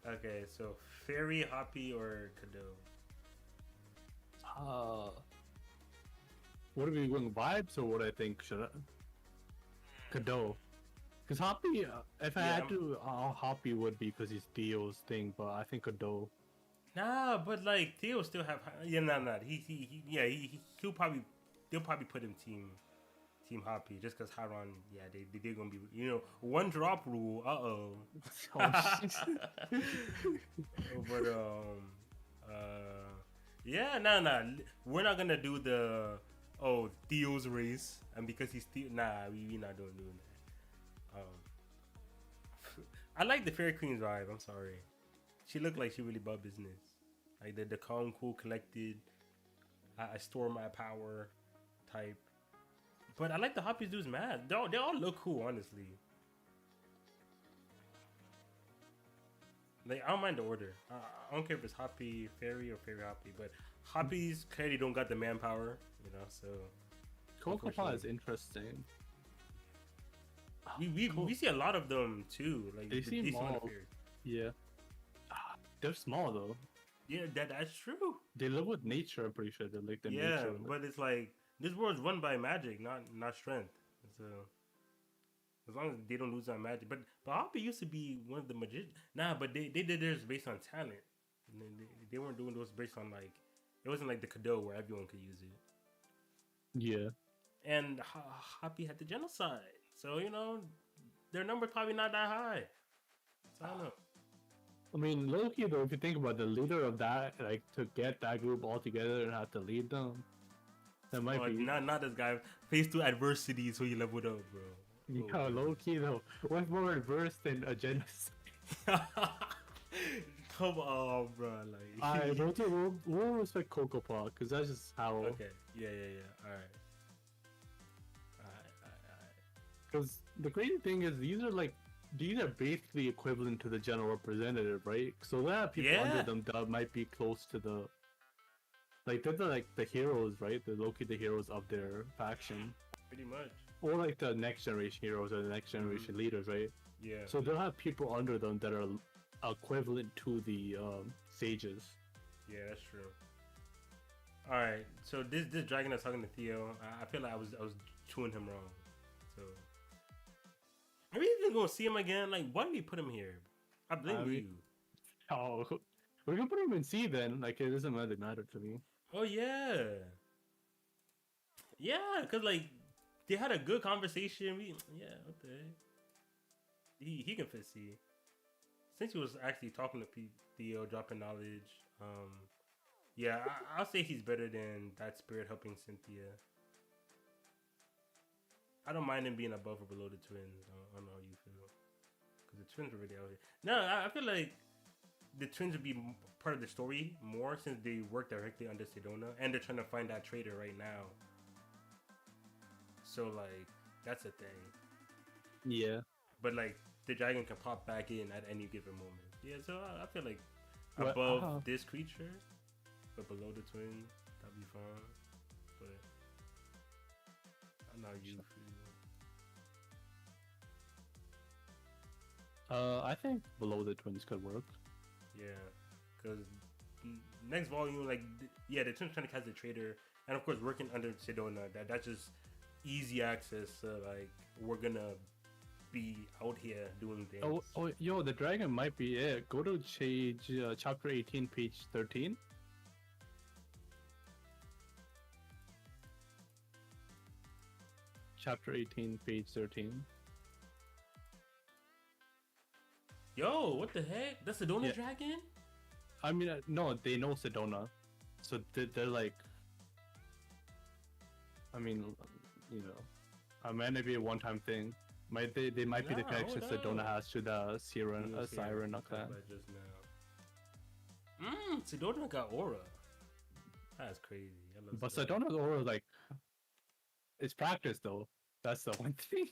Okay, so Fairy, Hoppy, or Kado? What are we going vibes or what I think should I? Kado. Because Hoppy, if I Yeah, had to, Hoppy would be because he's Theo's thing, but I think Kado. Nah, but like Theo still have nah. He'll probably they'll probably put him team Hoppy just because Haron, yeah, they're gonna be one drop rule. But yeah, nah. We're not gonna do the Theo's race, and because he's Theo, we not doing that. I like the Fairy Queen's vibe. I'm sorry, she looked like she really bought business, like the calm, cool, collected. I store my power type. But I like the Hoppies dude's mask. They all look cool, honestly. Like I don't mind the order. I don't care if it's Hoppy Fairy or Fairy Hoppy, but Hoppies clearly don't got the manpower, so. Kokopah is interesting. We see a lot of them too. Like They seem small. small. Yeah. They're small though. Yeah, that's true. They live with nature, I'm pretty sure. They're like the Yeah, nature. but it's like this world's run by magic, not strength. So as long as they don't lose that magic, but Hoppy used to be one of the magicians. Nah, but they did theirs based on talent. And they weren't doing those based on like it wasn't like the Kado where everyone could use it. Yeah. And Hoppy had the genocide, so their number's probably not that high. So I don't know. I mean, low-key though, if you think about the leader of that, like to get that group all together and have to lead them, that might be not this guy faced through adversity, so he leveled up, bro. yeah, low-key though. What's more adverse than a genocide? Come on, bro. Like, Alright, we'll respect Kokopah because that's just how. okay, yeah. All right. Because the crazy thing is, these are basically equivalent to the general representative, right? So they have people under them that might be close to the. Like they're the heroes, right? They're low-key the heroes of their faction, Pretty much. or like the next generation heroes or the next generation leaders, right? Yeah. So they'll have people under them that are equivalent to the sages. Yeah, that's true. All right. So this dragon that's talking to Theo, I feel like I was chewing him wrong. So are we even gonna see him again? Like, why did we put him here? I blame you. Oh, we're gonna put him in C then. Like it doesn't really matter to me. Oh yeah. Yeah, cause like they had a good conversation. What the heck? He can fit C. Since he was actually talking to Theo, dropping knowledge. Yeah, I'll say he's better than that spirit helping Cynthia. I don't mind him being above or below the twins. I don't know how you feel, because the twins are really out here. No, I feel like the twins would be part of the story more since they work directly under Sedona and they're trying to find that traitor right now. So like that's a thing. Yeah. But like the dragon can pop back in at any given moment. Yeah, so I feel like Well, above this creature, but below the twin, that'd be fine. But I'm not you. I think below the twins could work. Yeah, because next volume, like yeah, the twin trying to cast the trader, and of course working under Sedona. That's just easy access. Like we're gonna be out here doing things. Yo, the dragon might be it. Go to page chapter 18, page 13. Chapter 18, page 13. Yo, what the heck? That's Sedona Yeah. dragon? I mean, no, they know Sedona, so they're like. I mean, you know, it might be a one-time thing. They might be the Nah, connection hold Sedona up. has to the Siren, Yeah, Siren, I clan. thought just now. Sedona got aura. That's crazy. I love But Sedona. Sedona's aura, like, it's practice though. That's the one thing.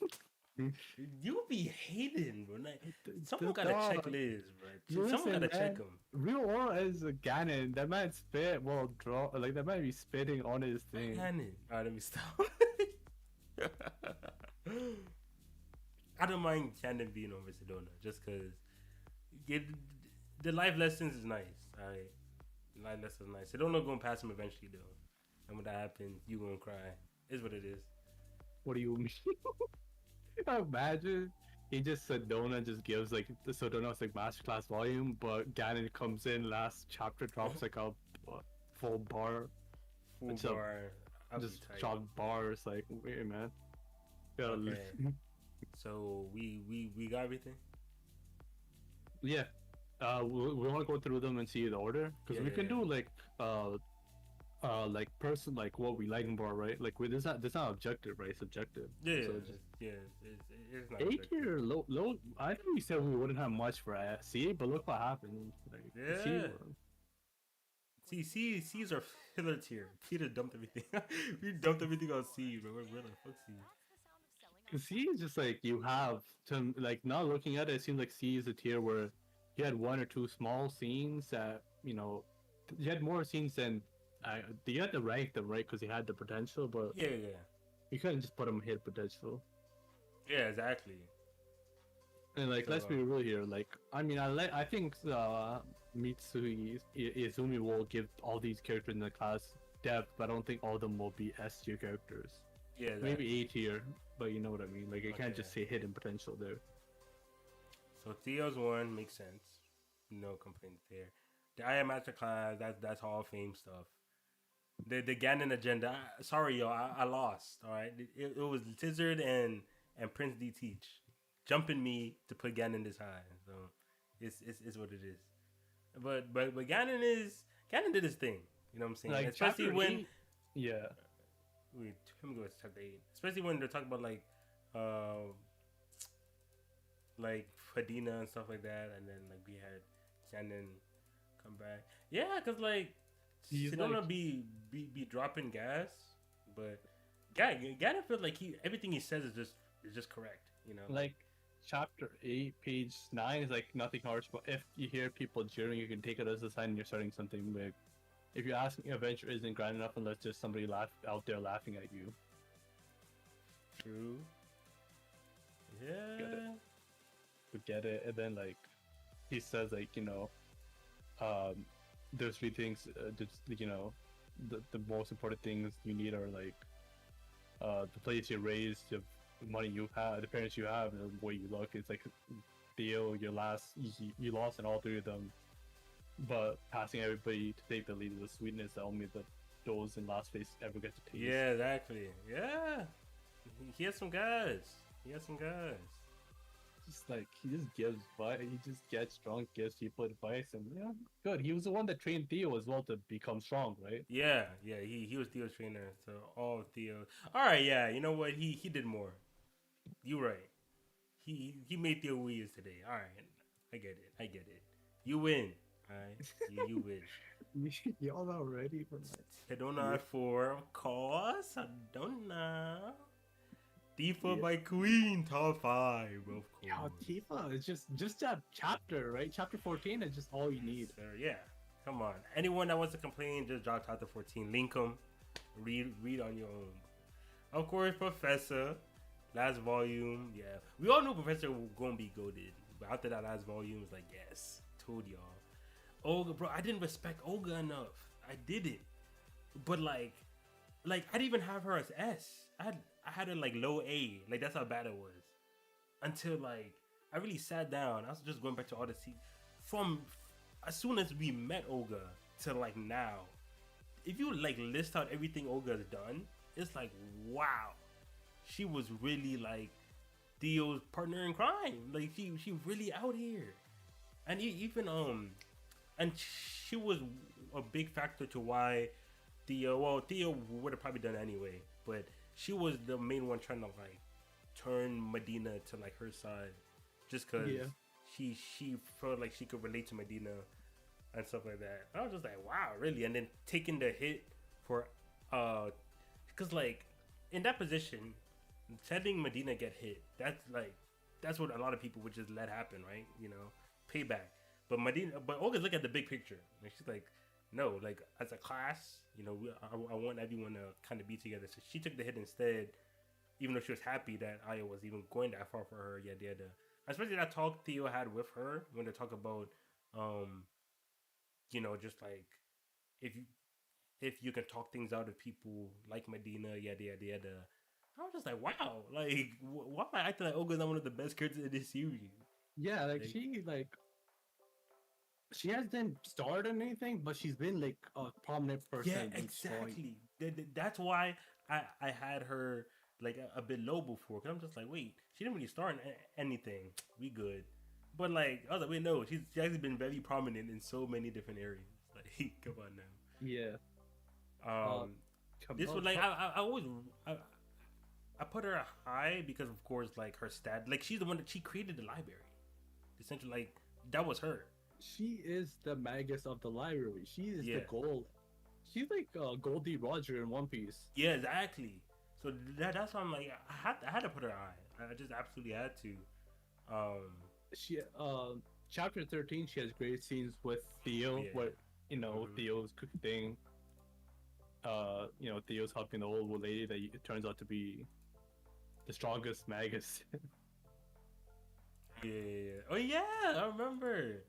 You be hating, bro. Like, someone The gotta dog. check Liz, bro. Listen, Someone gotta check man. him. Real aura is a Ganon. That man spit, well, draw, like, that might be spitting on his thing. Cannon. Alright, let me stop. I don't mind Cannon being over Sedona just because the life lessons is nice. Alright, life lessons is nice. Sedona gonna pass him eventually though, and when that happens, you gonna cry. Is what it is. What do you mean? Imagine he just Sedona just gives like the Sedona's like masterclass volume, but Ganon comes in last chapter, drops like a full bar, Full It's a- bar. I'll be just tight. drop bars. Like, wait, man. Gotta Okay. So we got everything. yeah. We want to go through them and see the order because we can do like person like what we like more, right? Like there's not objective, right? It's subjective. Yeah, So it's not. A objective. tier low. I think we said we wouldn't have much for C, but look what happened. Like, Yeah. C's are filler tier. Peter dumped everything. We dumped everything on C, bro. We're like fuck C. C is just like you have to like not looking at it. It seems like C is a tier where you had one or two small scenes that you had more scenes than you had to rank them right because you had the potential, but Yeah. you couldn't just put them hit potential. Yeah, exactly. And like, let's be So, real here. Like, I mean, I think Mitsui Izumi will give all these characters in the class depth, but I don't think all of them will be S tier characters. Yeah, Maybe A tier, but you know what I mean. Like, you can't Okay. just say hidden potential there. So Theo's one makes sense. No complaints there. The I Am Master class, that's Hall of Fame stuff. The Ganon agenda. Sorry, yo, I lost. All right, it was Tizard and Prince D Teach jumping me to put Ganon this high. So it's what it is. But Ganon did his thing. You know what I'm saying? Like, Especially chapter when 8, yeah, wait, let me go to chapter 8. Especially when they're talking about like Fadina and stuff like that, and then like we had Ganon come back. Yeah, cause like He's Sedona like- be dropping gas, but Ganon feels like everything he says is just correct. You know, like chapter 8, page 9 is like nothing harsh, but if you hear people jeering, you can take it as a sign you're starting something big. If you're asking, adventure isn't grand enough unless there's somebody out there laughing at you. true. Yeah. To get it, and then like he says like there's three things the most important things you need are like the place you're raised, the money you have, the parents you have, and the way you look. It's like Theo, you lost in all three of them, but passing everybody to take the lead is the sweetness that only those in last place ever get to taste. Yeah, exactly. Yeah. He has some guys. Just like he just gets drunk, gives people advice, and yeah, good. He was the one that trained Theo as well to become strong, right? Yeah. He was Theo's trainer, so all of Theo. All right, yeah. You know what? He did more. You right. He made Theo who he is today. All right, I get it. You win. All right, you win. Y'all not ready for that. Sedona 4, of course. Sedona. Tifa Yeah. by Queen, top 5, of course. Yeah, Tifa is just that chapter, right? Chapter 14 is just all you need. Sir, yeah, come on. Anyone that wants to complain, just drop chapter 14. Link them. Read on your own. Of course, Professor. Last volume, yeah. We all knew Professor was gonna be goated. But after that last volume, it's like, yes, told y'all. Olga, bro, I didn't respect Olga enough. I did it. But like I didn't even have her as S. I had her like low A. Like that's how bad it was. Until like I really sat down. I was just going back to all the scenes from as soon as we met Olga to like now. If you like list out everything Olga's done, it's like wow. She was really like Theo's partner in crime. Like she really out here. And even and she was a big factor to why Theo would have probably done it anyway, but she was the main one trying to like turn Medina to like her side, just cause Yeah. she felt like she could relate to Medina and stuff like that. I was just like, wow, really? And then taking the hit for cause like in that position, letting Medina get hit, that's what a lot of people would just let happen, right? You know, payback. But Olga's look at the big picture. And she's like, no, like as a class, you know, I want everyone to kind of be together. So she took the hit instead, even though she was happy that Aya was even going that far for her. Yeah. Especially that talk Theo had with her when they talk about, you know, just like if you can talk things out of people like Medina, yada. I was just like, wow, like why am I acting like Olga's not one of the best characters in this series? Yeah, like Like- she hasn't starred in anything, but she's been like a prominent person. Yeah, in story. exactly. That's why I had her like a bit low before. Cause I'm just like, wait, she didn't really star in anything. We good. But like, I was like, wait, no, she's actually been very prominent in so many different areas. Like, come on now. Yeah. This was like I always I put her high because of course like her stat, like she's the one that she created the library. Essentially, like that was her. She is the Magus of the library. She is Yeah. the gold. She's like Goldie Roger in One Piece. Yeah, exactly. So that's why I'm like I had to put her high. I just absolutely had to. She chapter 13 she has great scenes with Theo Yeah. where you know Mhm. Theo's cooking you know Theo's helping the old lady that it turns out to be the strongest Magus. Yeah. Oh yeah, I remember.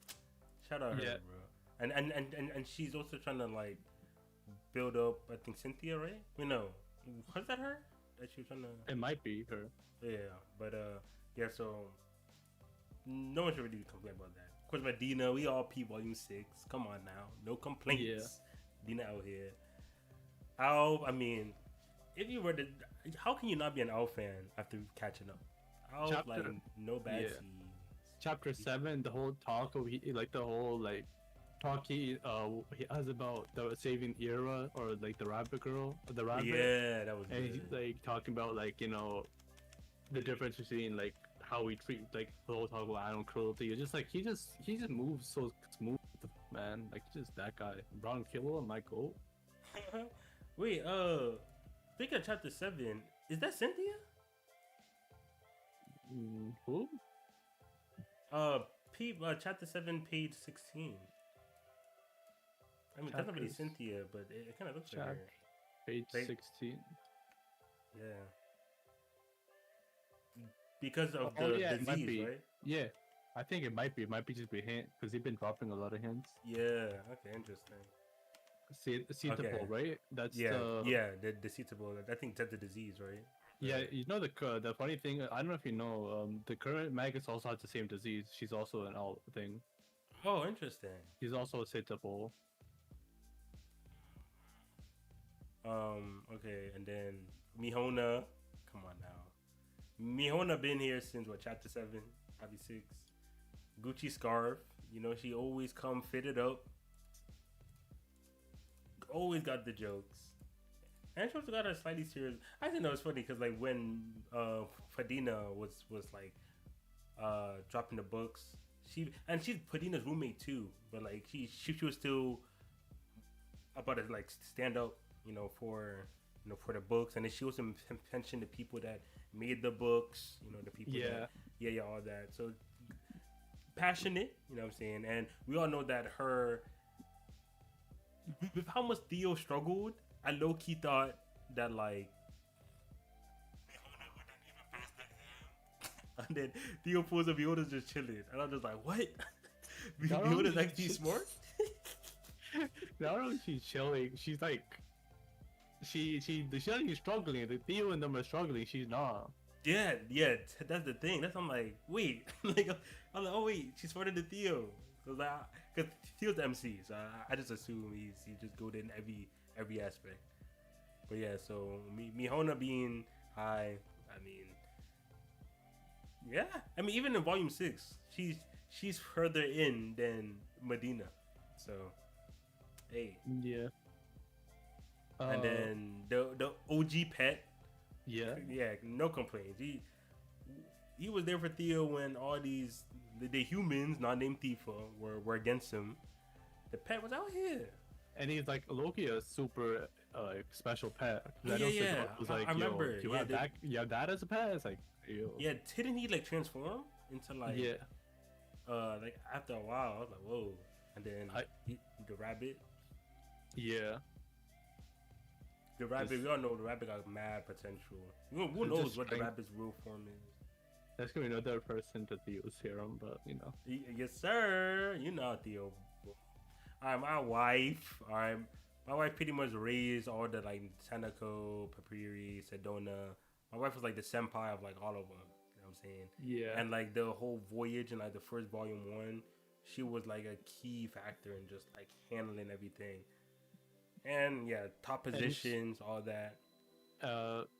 Shout out her, Yeah. bro. And she's also trying to like build up. I think Cynthia, right? No, was that her? That she was trying to. It might be her. Yeah, but yeah. So no one should really complain about that. Of course, Medina, we all P Volume 6. Come on now, no complaints. Yeah. Dina out here. Al, I mean, if you were to, how can you not be an Al fan after catching up? Al, Chapter- like no bad yeah. seeds. Chapter 7, the whole talk of like the whole like talk he has about the saving era or like the rabbit girl, the rabbit. Yeah, that was And good. he's like talking about like you know the difference between like how we treat like the whole talk about animal cruelty. It's just like he just moves so smooth, man. Like just that guy, Brown Kilo and my goat. Wait, speaking of chapter 7, is that Cynthia? Who? Chapter 7, page 16. I mean, that's not really Chapters- Cynthia, but it kind of looks like her. Page Like- 16. Yeah. Because of Oh, the yeah, it might disease, be. right? Yeah, I think it might be. It might be just a hint because they've been dropping a lot of hints. Yeah. Okay, interesting. See the Okay. ball, right? That's Yeah, the yeah, the deceitable. I think that's the disease, right? Yeah, you know the funny thing. I don't know if you know. The current Magus also has the same disease. She's also an alt thing. Oh, interesting. She's also a Sitable. Okay, and then Mihona. Come on now. Mihona been here since what, chapter 7, probably 6. Gucci scarf. You know, she always come fitted up. Always got the jokes. And she also got a slightly serious. I think that was funny because like when Fadina was like dropping the books, she's Fadina's roommate too, but like she was still about to like stand up, for the books, and then she also mentioned the people that made the books. You know, the people. Yeah. Yeah, all that. So passionate. You know what I'm saying? And we all know that her, with how much Theo struggled, I low key thought that like. And then Theo pulls up, Yoda's just chilling, and I'm just like, what? Yoda's actually smart. Not only she's chilling, she's like, she's not even struggling. The Theo and them are struggling. She's not. Yeah, that's the thing. That's I'm like, wait, I'm like, oh wait, she's smarter than Theo, because Theo's the MC, so I just assume he just good in every aspect. But yeah, so Mihona being high, I mean, yeah, I mean even in Volume 6, she's further in than Medina, so hey, Yeah. and then the OG pet. Yeah. Yeah, no complaints. He was there for Theo when all these the humans, not named Tifa, were against him. The pet was out here. And he's like Loki, a super special pet. Yeah. It was like, I remember. Yo, you have that as a pet. It's like, yo. Yeah, didn't he like transform into like? Yeah. Like after a while, I was like, whoa. And then the rabbit. Yeah. The rabbit. We all know the rabbit got mad potential. Who knows what the rabbit's real form is? That's gonna be another person to Theo's serum, but you know. Yes, sir. You know Theo. My wife. My wife pretty much raised all the like Tanako, Papiri, Sedona. My wife was like the senpai of like all of them. You know what I'm saying? Yeah. And like the whole voyage and like the first volume 1, she was like a key factor in just like handling everything. And yeah, top positions, all that.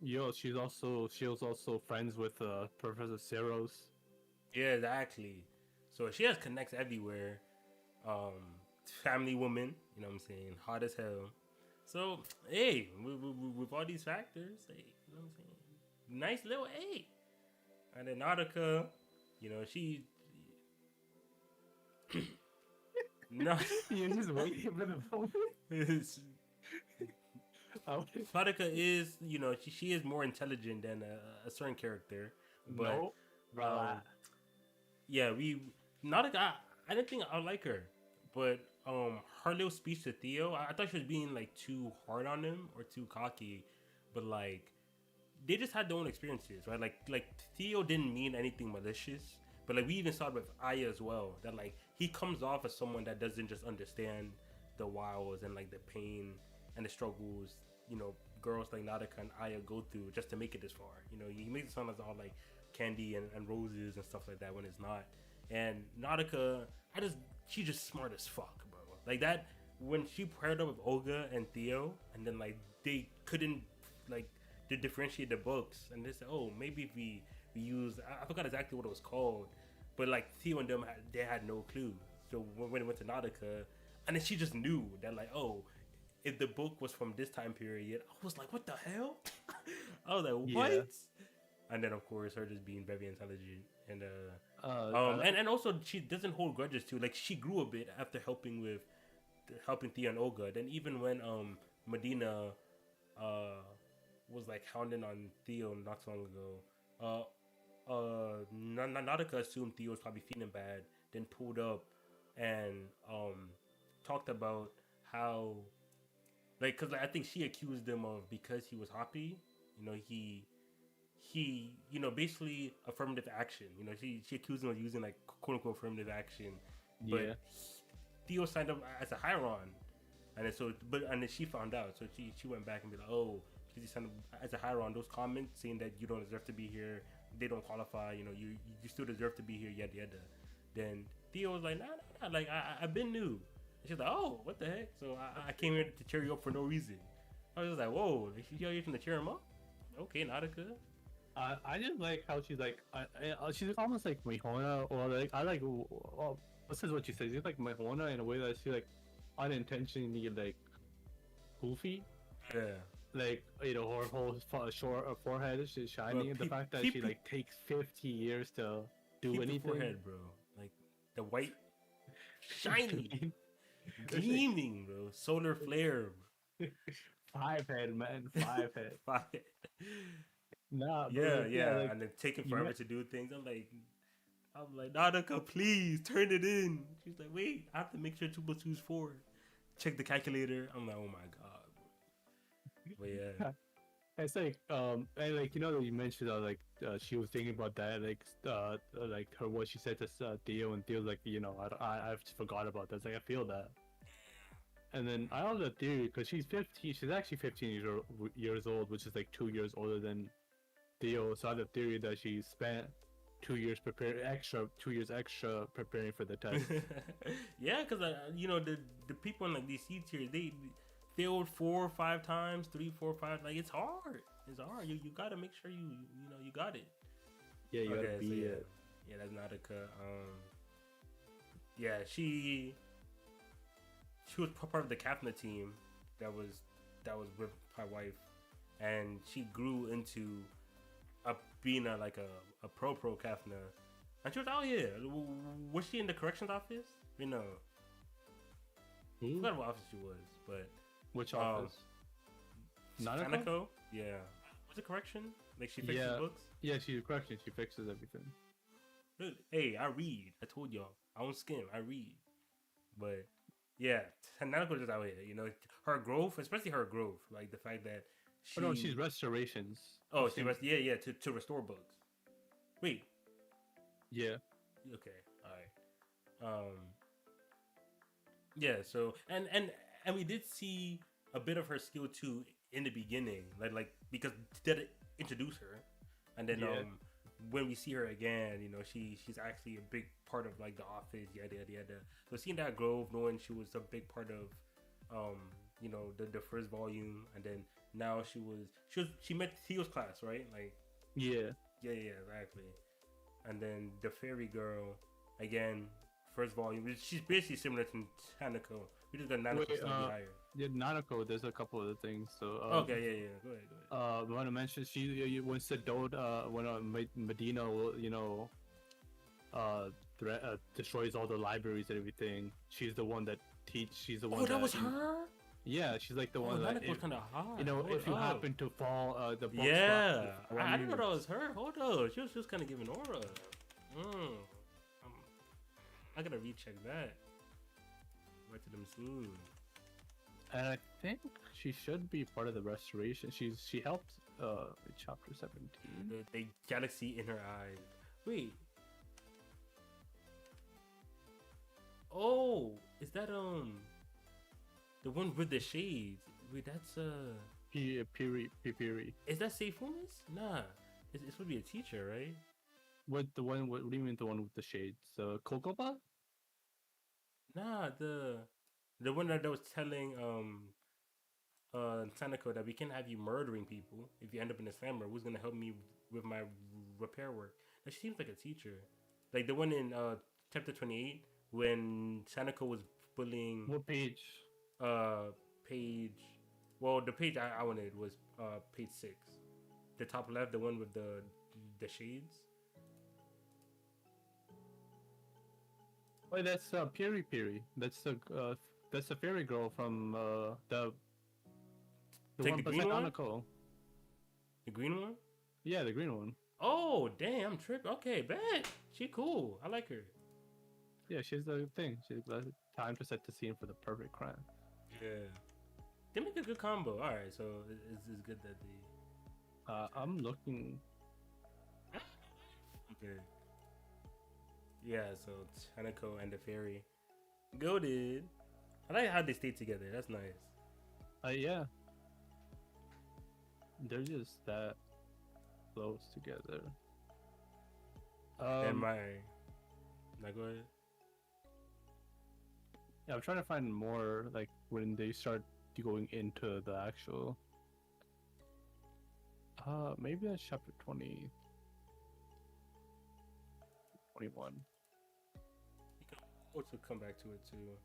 She was also friends with Professor Ceros. Yeah, exactly. So she has connects everywhere. Family woman, you know what I'm saying, hot as hell. So hey, with all these factors, hey, you know what I'm saying, nice little A. And then Nautica, you know, she. No, You're just waiting for the moment. Nautica is, you know, she is more intelligent than a certain character. But no, yeah, Nautica. I didn't think I like her, but her little speech to Theo, I thought she was being like too hard on him or too cocky, but like they just had their own experiences, right? Like Theo didn't mean anything malicious, but like we even saw it with Aya as well, that like he comes off as someone that doesn't just understand the wiles and like the pain and the struggles, you know, girls like Nautica and Aya go through just to make it this far. You know, he makes it sound like it's all like candy and roses and stuff like that when it's not. And Nautica, she's just smart as fuck, bro. Like that, when she paired up with Olga and Theo, and then like they couldn't like to differentiate the books, and they said, oh, maybe if we use, I forgot exactly what it was called, but like Theo and them they had no clue. So when it went to Nautica, and then she just knew that like, oh, if the book was from this time period, I was like, what the hell? I was like, what? Yeah. And then of course her just being very intelligent and and also she doesn't hold grudges too. Like she grew a bit after helping Theo and Olga. Then even when Medina was like hounding on Theo not so long ago, Nautica assumed Theo was probably feeling bad, then pulled up and talked about how, like, because I think she accused him of, because he was happy, you know, he you know, basically affirmative action, you know, she accused him of using like quote unquote affirmative action, but yeah. Theo signed up as a Hyron, and then she found out, so she went back and be like, oh, because he signed up as a Hyron, those comments saying that you don't deserve to be here, they don't qualify, you know, you still deserve to be here, yada yada. Then Theo was like, nah, like I've been new. And she's like, oh, what the heck? So I came here to cheer you up for no reason. I was just like, whoa, you're here to cheer him up? Okay, Nautica. I just like how she's like, she's almost like Mihona, or like this is what she says. She's like Mihona in a way that she like unintentionally like goofy. Yeah. Like, you know, her whole forehead is shiny, and the fact that she like takes 50 years to do anything. The forehead, bro. Like the white, shiny, gleaming, bro. Solar flare. 5 head, man. 5 head. 5 head. Nah, but Yeah, like, yeah, and then taking you forever met- to do things. I'm like, Nanaka, please turn it in. She's like, wait, I have to make sure 2 + 2 is 4. Check the calculator. I'm like, oh my god. But yeah, it's like and like that you mentioned she was thinking about that like her what she said to Theo, and Theo's like I've forgot about that. It's like I feel that. And then I have the theory because she's 15. She's actually 15 years old, which is like 2 years older than Theo. So I have the theory that she spent 2 years 2 years extra preparing for the test. yeah, because the people in like these C tiers, they failed 4 or 5 times, 3, 4, 5. Like it's hard. It's hard. You gotta make sure you got it. Yeah, you gotta be so it. yeah, that's Nautica. Yeah, she was part of the Kapna team that was with my wife, and she grew into being a pro Kapna, and she was out here. Was she in the corrections office? No, I forgot what office she was, but Which office? Nanako? Yeah, was it correction? Like she fixes books. Yeah, she's a correction. She fixes everything. Dude, hey, I read. I told y'all, I don't skim. I read, but yeah, Nanako just out here. Her growth, especially her growth, like the fact that she. Oh no, she's restorations. Oh, yeah, to restore bugs. Wait. Yeah. Okay. All right. Yeah. So and we did see a bit of her skill too in the beginning, like because did introduce her, and then when we see her again, she's actually a big part of like the office, yada yada yada. So seeing that growth, knowing she was a big part of the first volume, and then now she met Theo's class, right? Like Yeah. yeah, exactly. And then the fairy girl, again, first volume. She's basically similar to Tanako. We just got Nanako slightly higher. Yeah, Nanako. There's a couple of things. So okay, yeah. Go ahead. I want to mention when Sedode when Medina will destroys all the libraries and everything. She's the one that She's the one. Oh, that was her. Yeah, she's like the one that was kind of hot. if you happen to fall, the box yeah, I didn't know that was her. Hold on, she was kind of giving aura. I gotta recheck that. Right to them smooth. And I think she should be part of the restoration. She helped in chapter 17. The galaxy in her eyes. Wait. Oh, is that the one with the shades? Wait, that's Piri. Is that Seifumis? Nah, it's supposed to be a teacher, right? What do you mean the one with the shades? Kokoba? Nah, the one that was telling Tanako that we can have you murdering people if you end up in a slammer. Who's gonna help me with my repair work? Now, she seems like a teacher, like the one in chapter 28 when Tanako was bullying. What page? Page. Well, the page I wanted was page 6, the top left, the one with the shades. Oh, that's Piri. That's the fairy girl from the Take one the green one? Anako. The green one? Yeah, the green one. Oh, damn, I'm tripping. Okay, bet. She cool. I like her. Yeah, she's the thing. She's time to set the scene for the perfect crime. Yeah. They make a good combo. All right, so it's good that they. I'm looking. Okay. Yeah, so Hanako and the fairy. Goated. I like how they stay together. That's nice. Yeah. They're just that close together. And my. Now go ahead. Yeah, I'm trying to find more like when they start going into the actual. Maybe that's chapter 20. 21. You can also come back to it too.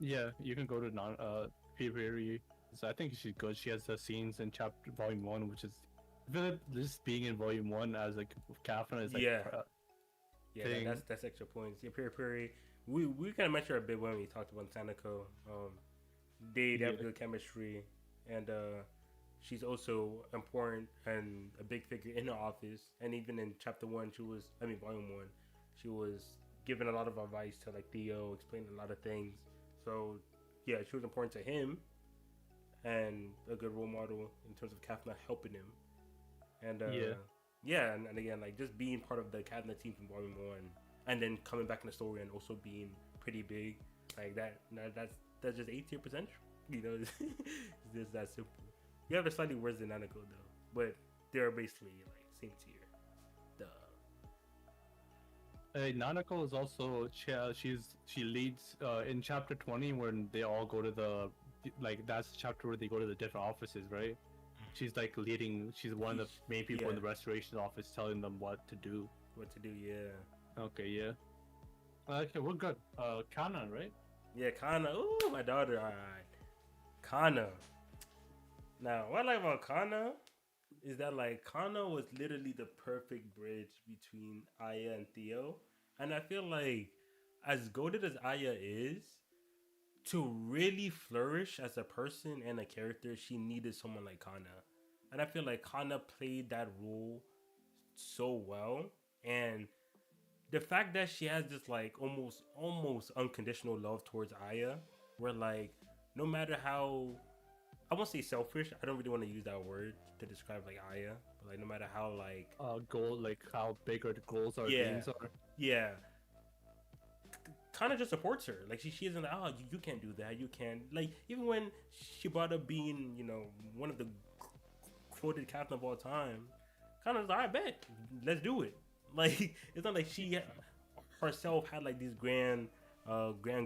Yeah, you can go to Piri. So I think she's good. She has the scenes in chapter volume 1, which is I feel like just being in volume 1 as like Kafna is like yeah, thing. that's extra points. Yeah, Piri. We kind of mentioned her a bit when we talked about Tanako. They have good chemistry, and she's also important and a big figure in the office. And even in chapter one, volume one, she was giving a lot of advice to like Theo, explaining a lot of things. So yeah, she was important to him and a good role model in terms of Kafna helping him. And Yeah. yeah, and again, like just being part of the Kafna team from volume one, and then coming back in the story and also being pretty big, like that's just A tier potential. You know, it's just that simple. You have a slightly worse than Nanako though, but they're basically like same tier. Duh. Nanako is also she leads in chapter 20 when they all go to the like that's the chapter where they go to the different offices, right? She's like leading. She's one of the main people in the restoration office, telling them what to do. What to do? Yeah. Okay, yeah. Okay, we're good. Kana, right? Yeah, Kana. Ooh, my daughter. All right, Kana. Now, what I like about Kana is that like Kana was literally the perfect bridge between Aya and Theo, and I feel like as goated as Aya is, to really flourish as a person and a character, she needed someone like Kana, and I feel like Kana played that role so well, and the fact that she has this like almost unconditional love towards Aya, where like no matter how I won't say selfish. I don't really want to use that word to describe like Aya, but like no matter how like Goal, like how big the goals or yeah dreams are. yeah, kind of just supports her. Like she isn't like, oh, you can't do that. You can't like even when she brought up being one of the quoted captain of all time. Kind of like, I bet let's do it. Like it's not like she herself had like these grand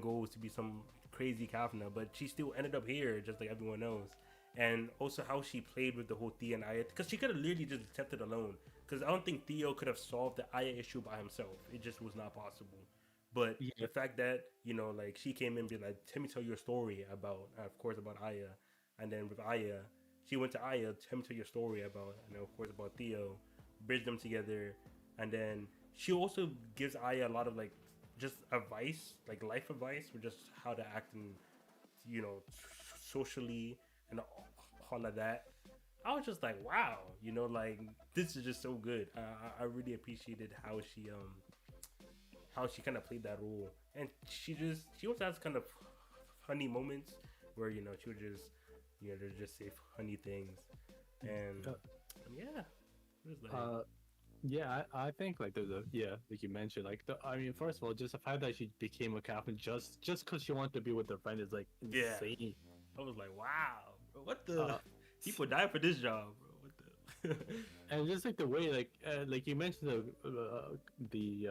goals to be some crazy captain, but she still ended up here just like everyone else. And also how she played with the whole Thea and Aya, because she could have literally just left it alone. Because I don't think Theo could have solved the Aya issue by himself. It just was not possible. But Yeah. the fact that like she came in and be like, "Tell me, tell your story about, of course, about Aya," and then with Aya, she went to Aya, "Tell me, tell your story about," and of course about Theo, bridge them together, and then she also gives Aya a lot of like just advice, like life advice, for just how to act and socially and all of that. I was just like, wow, like this is just so good. I really appreciated how she kind of played that role, and she also has kind of funny moments where she would just say funny things, and yeah, it was like Yeah, I think like there's like you mentioned, like I mean, first of all, just the fact that she became a captain just because she wanted to be with her friend is like insane. Yeah. I was like, wow, bro, what the people s- die for this job, bro. What the and just like the way like you mentioned the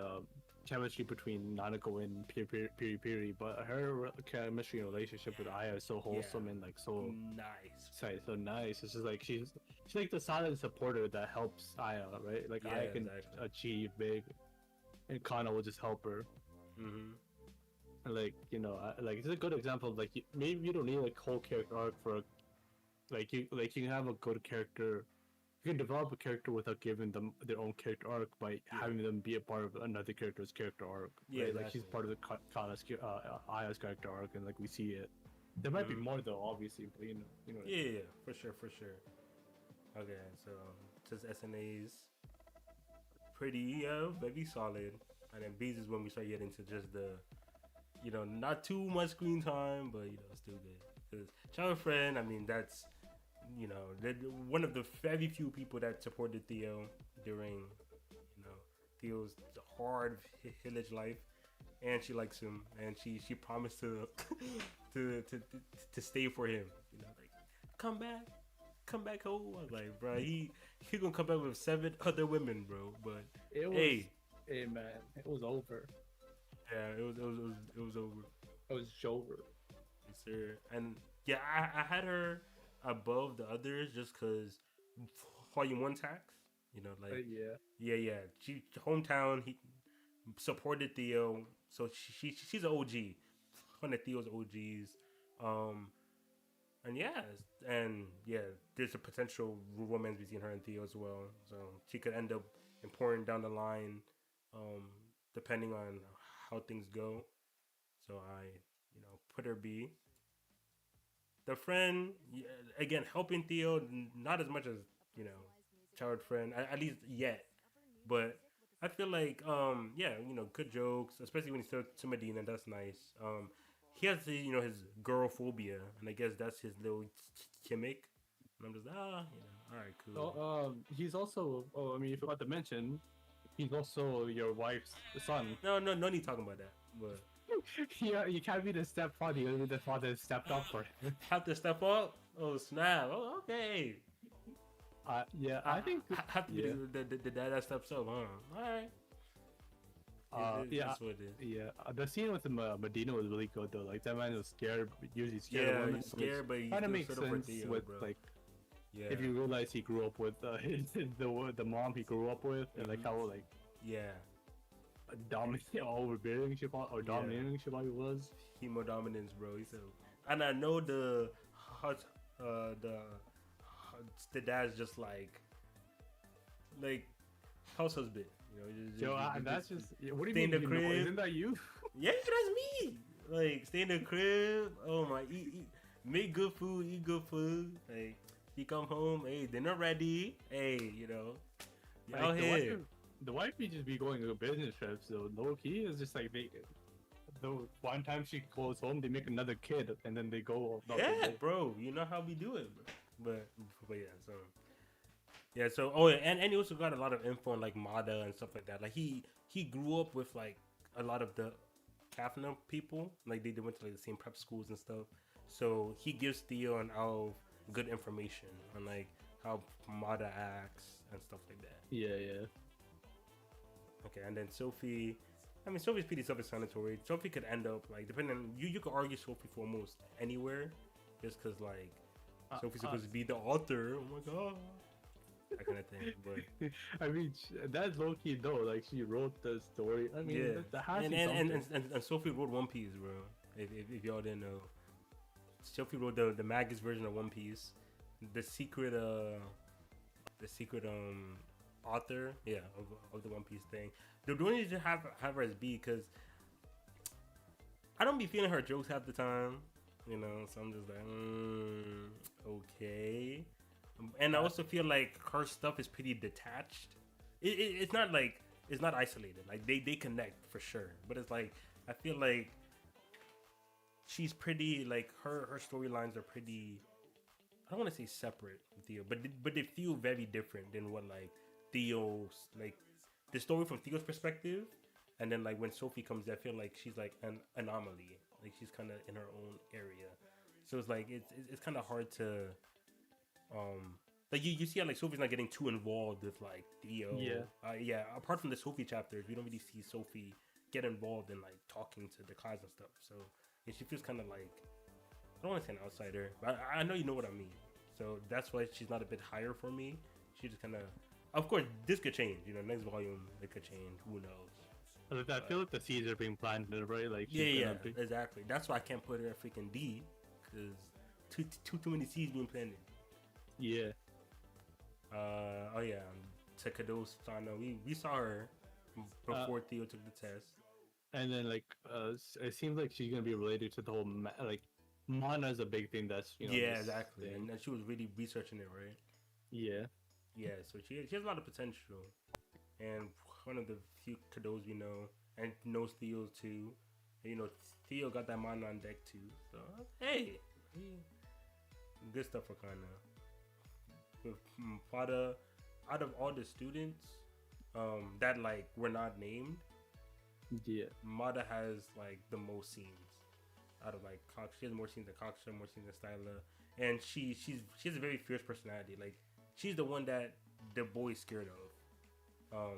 chemistry between Nanako and Piri, but her chemistry and relationship with Aya is so wholesome and like so nice. sorry, so nice. It's just like she's like the silent supporter that helps Aya, right? Like Yeah, Aya can exactly. achieve big, and Kana will just help her. Mm-hmm. And like like it's a good example of like maybe you don't need like whole character arc for like you can have a good character. You can develop a character without giving them their own character arc by having them be a part of another character's character arc, Yeah, right? Like she's exactly. part of the Aya's character arc, and like we see it. There might be Mm-hmm. more though, obviously, but you know what I mean. Yeah, for sure, for sure. Okay, so just SNA's pretty very solid, and then B's is when we start getting to just the not too much screen time, but still good. Because Child Friend, I mean, that's one of the very few people that supported Theo during Theo's hard village life, and she likes him, and she promised to to stay for him. Like come back home. I was like, bro, he gonna come back with 7 other women, bro. But It was, hey, hey man, it was over. yeah, it was over. It was over. Yes, sir. And yeah, I had her above the others just because volume one tax. Like Yeah. yeah. She hometown. He supported Theo, so she's an OG. One of Theo's OGs. Um, and yeah, there's a potential romance between her and Theo as well. So she could end up important down the line, um, depending on how things go. So I put her B. the friend, again, helping Theo, not as much as you know, child friend, at least yet. But I feel like, yeah, good jokes, especially when he's to Medina. That's nice. He has his girl phobia, and I guess that's his little gimmick. And I'm just all right, cool. So, he's also. Oh, I mean, if you want to mention, he's also your wife's son. No need talking about that. But Yeah, you can't be the stepfather. You be the father that stepped up for him. have to step up. Oh snap! Oh, okay. Yeah, I think. Have to be Yeah. the dad that steps up, huh? All right. Yeah, That's what it is. yeah. The scene with Medina was really good though. Like that man was scared, usually scared Yeah, of women. he's scared, but he kind of still makes stood up for sense Theo, with bro. like Yeah, if you realize he grew up with the mom he grew up with, and like how like yeah, dominant overbearing she or dominating she probably was. hemodominance, bro. He said, and I know the dad's just like house husband, Yo, that's just what do stay you in mean? the You know, crib. isn't that you? Yeah, that's me. Like, stay in the crib. Oh my, eat, make good food, eat good food. Like, he come home, hey, dinner ready. Hey, you Like, out here. the wife be just be going on business trips. So low key is just like they. The one time she goes home, they make another kid, and then they go. about their Yeah, day. bro, you know how we do it, bro. But yeah, so oh yeah, and he also got a lot of info on like Mada and stuff like that. Like he grew up with like a lot of the Kafna people. Like they went to like the same prep schools and stuff. So he gives Theo and Alv good information on like how Mada acts and stuff like that. Yeah, yeah. Okay, and then Sophie. I mean, Sophie's pretty self-explanatory. Sophie could end up like, depending on you could argue Sophie for almost anywhere, just because like Sophie's supposed to be the author. Oh my god, that kind of thing. But I mean, that's low key though. Like she wrote the story. I mean, yeah, that has and, to be and, something. and Sophie wrote One Piece, bro. If y'all didn't know, Sophie wrote the Magus version of One Piece, the secret author, yeah, of the One Piece thing. The only reason have her as B because I don't be feeling her jokes half the time, So I'm just like, okay. And I also feel like her stuff is pretty detached. It's not like it's not isolated. Like they connect for sure, but it's like I feel like she's pretty like her storylines are pretty. I don't want to say separate from Theo, but they feel very different than what like Theo's like the story from Theo's perspective, and then like when Sophie comes, I feel like she's like an anomaly. Like she's kind of in her own area, so it's like it's kind of hard to like you see how like Sophie's not getting too involved with like Theo. Yeah. Apart from the Sophie chapters, we don't really see Sophie get involved in like talking to the class and stuff. So yeah, she feels kind of like I don't want to say an outsider, but I know you know what I mean. So that's why she's not a bit higher for me. She just kind of course, this could change. Next volume it could change. Who knows? I feel like the seeds are being planted, right? Like Yeah, exactly. That's why I can't put her at freaking D, because too many seeds being planted. Yeah. Oh yeah, Takado Sano. We saw her before Theo took the test. And then like it seems like she's gonna be related to the whole like mana is a big thing that's yeah, this exactly. thing. And she was really researching it, right? Yeah. Yeah, so she has a lot of potential, and one of the few Kados we know, and knows Theo too. And, Theo got that mana on deck too. So hey, good stuff for Kana. With Fada, out of all the students, that like were not named, Yeah. Mada has like the most scenes out of like Cox. She has more scenes than Coxa, more scenes than Styla, and she has a very fierce personality. Like she's the one that the boys scared of,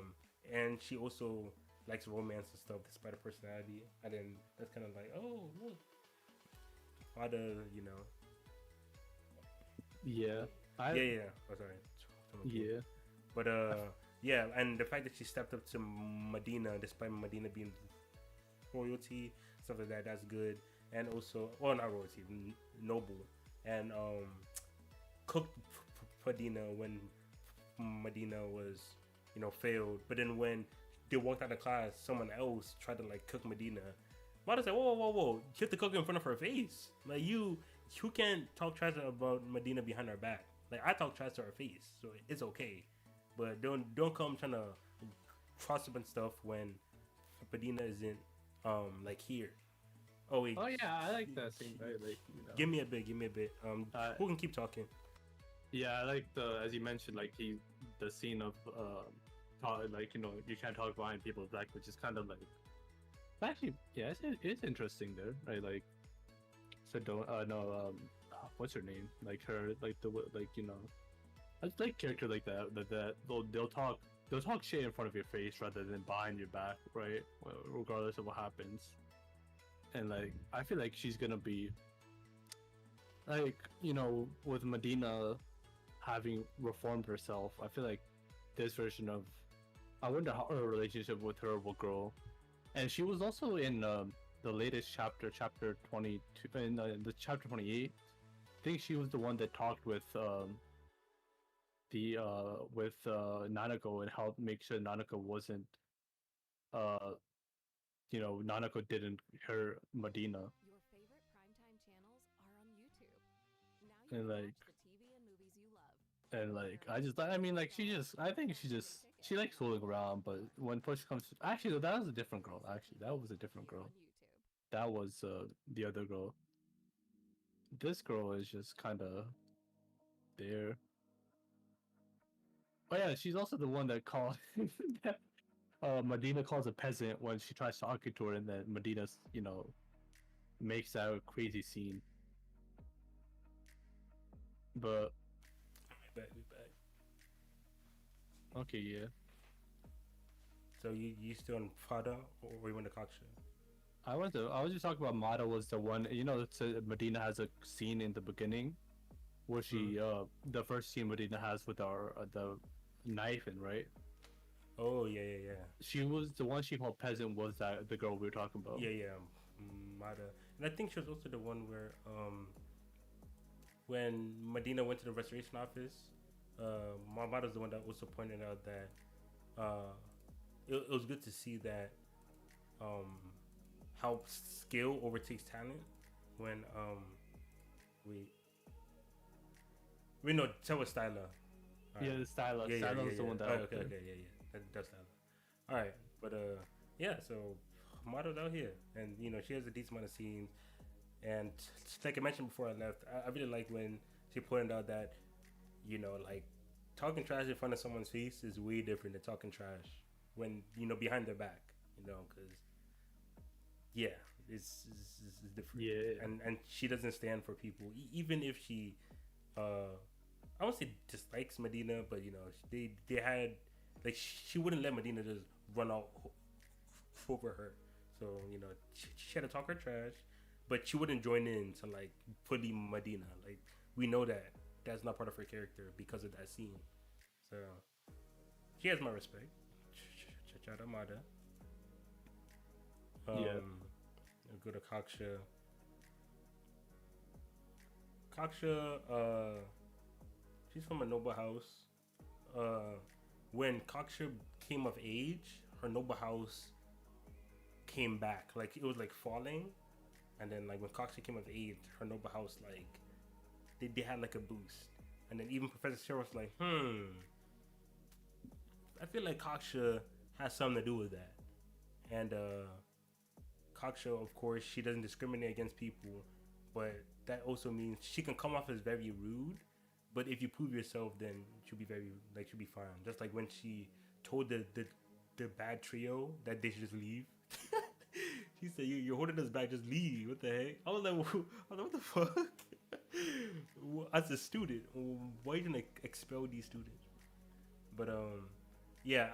and she also likes romance and stuff despite her personality. And then that's kind of like, oh look, Mada, Yeah. yeah. Oh sorry. Yeah. But yeah, and the fact that she stepped up to Medina despite Medina being royalty, stuff like that, that's good. And also, well, not royalty, noble, and cooked Medina when Medina was, failed. But then when they walked out of class, someone else tried to like cook Medina. Mada said, whoa, you have to cook it in front of her face. Like you who can talk trash about Medina behind her back? Like I talk trash to her face, so it's okay. But don't come trying to cross up and stuff when Medina isn't like here. Oh wait, Oh yeah, I like that scene. Right? Like give me a bit, give me a bit. Who can keep talking? yeah, I like the as you mentioned, like the scene of like you can't talk behind people's back, which is kind of like actually yeah, it's interesting there, right? Like so don't no what's her name? Like her like the like I like character like that they'll talk shit in front of your face rather than behind your back, right? Well, regardless of what happens. And like I feel like she's gonna be like with Medina having reformed herself. I feel like this version of I wonder how her relationship with her will grow. And she was also in the latest chapter, chapter 22, in the chapter 28. I think she was the one that talked with Nanako and helped make sure Nanako wasn't uh Nanako didn't hurt Medina. Your favorite primetime channels are on YouTube. Now you And can like watch the TV and movies you love. and like I mean like I think she likes fooling around, but when push comes to, actually that was a different girl. Actually that was a different Here girl. on YouTube. That was the other girl. This girl is just kind of there. Oh yeah, she's also the one that called that Medina calls a peasant when she tries talking to her, and then Medina's makes that crazy scene. But We back. okay, yeah. So you still on Fada or you want to Kaksha? I was just talking about Mata was the one. It's Medina has a scene in the beginning where she the first scene Medina has with our the knife and right. Oh yeah. She was the one she called peasant was that the girl we were talking about. Yeah. Mada, and I think she was also the one where when Medina went to the restoration office, Mada's the one that also pointed out that it was good to see that how skill overtakes talent when we know tell with Styler. Yeah, the Styler. Styler was the one that. Oh, okay, yeah. That's Styler. All right, but yeah. So Mada's out here, and she has a decent amount of scenes. And like I mentioned before I left, I really like when she pointed out that like talking trash in front of someone's face is way different than talking trash when behind their back, because yeah, it's different. Yeah. And she doesn't stand for people, even if she, I won't say dislikes Medina, but they had like she wouldn't let Medina just run out over her. So she had to talk her trash, but she wouldn't join in to like fully Medina. Like we know that that's not part of her character because of that scene. So she has my respect. Chachara Mada. Yeah. I'll go to Kaksha. Kaksha, she's from a noble house. When Kaksha came of age, her noble house came back. Like it was like falling, and then like when Kaksha came of age, her noble house like they had like a boost. And then even Professor Cheryl was like, I feel like Kaksha has something to do with that. And Kaksha, of course, she doesn't discriminate against people, but that also means she can come off as very rude. But if you prove yourself, then she'll be she'll be fine. Just like when she told the bad trio that they should just leave. She said, "You're holding us back. Just leave. What the heck?" I was like, "What the fuck?" As a student, why are you gonna expel these students? But yeah,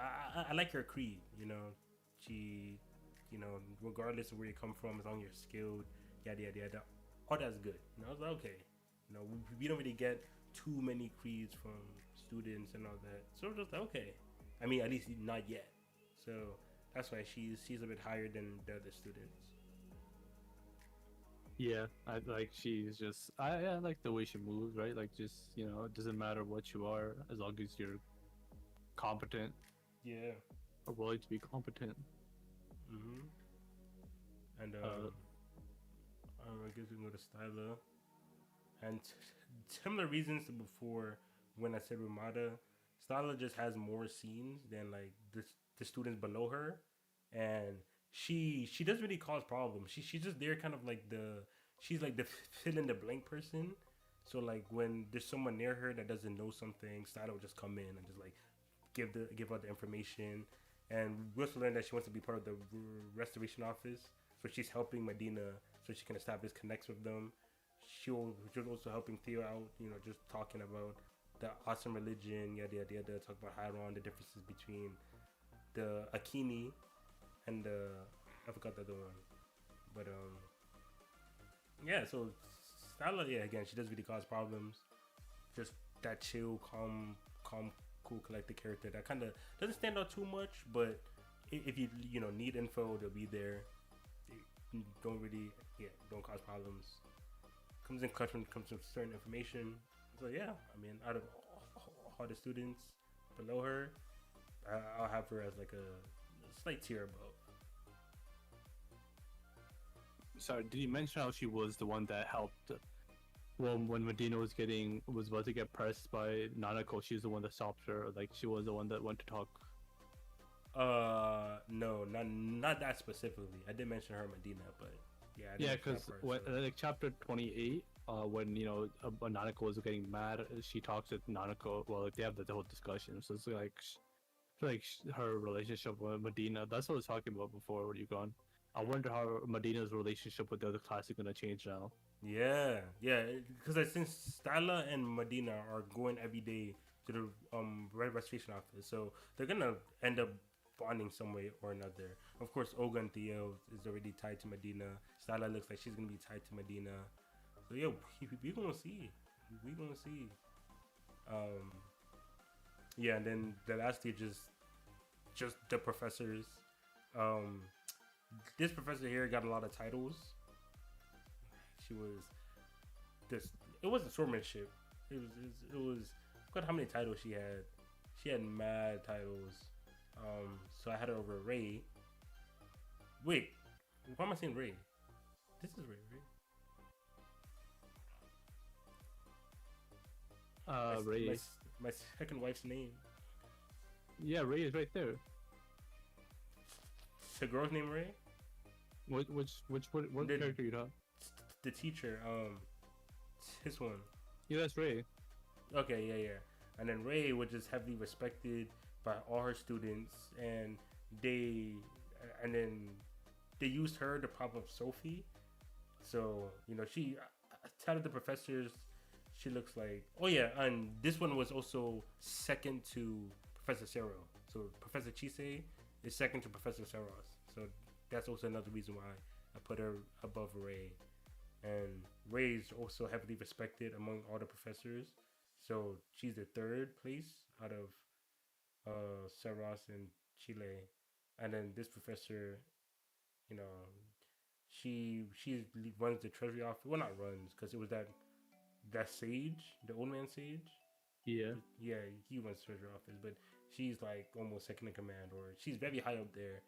I like her creed. She, regardless of where you come from, as long as you're skilled, yada yada yada, all that's good. I was like, okay. We don't really get too many creeds from students and all that, so just like, okay. I mean, at least not yet. So that's why she's a bit higher than the other students. Yeah, I like she's just I like the way she moves, right? Like just it doesn't matter what you are as long as you're competent Yeah. or willing to be competent. And I guess we can go to Styler. And similar reasons to before when I said Ramada, Stala just has more scenes than like the students below her, and she doesn't really cause problems. She's just there, kind of like she's like the fill in the blank person. So like when there's someone near her that doesn't know something, Stala will just come in and just like give out the information. And we also learned that she wants to be part of the restoration office, so she's helping Medina so she can establish connects with them. She's also helping Theo out, just talking about the awesome religion, yada yada yada. Talk about Hyron, the differences between the Akini and the I forgot the other one, but yeah. So Stella, yeah, again, she doesn't really cause problems. Just that chill, calm, cool, collected character that kind of doesn't stand out too much, but if you need info, they'll be there. They don't really, don't cause problems. Comes in clutch when it comes to certain information. So yeah, I mean, out of all the students below her, I'll have her as like a slight tier above. Sorry, did you mention how she was the one that helped? Well, when Medina was about to get pressed by Nanako, she was the one that stopped her. Like she was the one that went to talk. No, not that specifically. I did mention her Medina, but yeah. Yeah, because like chapter 28, when Nanako was getting mad, she talks with Nanako. Well, like they have the whole discussion. So it's like her relationship with Medina. That's what I was talking about before. When you gone, I wonder how Medina's relationship with the other class is gonna change now. Yeah, because since Stella and Medina are going every day to the registration office, so they're gonna end up bonding some way or another. Of course, Olga and Theo is already tied to Medina. Stella looks like she's gonna be tied to Medina. So yeah, we gonna see. We gonna see. Yeah, and then the last stage is just the professors. This professor here got a lot of titles. She was this. It wasn't swordmanship. It was. Look at how many titles she had. She had mad titles. So I had her over Ray. Wait, why am I saying Ray? This is Ray, right? Ray. My second wife's name. Yeah, Ray is right there. The girl's name Ray. What character you talking? The teacher, his one. Yeah, that's Ray. Okay, yeah. And then Ray was just heavily respected by all her students, and then they used her to prop up Sophie. So she, out of the professors, she looks like. Oh yeah, and this one was also second to Professor Sero. So Professor Chise is second to Professor Seros. So that's also another reason why I put her above Ray. And Ray's also heavily respected among all the professors. So she's the third place out of Seros and Chile. And then this professor, she runs the treasury office. Well, not runs, because it was that sage, the old man sage. Yeah, he runs the treasury office, but she's like almost second in command, or she's very high up there,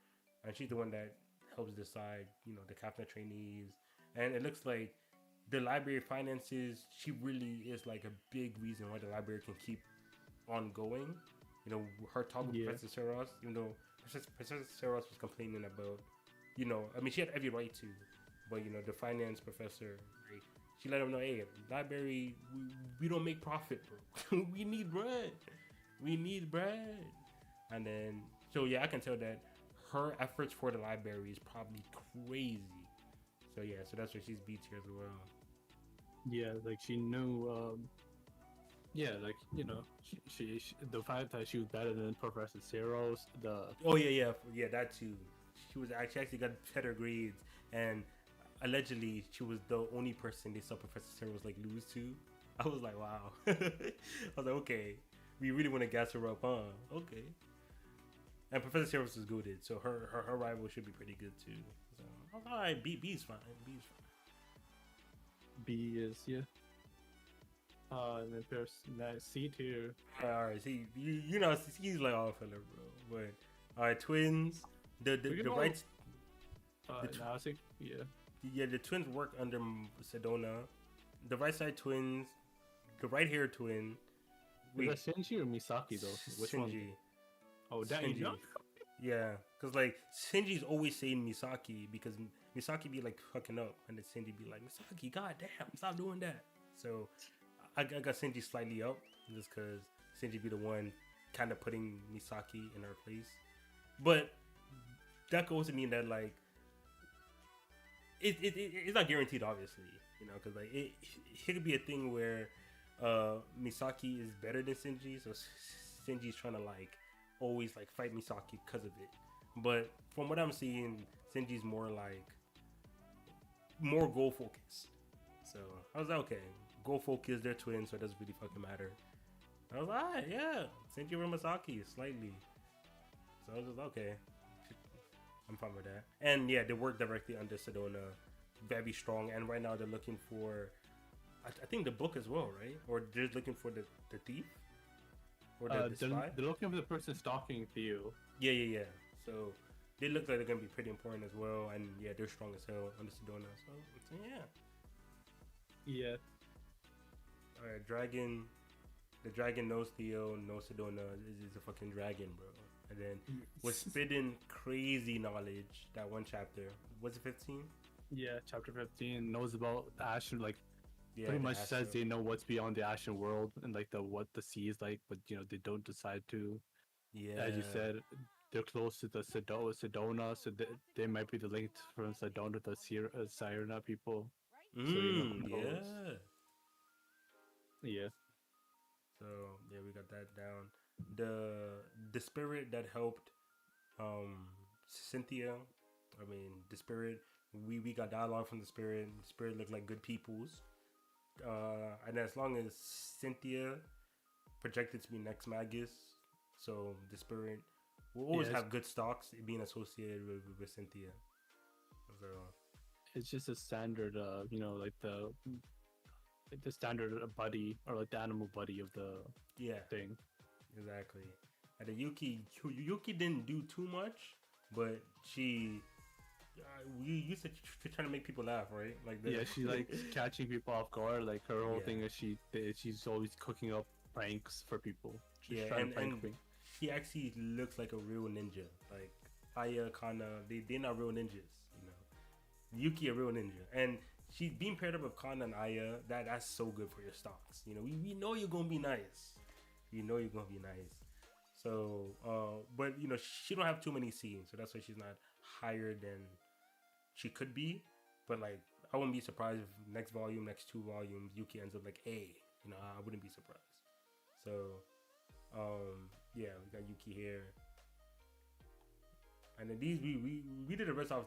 and she's the one that helps decide, the captain trainees. And it looks like the library finances, she really is like a big reason why the library can keep on going. Her talk with Professor Seros, even though Professor Seros was complaining about, she had every right to, but the finance professor, right, she let him know, hey, library, we don't make profit, bro. we need bread. And then, so yeah, I can tell that her efforts for the library is probably crazy. So yeah, so that's why she's B tier as well. Yeah, like she knew. Yeah, like she the fact that she was better than Professor Seros. Yeah, that too. She actually got better grades, and allegedly she was the only person they saw Professor Seros like lose to. I was like, wow. I was like, okay, we really want to gas her up, huh? Okay. And Professor Seros is goated, so her rival should be pretty good too. So I was like, all right, B's fine. B is and then there's C tier. All right, see, he's like all filler, bro. But all right, twins. The rights. I think Yeah, the twins work under Sedona. the right side twins, the right hair twin. Is that Shinji or Misaki though? Which one? Shinji. Oh, that you Shinji. know? Yeah, because like Shinji's always saying Misaki because Misaki be like fucking up, and then Shinji be like, Misaki, goddamn, stop doing that. So I got Shinji slightly up just because Shinji be the one kind of putting Misaki in her place. But that goes to mean that like it's not guaranteed, obviously, you know, because like it could be a thing where Misaki is better than Shinji, so Shinji's trying to like always like fight Misaki because of it. But from what I'm seeing, Shinji's more goal focused. So I was like, okay, goal focused, they're twins, so it doesn't really fucking matter. I was like, alright, yeah, Shinji or Misaki slightly. So I was just okay. I'm fine with that. And yeah, they work directly under Sedona, very strong. And right now they're looking for, I think the book as well, right? Or they're looking for the thief or the spy. They're looking for the person stalking Theo. Yeah. So they look like they're gonna be pretty important as well. And yeah, they're strong as hell under Sedona. So yeah. Yeah. All right, dragon. The dragon knows Theo, knows Sedona. Is a fucking dragon, bro. And then was spitting crazy knowledge that one chapter. Was it 15? Yeah, chapter 15 knows about the Ashen, like Yeah, pretty the much says Astro. they know what's beyond the Ashen world and like what the sea is like, but you know they don't decide to. Yeah. As you said, they're close to the Sedona, so they might be the link from Sedona to the Sirena people. So you know who knows. Yeah. So yeah, we got that down. The spirit that helped Cynthia. I mean, the spirit. We got dialogue from the spirit. The spirit looked like good peoples. And as long as Cynthia projected to be next Magus, so the spirit will always have good stocks being associated with Cynthia. So it's just a standard, you know, like the standard buddy or like the animal buddy of the thing. Exactly. And the Yuki didn't do too much, but she we used to trying to make people laugh, right? Like she's like catching people off guard. Like her whole thing is she's always cooking up pranks for people. She's trying to prank me. She actually looks like a real ninja. Like Aya, Kana, they're not real ninjas, you know. Yuki a real ninja, and she's being paired up with Kana and Aya. That's so good for your stocks. You know, we know you're gonna be nice. You know you're gonna be nice. So, but you know she don't have too many scenes, so that's why she's not higher than she could be. But like, I wouldn't be surprised if next volume, next 2 volumes, Yuki ends up like A. You know, I wouldn't be surprised. So, yeah, we got Yuki here, and then these we did the rest off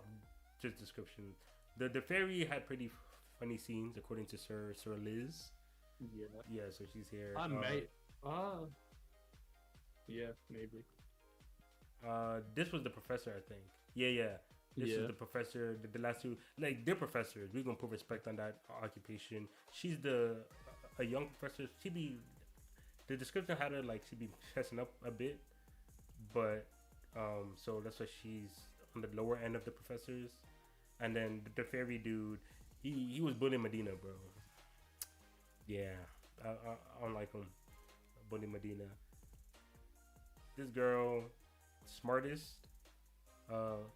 just description. The fairy had pretty funny scenes according to Sir Liz. Yeah, so she's here. Yeah, maybe. This was the professor, I think. Yeah. This is the professor. The last 2, like, they're professors. We're gonna put respect on that occupation. She's a young professor. The description had her like she'd be messing up a bit, but so that's why she's on the lower end of the professors. And then the fairy dude, he was bullying Medina, bro. Yeah, I don't like him. Bullying Medina. This girl, smartest.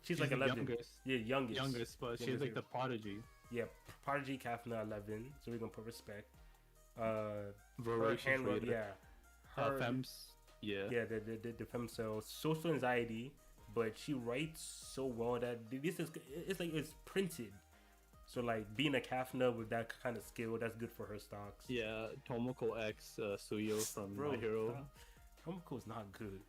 She's like 11. Youngest. Yeah, youngest. Youngest, but she's like the prodigy. Yeah, prodigy Kafna 11. So we're gonna put respect. Voracious reader. Yeah. Her Fems. Yeah. Yeah, the femcel, social anxiety, but she writes so well that it's printed. So like being a Kafna with that kind of skill, that's good for her stocks. Yeah, Tomoko X Suyo from My Hero. Tomoko's not good.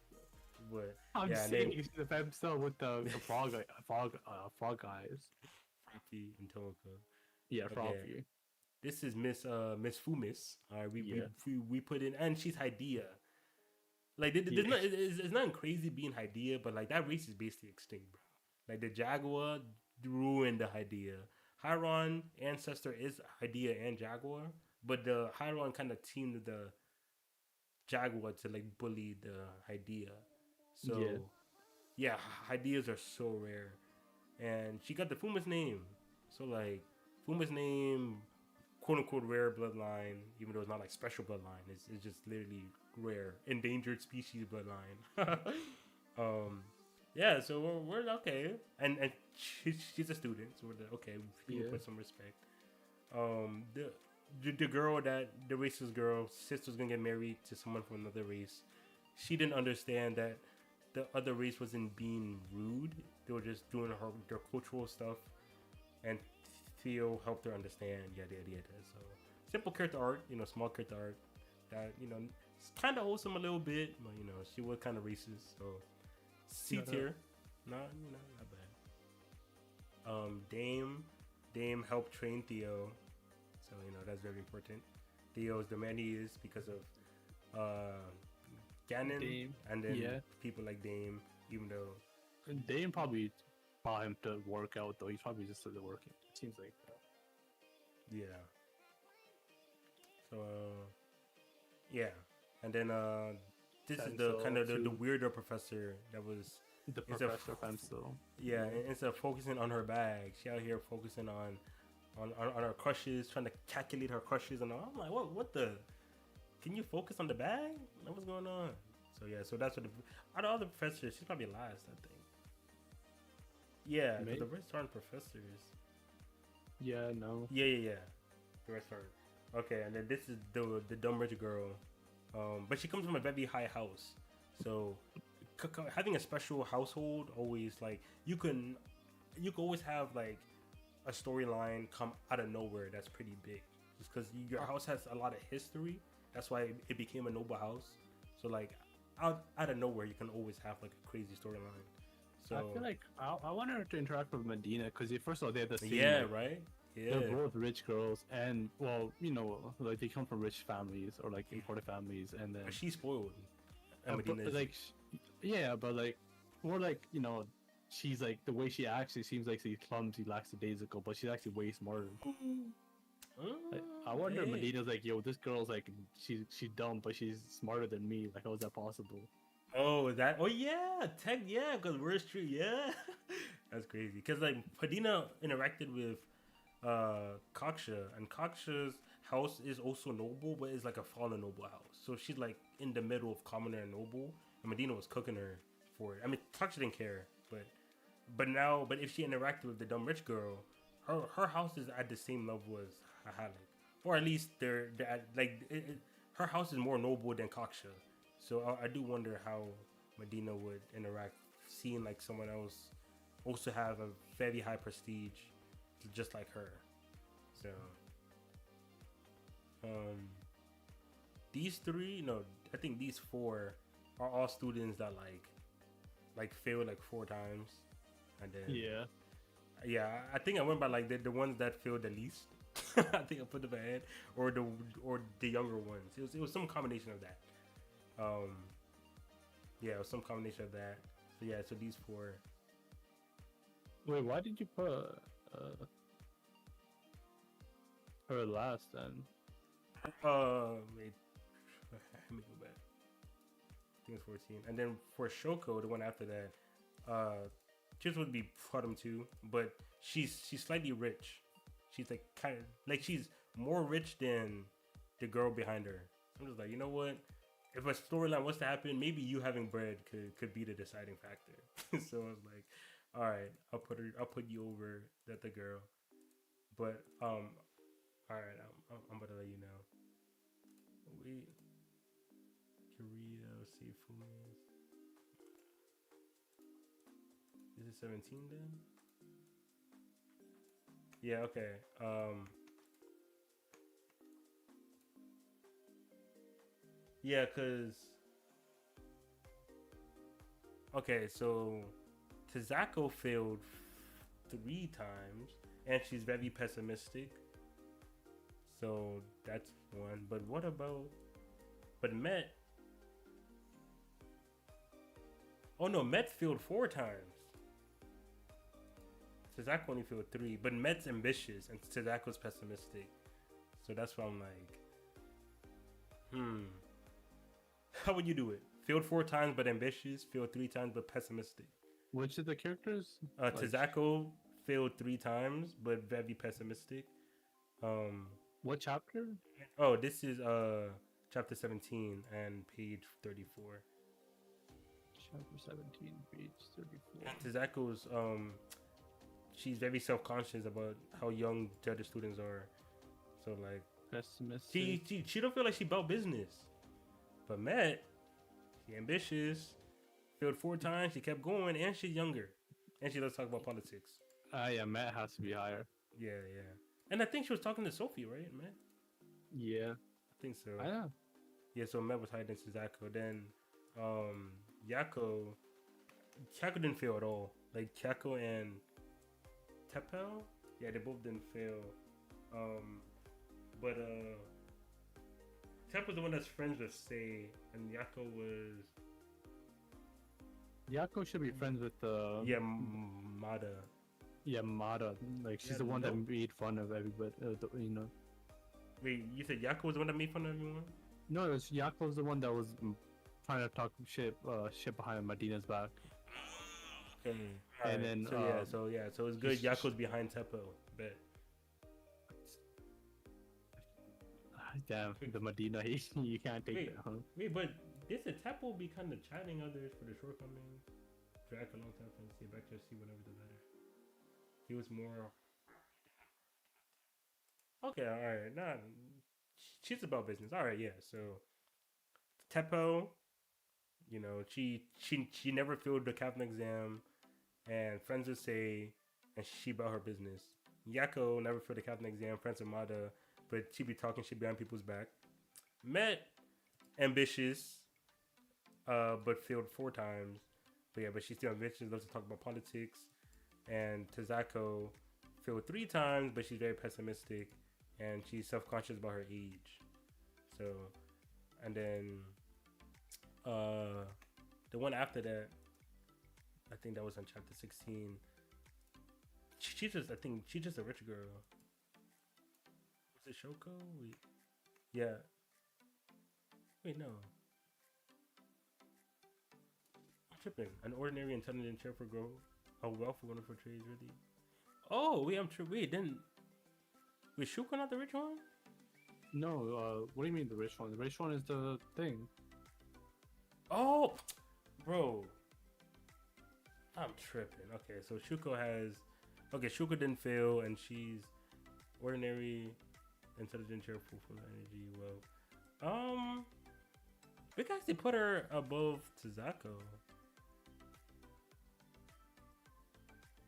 But I'm saying you see the femcel with the frog eyes. Frankie and Tomoko. Yeah, Frankie. Yeah. This is Miss Fumis. We put in, and she's Hydea. Like it's nothing crazy being Hydea, but like that race is basically extinct, bro. Like the Jaguar ruined the Hydea. Hyron ancestor is Hydea and Jaguar, but the Hyron kind of teamed with the Jaguar to like bully the Hydea. So yeah, Hydeas are so rare, and she got the Fuma's name. So like Fuma's name, quote unquote rare bloodline, even though it's not like special bloodline. It's just literally rare, endangered species bloodline. Yeah, so we're okay, and she's a student, so we're okay. We can Yeah. put some respect. The girl that the racist girl sister's gonna get married to someone from another race. She didn't understand that the other race wasn't being rude. They were just doing their cultural stuff, and Theo helped her understand. Yada yada yada. So simple character art, small character art that it's kind of wholesome a little bit, but she was kind of racist. So C tier, not not bad. Dame helped train Theo, so that's very important. Theo is the man he is because of Ganon, Dame, and then yeah. people like Dame, even though And Dame probably bought him to work out though. He's probably just started working. It seems like that. yeah. So yeah, and then this is the Pencil kind of the too. weirder professor that was The It's a professor pencil. yeah. Instead of focusing on her bag, she out here focusing on her crushes, trying to calculate her crushes and all. I'm like, what the? Can you focus on the bag? Like, what's going on? So yeah, so that's what out of all the professors, she's probably last, I think. Yeah, 'cause Maybe. the rest aren't professors. Yeah, no. Yeah. The rest aren't. Okay, and then this is the dumb rich girl, but she comes from a very high house, so having a special household always like you can always have like a storyline come out of nowhere that's pretty big, just because your house has a lot of history. That's why it became a noble house. So like out of nowhere, you can always have like a crazy storyline. So I feel like I want her to interact with Medina because first of all they're the same. yeah, like, right. Yeah, they're both rich girls, and well, like they come from rich families or like important families, and then but she's spoiled. And but, Medina is- like yeah, but like more like she's like the way she actually seems like she's clumsy, lackadaisical, but she's actually way smarter. Like, I wonder if Hey. Medina's like, yo, this girl's like she's dumb, but she's smarter than me. Like, how is that possible? Oh, that. Oh, yeah. Tech. Yeah, because we're street. Yeah, that's crazy. Because like Padina interacted with Kaksha, and Kaksha's house is also noble, but it's like a fallen noble house. So she's like in the middle of commoner and noble, and Medina was cooking her for it. I mean, Kaksha didn't care, but if she interacted with the dumb rich girl, her house is at the same level as Hahalik, or at least they're at, like her house is more noble than Kaksha. So I do wonder how Medina would interact, seeing like someone else also have a very high prestige, just like her. So, these three, no, I think these four are all students that like failed like 4 times, and then yeah, I think I went by like the ones that failed the least. I think I put them ahead, or the younger ones. It was some combination of that. Yeah, it was some combination of that. So yeah, so these 4. Wait, why did you put her last then? Wait, let me go back. I think it's 14, and then for Shoko, the one after that, just would be bottom 2, but she's slightly rich. She's like kind of like she's more rich than the girl behind her. I'm just like, you know what? If a storyline was to happen, maybe you having bread could be the deciding factor. So I was like, all right, I'll put you over the girl. But all right, I'm about to let you know. Wait, Korea, Seifu's. Is it 17 then? Yeah, okay. Yeah, cause okay, so Tizako failed 3 times, and she's very pessimistic. So that's one. But what about? But Met. Oh no, Met failed 4 times. Tizako only failed 3, but Met's ambitious and Tizako's pessimistic. So that's why I'm like, how would you do it? Failed 4 times but ambitious, failed 3 times but pessimistic. Which of the characters? Tizako failed 3 times but very pessimistic. What chapter? Oh, this is chapter 17 and page 34. Chapter 17, page 34. Tizako's she's very self-conscious about how young the other students are. So like Pessimistic. she don't feel like she about business. But Matt, she ambitious, failed 4 times, she kept going, and she's younger. And she does talk about politics. Yeah, Matt has to be higher. Yeah. And I think she was talking to Sophie, right, Matt? Yeah. I think so. I know. Yeah, so Matt was higher than Tizako. Then Kyako didn't fail at all. Like Kyako and Tepel, yeah, they both didn't fail. But Tep was the one that's friends with Say, and Yako was Yako should be friends with Mada. Yeah, Mada. Like she's Yeah, the one that no. made fun of everybody. Wait, you said Yako was the one that made fun of everyone? No, it was Yako's the one that was trying to talk shit behind Medina's back. Okay. And then, so it's good. Yako's behind Teppo. Bet. Damn, the Medina hate. You can't take Wait. that, huh? Wait, but this Teppo be kind of chiding others for the shortcomings. Drag a long time for him to see back to see whenever the better. He was more. Okay, all right. Nah, she's about business. All right, yeah. So Teppo, you know, she never failed the Kaplan exam, and friends would say, and she about her business. Yako never failed the Kaplan exam, friends with Mada, but she be talking shit behind people's back. Met ambitious, but failed 4 times. But yeah, but she's still ambitious, loves to talk about politics. And Tizako failed 3 times, but she's very pessimistic, and she's self-conscious about her age. So, and then the one after that, I think that was on chapter 16. She's just a rich girl. Was it Shoko? Wait. Yeah. Wait, no. I'm tripping. An ordinary, intelligent, cheerful girl. A wealth of wonderful trades, really. Oh, wait, I'm tripping. Wait, then. Wait, Shuko not the rich one? No, what do you mean the rich one? The rich one is the thing. Oh, bro. I'm tripping. Okay, so Shuko has. Okay, Shuko didn't fail, and she's ordinary, intelligent, cheerful, full of energy. Well, we can actually put her above Tizako.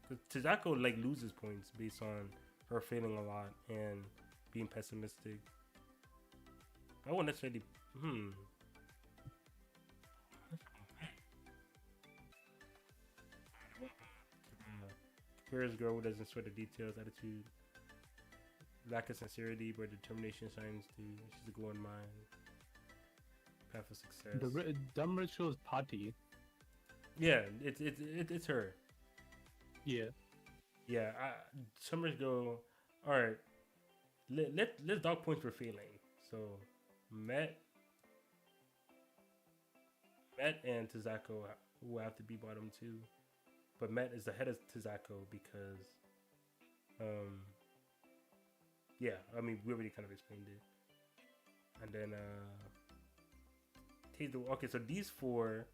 Cause Tizako like loses points based on her failing a lot and being pessimistic. I won't necessarily. Curious girl who doesn't sweat the details, attitude, lack of sincerity, but determination shines through. She's a goal in mind. Path of success. The dumb rich girl is Patti. Yeah, it's her. Yeah. Yeah, Summers go. All right, let's dog points for failing. So, Met and Tizako will have to be bottom 2, but Met is ahead of Tizako because, yeah, I mean we already kind of explained it, and then okay, so these 4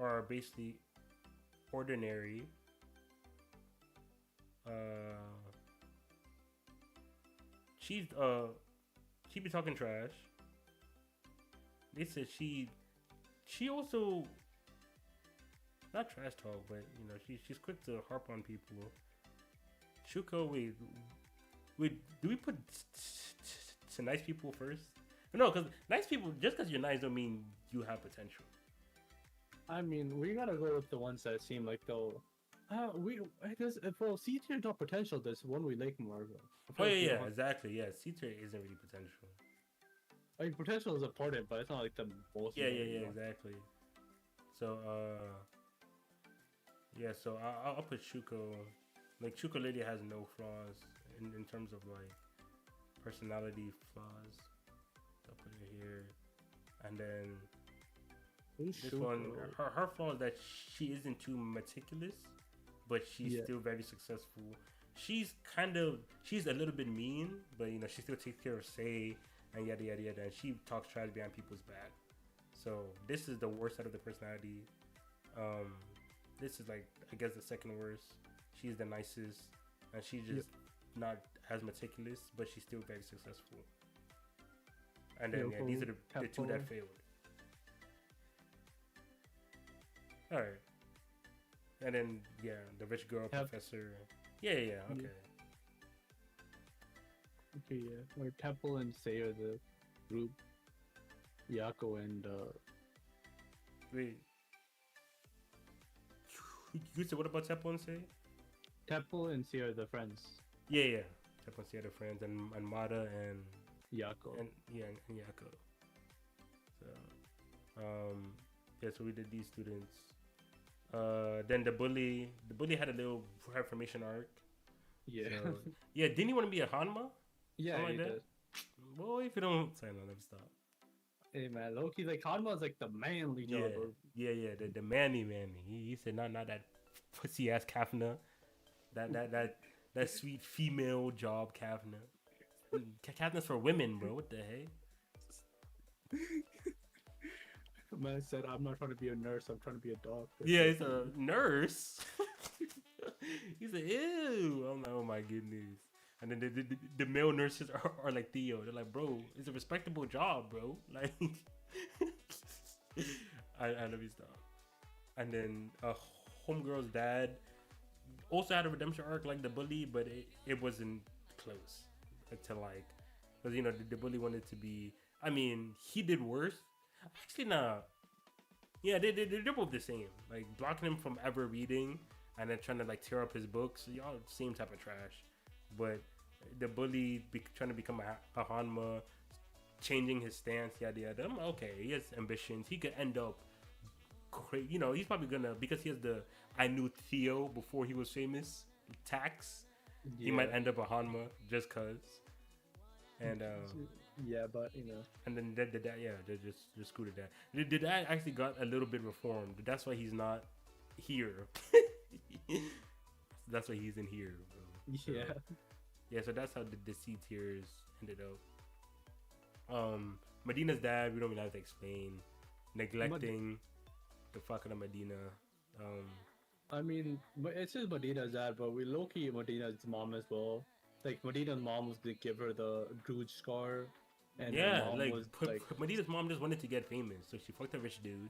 are basically ordinary. She be talking trash. They said she also not trash talk, but you know she's quick to harp on people. Shuko, wait, do we put to nice people first? No, because nice people, just because you're nice don't mean you have potential. I mean, we gotta go with the ones that seem like they'll. Because for C tier top potential, there's one we like more. Oh yeah, exactly. Yeah, C tier isn't really potential. I mean, potential is important, but it's not like the most. Yeah, exactly. So yeah, so I'll put Shuko. Like Shuko lady has no flaws in terms of like personality flaws. So I'll put it here, and then this one, her flaw is that she isn't too meticulous, but she's still very successful she's a little bit mean, but you know she still takes care of Say and yada yada yada, and she talks trash behind people's back. So this is the worst out of the personality. This is like I guess the second worst. She's the nicest, and she's just not as meticulous, but she's still very successful. And then yeah, these are the two that failed. All right, and then yeah, the rich girl professor. Yeah, okay. Okay, yeah. Where Temple and Say are the group. Yako and Wait. You said what about Temple and Say? Temple and Say are the friends. Yeah. Temple and Say are the friends, and Mata and Yako. and Yako. So, yeah. So we did these students. Then the bully had a little reformation arc. Yeah. So, yeah. Didn't he want to be a Hanma? Yeah, Something he like that? did. Boy, if you don't sign on, let me stop. Hey man, Loki, like Hanma's like the manly job. Yeah. The manny. He said not that pussy ass Kafna. That sweet female job Kafna. Kafna's for women, bro. What the heck? Man said, I'm not trying to be a nurse, I'm trying to be a doctor. Yeah, he's a nurse. He said, ew. I'm like, oh my goodness. And then the male nurses are like Theo. They're like, bro, it's a respectable job, bro. Like, I love you stuff. And then Homegirl's dad also had a redemption arc like the bully, but it wasn't close until like, because you know the bully wanted to be. I mean, he did worse. Actually, nah. Yeah, they're both the same. Like blocking him from ever reading, and then trying to like tear up his books. Y'all same type of trash. But the bully trying to become a Hanma, changing his stance, yada yada. I'm okay. He has ambitions. He could end up, you know, he's probably gonna, because he has the I knew Theo before he was famous tax. Yeah. He might end up a Hanma just cause. And yeah, but you know. And then the dad, yeah, they just screwed that. The dad actually got a little bit reformed. That's why he's not here. That's why he's in here, bro. So, yeah. Yeah, so that's how the C tiers ended up. Medina's dad, we don't really have to explain. Neglecting the fuck out of Medina. I mean, it's just Medina's dad, but we low-key Medina's mom as well. Like, Medina's mom was to give her the Druge scar. And yeah, mom like, was, Medina's mom just wanted to get famous. So she fucked a rich dude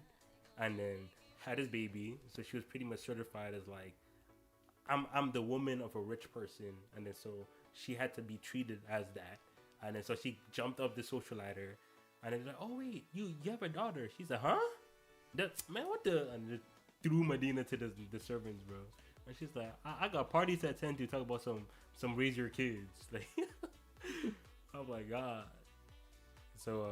and then had his baby. So she was pretty much certified as like, I'm the woman of a rich person. And then so she had to be treated as that. And then so she jumped up the social ladder. And then like, oh wait, you have a daughter. She's like, huh? Man, what the? And just threw Medina to the servants, bro. And she's like, I got parties at 10 to talk about some raise your kids. Like, oh my god. So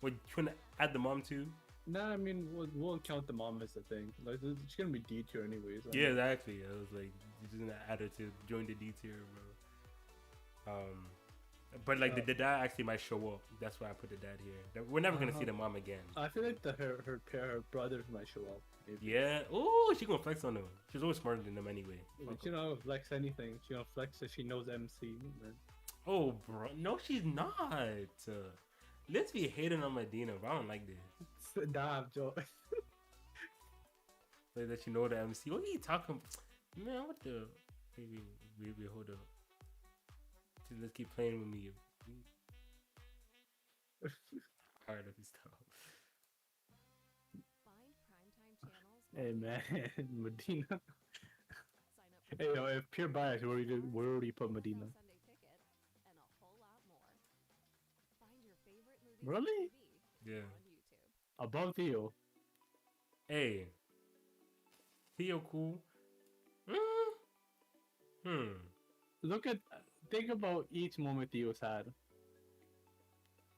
what, you wanna add the mom too? Nah, I mean, we'll count the mom as a thing. Like, she's gonna be D tier anyways. Yeah, exactly. I was like, you're just gonna add her to join the D tier, bro. But like the dad actually might show up. That's why I put the dad here. We're never gonna see the mom again. I feel like her brothers might show up. Maybe. Yeah. Oh, she gonna flex on them. She's always smarter than them anyway. She don't flex anything. She don't flex if she knows MC. Man. Oh, bro. No, she's not. Let's be hating on Medina, bro. I don't like this. Nah, Joe. Like that you know the MC. What are you talking? Man, what the? Wait, hold up. Let's keep playing with me. Tired of this stuff. Find primetime channels. Hey man, Medina. Sign up for Hey yo, if pure bias, where do you put Medina? Sunday ticket, and a whole lot more. Find your favorite movies on Really? TV Yeah. on YouTube. Above Theo. Hey, Theo cool. Think about each moment Theo's had.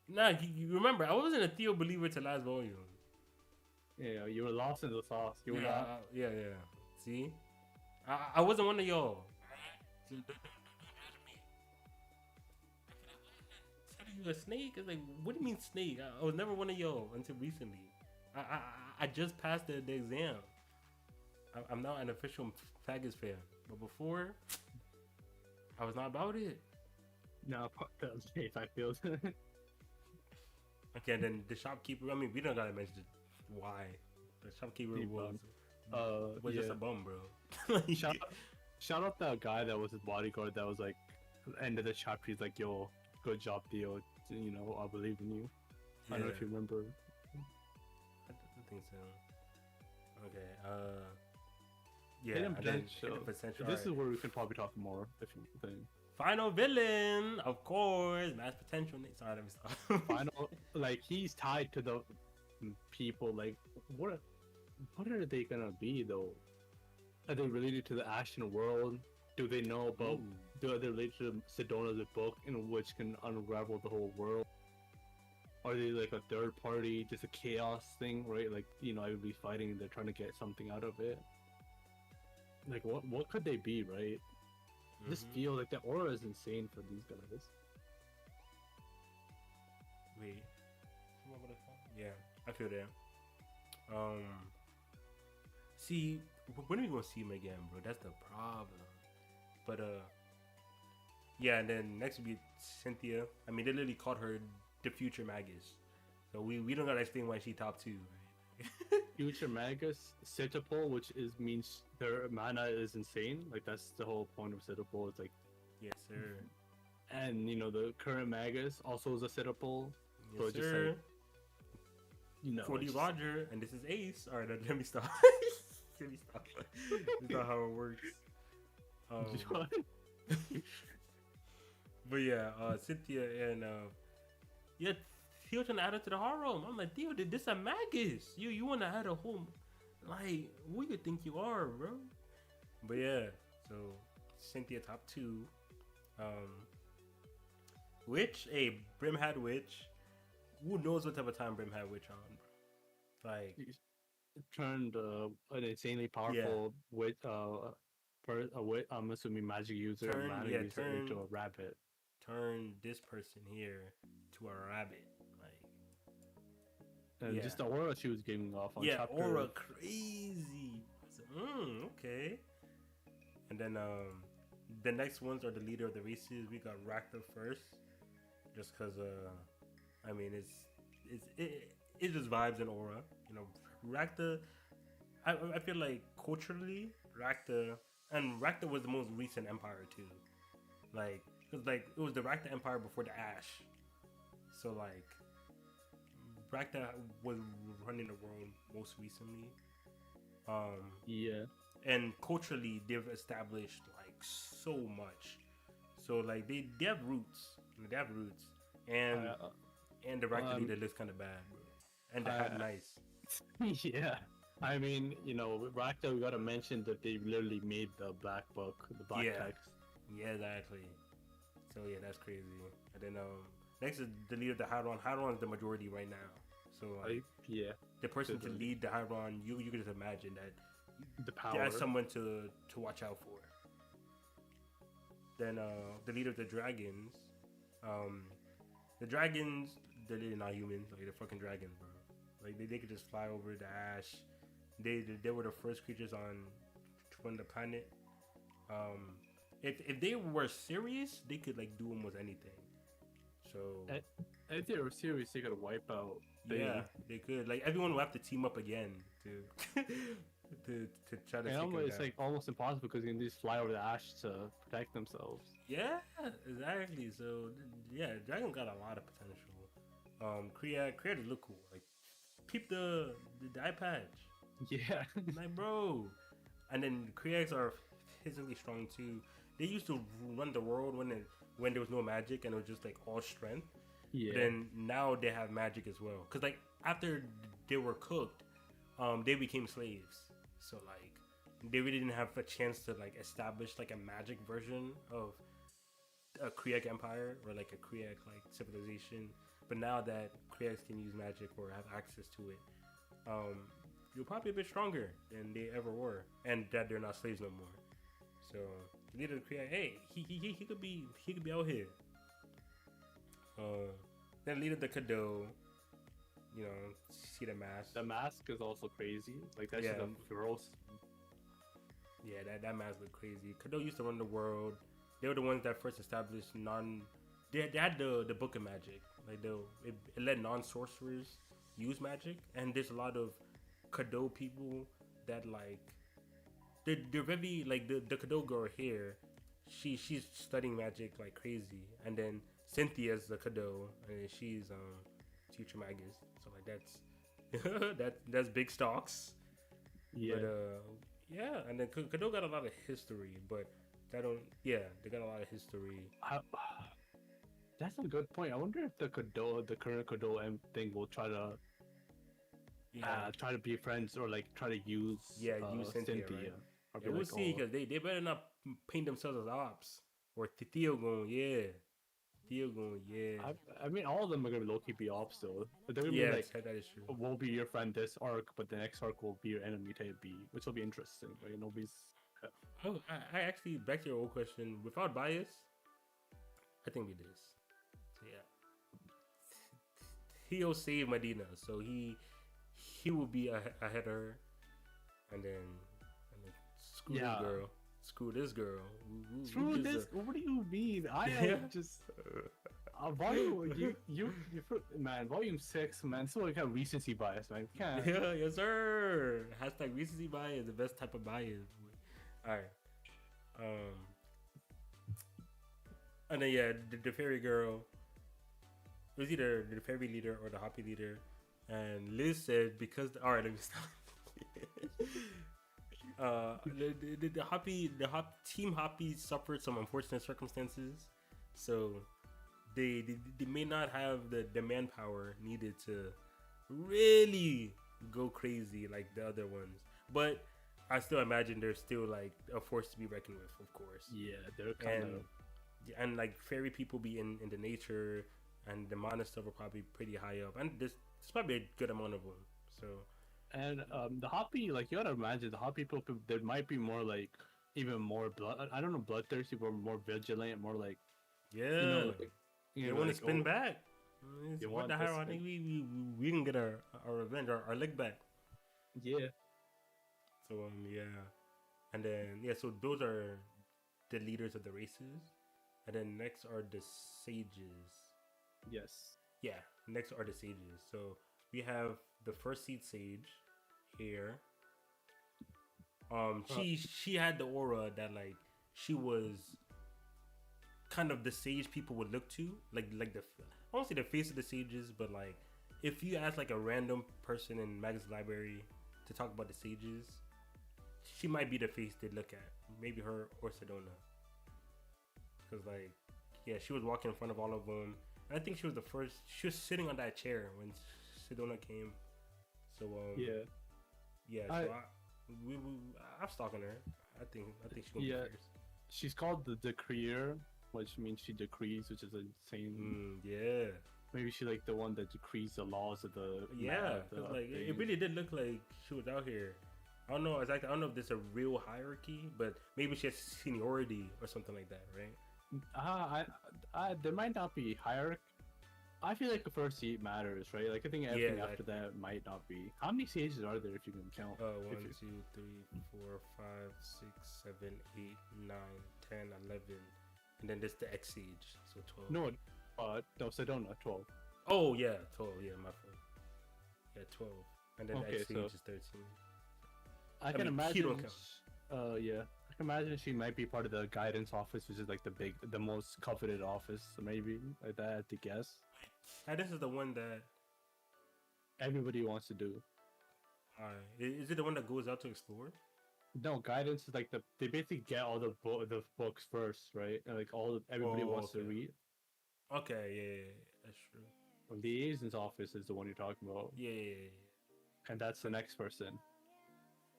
Nah, you remember, I wasn't a Theo believer till last volume. Yeah, you were lost in the sauce. You were not. Yeah. See? I wasn't one of y'all. You a snake? It's like, what do you mean snake? I was never one of y'all until recently. I just passed the exam. I'm now an official Magus fan. But before, I was not about it. No, that was if I feel. Okay, and then the shopkeeper. I mean, we don't gotta mention why. The shopkeeper He was just yeah. a bum, bro. Like, Shout out that guy that was his bodyguard that was like, end of the chapter, he's like, yo, good job, Theo. You know, I believe in you. I don't know if you remember. I think so. Okay. Yeah. Hidden and then potential. hidden potential. This Alright. is where we can probably talk more if you think. Final villain, of course. Mass potential. Sorry, let me stop. Final, like he's tied to the people. Like, what are they gonna be though? Are they related to the Ashen world? Do they know about? Ooh. Are they related to Sedona's book, in which can unravel the whole world? Are they like a third party, just a chaos thing, right? Like, you know, everybody's fighting and they're trying to get something out of it. Like, what could they be, right? I just feel like the aura is insane for these guys. Wait. Yeah, I feel that. See, when are we gonna see him again, bro? That's the problem. But yeah, and then next would be Cynthia. I mean, they literally called her the future Magus, so we don't gotta explain why she top 2, right? Future Magus, Citapole, which means their mana is insane. Like that's the whole point of Citapole. It's like, Yes, sir. and you know the current Magus also is a Citapole. So Yes, it's just sir. like, you know, 40 it's- Roger, and this is Ace. All right, let me stop. Let me stop. That's not how it works. But yeah, Cynthia and yeah, Theo trying to add it to the harem. I'm like, Theo, this a Magus. You want to add a whole, like, who you think you are, bro? But yeah, so Cynthia top 2. Witch, a Brimhat witch. Who knows what type of time Brimhat witch on, bro? Like, turned an insanely powerful wit, I'm assuming magic user, mana user into a rabbit. turn this person here to a rabbit. Like, And just the aura she was giving off on chapter. aura crazy. So, okay. And then the next ones are the leader of the races. We got Rakta first, just cause I mean it's just vibes and aura. You know, Rakta. I feel like culturally Rakta was the most recent empire too. Like, cause like it was the Rakta Empire before the Ash. So like, Rakta was running the world most recently. Yeah. And culturally, they've established like so much. So like they have roots. They have roots, and the Rakta leader looks kind of bad, bro. And they had nice. Yeah. I mean, you know, Rakta, we gotta mention that they literally made the black book, the black text. Yeah, exactly. So yeah, that's crazy. And then next is the leader of the Hadron. Hadron is the majority right now. So yeah, the person to lead the Hadron, you can just imagine that the power. that's someone to watch out for. Then the leader of the dragons. The dragons, they're not humans. Like they're fucking dragons, bro. Like they could just fly over the ash. They were the first creatures on the planet. If they were serious, they could like do almost anything. So if they were serious, they could wipe out. Yeah, they could. Like everyone will have to team up again to to try to. And it's like almost impossible because you can just fly over the ash to protect themselves. Yeah, exactly. So yeah, Dragon got a lot of potential. Creators look cool. Like peep the eye patch. Yeah. Like bro. And then Creacs are physically strong too. They used to run the world when there was no magic and it was just like all strength. Yeah. But then now they have magic as well. Cause like after they were cooked, they became slaves. So like they really didn't have a chance to like establish like a magic version of a Creac empire or like a Creac like civilization. But now that Creacs can use magic or have access to it, you're probably a bit stronger than they ever were, and that they're not slaves no more. So leader of Creac, hey, he could be out here. Then leader of the Kado, you know, see the mask. The mask is also crazy. Like that's just a gross. Yeah, that mask look crazy. Kado used to run the world. they were the ones that first established non. They had the book of magic, like it let non sorcerers use magic, and there's a lot of Kado people that like they're very like the Kado girl here. She's studying magic like crazy, and then Cynthia's the Kado, and she's teacher Magus. So like that's big stocks. Yeah. But yeah, and then Kado got a lot of history, but that don't yeah they got a lot of history. That's a good point. I wonder if the current Kodo M thing will try to be friends or like try to use use Cynthia. Right? Or Yeah, be we'll like, see because they better not paint themselves as ops or Theo going Theo going I mean, all of them are gonna low key be ops though. But they're gonna be like, that is true. we'll be your friend this arc, but the next arc will be your enemy type B, which will be interesting. Right? Nobody's. Oh, I actually back to your old question. Without bias, I think we did this. So yeah, Theo saved Medina, so he will be ahead of her, and then screw this girl. Screw this girl. Screw this. What do you mean? I am just. Volume man, volume 6, man. So like a recency bias, man. Can't. Yeah, yes sir. Hashtag recency bias, the best type of bias. All right. And then yeah, the fairy girl. It was either the fairy leader or the hoppy leader, and Liz said because all right, let me stop. The team Hoppy suffered some unfortunate circumstances, so they may not have the manpower needed to really go crazy like the other ones. But I still imagine they're still like a force to be reckoned with, of course. Yeah, they're kind of and like fairy people be in the nature, and the mana stuff are probably pretty high up, and there's probably a good amount of them. So. And the Hoppy, like you gotta imagine, the Hoppy people, there might be more like even more blood. I don't know, bloodthirsty, but more vigilant, more like they want to spin back. What the hell? I spin. think we can get our revenge, our leg back. Yeah. So and then so those are the leaders of the races, and then next are the sages. Yes. Yeah, next are the sages. So we have the first seed sage here. She had the aura that like she was kind of the sage people would look to, like the I won't say the face of the sages, but like if you ask like a random person in Magus library to talk about the sages, she might be the face they look at. Maybe her or Sedona, because like she was walking in front of all of them, and I think she was the first. She was sitting on that chair when Sedona came. So so I'm stalking her. I think she's gonna be fierce. She's called the Decreer, which means she decrees, which is insane. Maybe she like the one that decrees the laws of the it really did look like she was out here. I don't know exactly. I don't know if there's a real hierarchy, but maybe she has seniority or something like that, right? There might not be hierarchy. I feel like the first seat matters, right? Like I think everything after that might not be. How many stages are there if you can count? 1, 2, 3, 4, 5, 6, 7, 8, 9, 10, 11, and then there's the X stage, so 12. No, Sedona 12. Oh yeah, 12. Yeah, my fault. Yeah, 12, and then X stage is 13. I can imagine. I can imagine she might be part of the guidance office, which is like the most coveted office. So maybe like that, I have to guess. This is the one that everybody wants to do. Is it the one that goes out to explore? No, guidance is like they basically get all the books first, right? And like everybody wants to read. Okay, yeah, that's true. The liaison's office is the one you're talking about. Yeah. And that's the next person.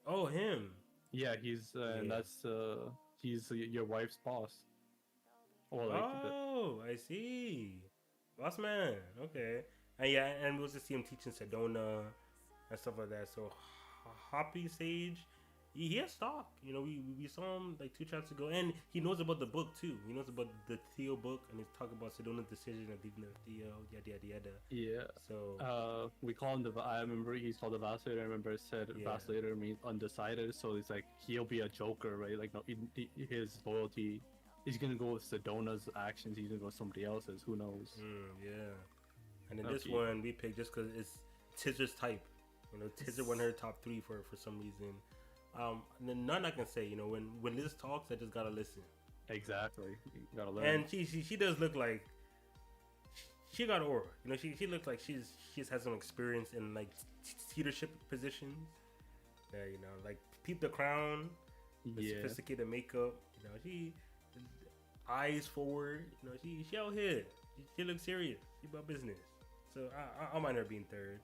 Oh, him. Yeah, he's and that's he's your wife's boss. Or like I see. Boss man. Okay. And we'll just see him teaching Sedona and stuff like that. So Hoppy Sage, he has stock. You know, we saw him like 2 chapters ago, and he knows about the book too. He knows about the Theo book, and he's talking about Sedona's decision of leaving Theo, yada. Yeah. So we call him I remember he's called the Vacillator. I remember it said Vacillator means undecided, so it's like he'll be a joker, right? Like no, his loyalty he's gonna go with Sedona's actions. He's gonna go with somebody else's. Who knows? Yeah. And then this Okay. one we picked just because it's Tizer's type. You know, Tizer won her top 3 for some reason. And then none I can say. You know, when Liz talks, I just gotta listen. Exactly. You gotta learn. And she does look like she got aura. You know, she looks like she's had some experience in like leadership positions. Yeah, you know, like Peep the Crown, the Yeah. sophisticated makeup. You know, she eyes forward. You know, she out here. She looks serious. She about business. So I mind her being third.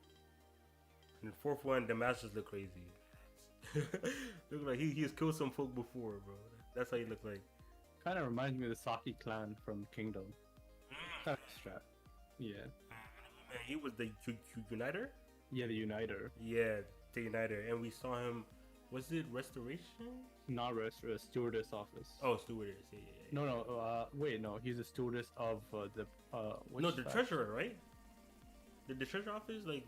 And the fourth one, the masters look crazy. Look like he's killed some folk before, bro. That's how he look like. Kind of reminds me of the Saki clan from Kingdom. Kind of strap. Yeah. Man, he was the uniter. Yeah, the Uniter. Yeah, the uniter, and we saw him. Was it restoration? Not restaurant, stewardess office. Oh, stewardess. Yeah. No. Wait, no. He's a stewardess of the. Which No, the faction? treasurer, right? The treasurer office, like,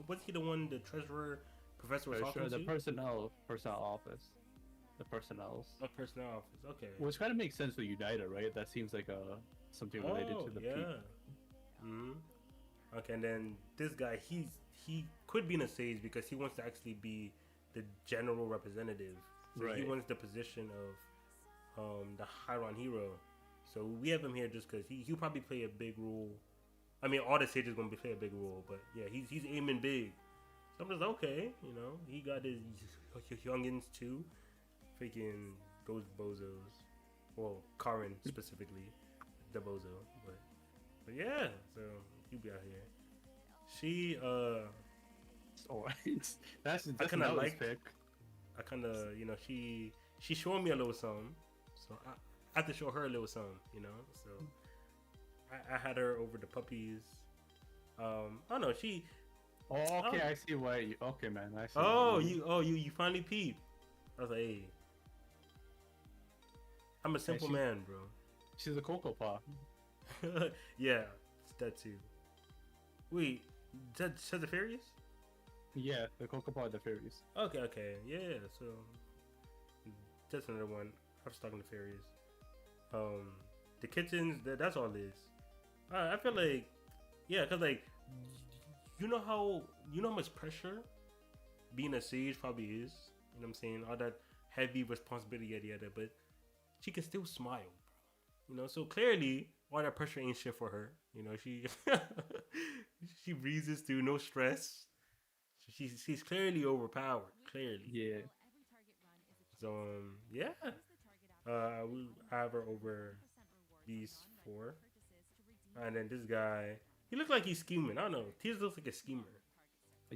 was he the one the treasurer professor was talking The to? personnel office. The personnel's. Oh, personnel office. Okay. Which kind of makes sense with Uniter, right? That seems like something related to the yeah. people. Hmm. Okay, and then this guy, he could be in a sage because he wants to actually be the general representative. So he Right. wants the position of the Chiron hero. So we have him here just because he'll probably play a big role. I mean, all the sages gonna play a big role, but yeah, he's aiming big. So I'm just okay, you know. He got his youngins too, freaking those bozos. Well, Karin specifically, the bozo, but yeah. So you be out here. She Oh, that's kinda another like- pick. I kind of, you know, she showed me a little something, so I have to show her a little something, you know. So I had her over the puppies. I don't know. She. Oh, okay, Oh. I see why. Okay, man, I see. Oh, you finally peeped. I was like, hey, I'm a simple she- man, She's a Cocoa Paw. bro. Yeah, it's that too. Wait, Sagittarius? Yeah, the Cocoa Paw of the fairies. Okay, yeah. So that's another one. I was talking to fairies. The kittens. That's all it is. I feel like, yeah, cause like, you know how much pressure being a sage probably is. You know what I'm saying? All that heavy responsibility, yada. But she can still smile, bro. You know, so clearly all that pressure ain't shit for her. You know, she she breezes through, no stress. She's clearly overpowered. Clearly. Yeah. So yeah. We have her over these 4, and then this guy. He looks like he's scheming. I don't know. He just looks like a schemer.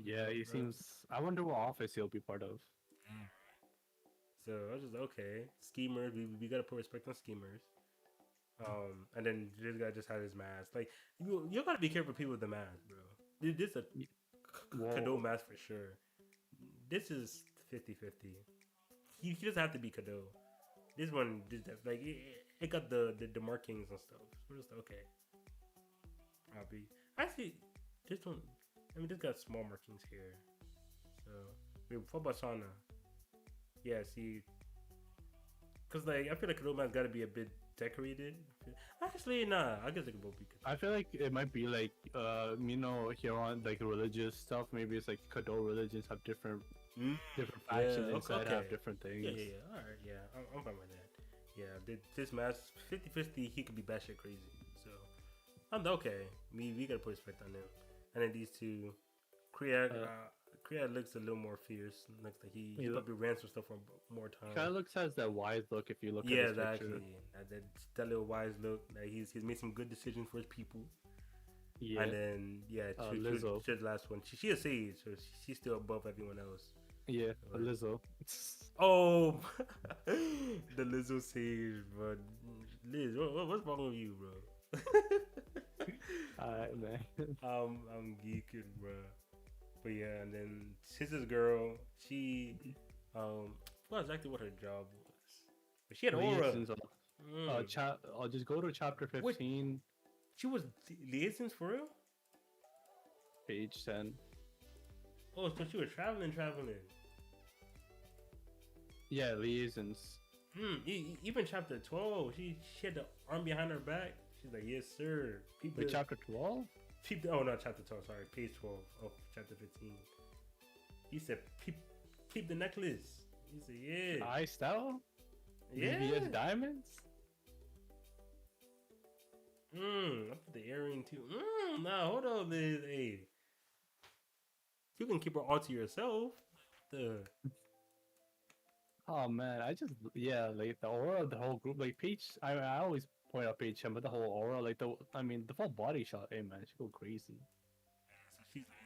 Yeah, he seems. I wonder what office he'll be part of. So I was just okay. Schemers. We gotta put respect on schemers. And then this guy just had his mask. Like you gotta be careful with people with the mask, bro. This is a Whoa. Kado mask for sure. This is 50-50. He doesn't have to be Kado. This one, like it got the markings and stuff. We're just okay. Probably. Actually, this one. I mean, this got small markings here. So wait, what about Shauna? Yeah, see, cause like I feel like Kado mask got to be a bit decorated. Actually, nah. I guess it could both be. I feel like it might be like, here on like religious stuff. Maybe it's like Kado religions have different factions inside have different things. Yeah. All right, yeah, I'm fine with that. Yeah, this match 50-50, he could be batshit crazy. So I'm okay. We gotta put respect on him. And then these two, Kriad looks a little more fierce. Looks like he probably ran some stuff for more time. Kind of looks has that wise look if you look Yeah, at his exactly. picture. That little wise look. Like he's made some good decisions for his people. Yeah. And then Lizzo. she's the last one. She a sage, so she's still above everyone else. Yeah, Lizzo. Oh, the Lizzo sage, bro. Liz, what's wrong with you, bro? Alright, man. I'm geeking, bro. But yeah, and then Scissor's girl, she forgot exactly what her job was, but she had aura. I'll just go to chapter 15, She was liaisons for real. page 10. Oh, so she was traveling. Yeah, liaisons. Even chapter 12, she had the arm behind her back. She's like, yes, sir. Wait, chapter 12? Oh, no, chapter 12. Sorry, page 12 of chapter 15. He said, peep the necklace. He said, yeah. Iced out? Yeah. VVS diamonds? I put the earring too. Nah, hold on, man. Hey. You can keep her all to yourself. The Oh man, like the aura of the whole group, like Peach. I always point out Peach, but the whole aura, like the full body shot. Hey man, she go crazy. so she's the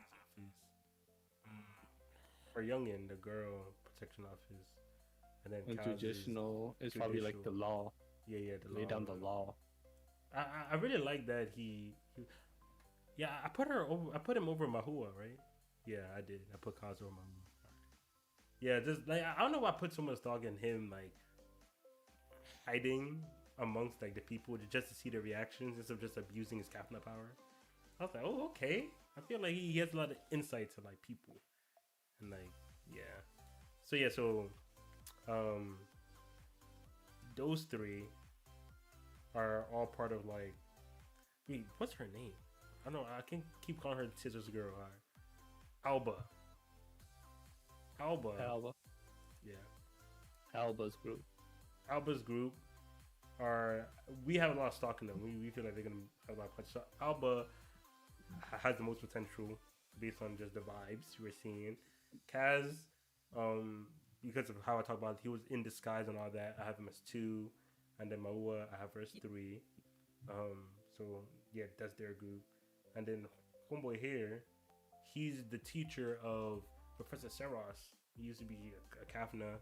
angel office. For youngin, the girl protection office, and then And Kaz traditional is probably like the law. Yeah, the Lay law. down the law. I really like that yeah, I put him over Mahua, right? Yeah, I did. I put Kaz over Mahua. Yeah, just like I don't know why I put so much dog in him, like hiding amongst like the people just to see their reactions instead of just abusing his Kapna power. I was like, oh, okay. I feel like he has a lot of insight to like people, and like so those three are all part of like, wait, what's her name? I don't know. I can keep calling her Scissors Girl. Alba. Alba. Yeah. Alba's group. Alba's group we have a lot of stock in them. We feel like they're gonna have a lot of punch. So Alba has the most potential based on just the vibes we're seeing. Kaz, because of how I talk about it, he was in disguise and all that. I have him as 2, and then Maua I have her as 3. So yeah, that's their group. And then homeboy here, he's the teacher of Professor Seros. He used to be a Kafna.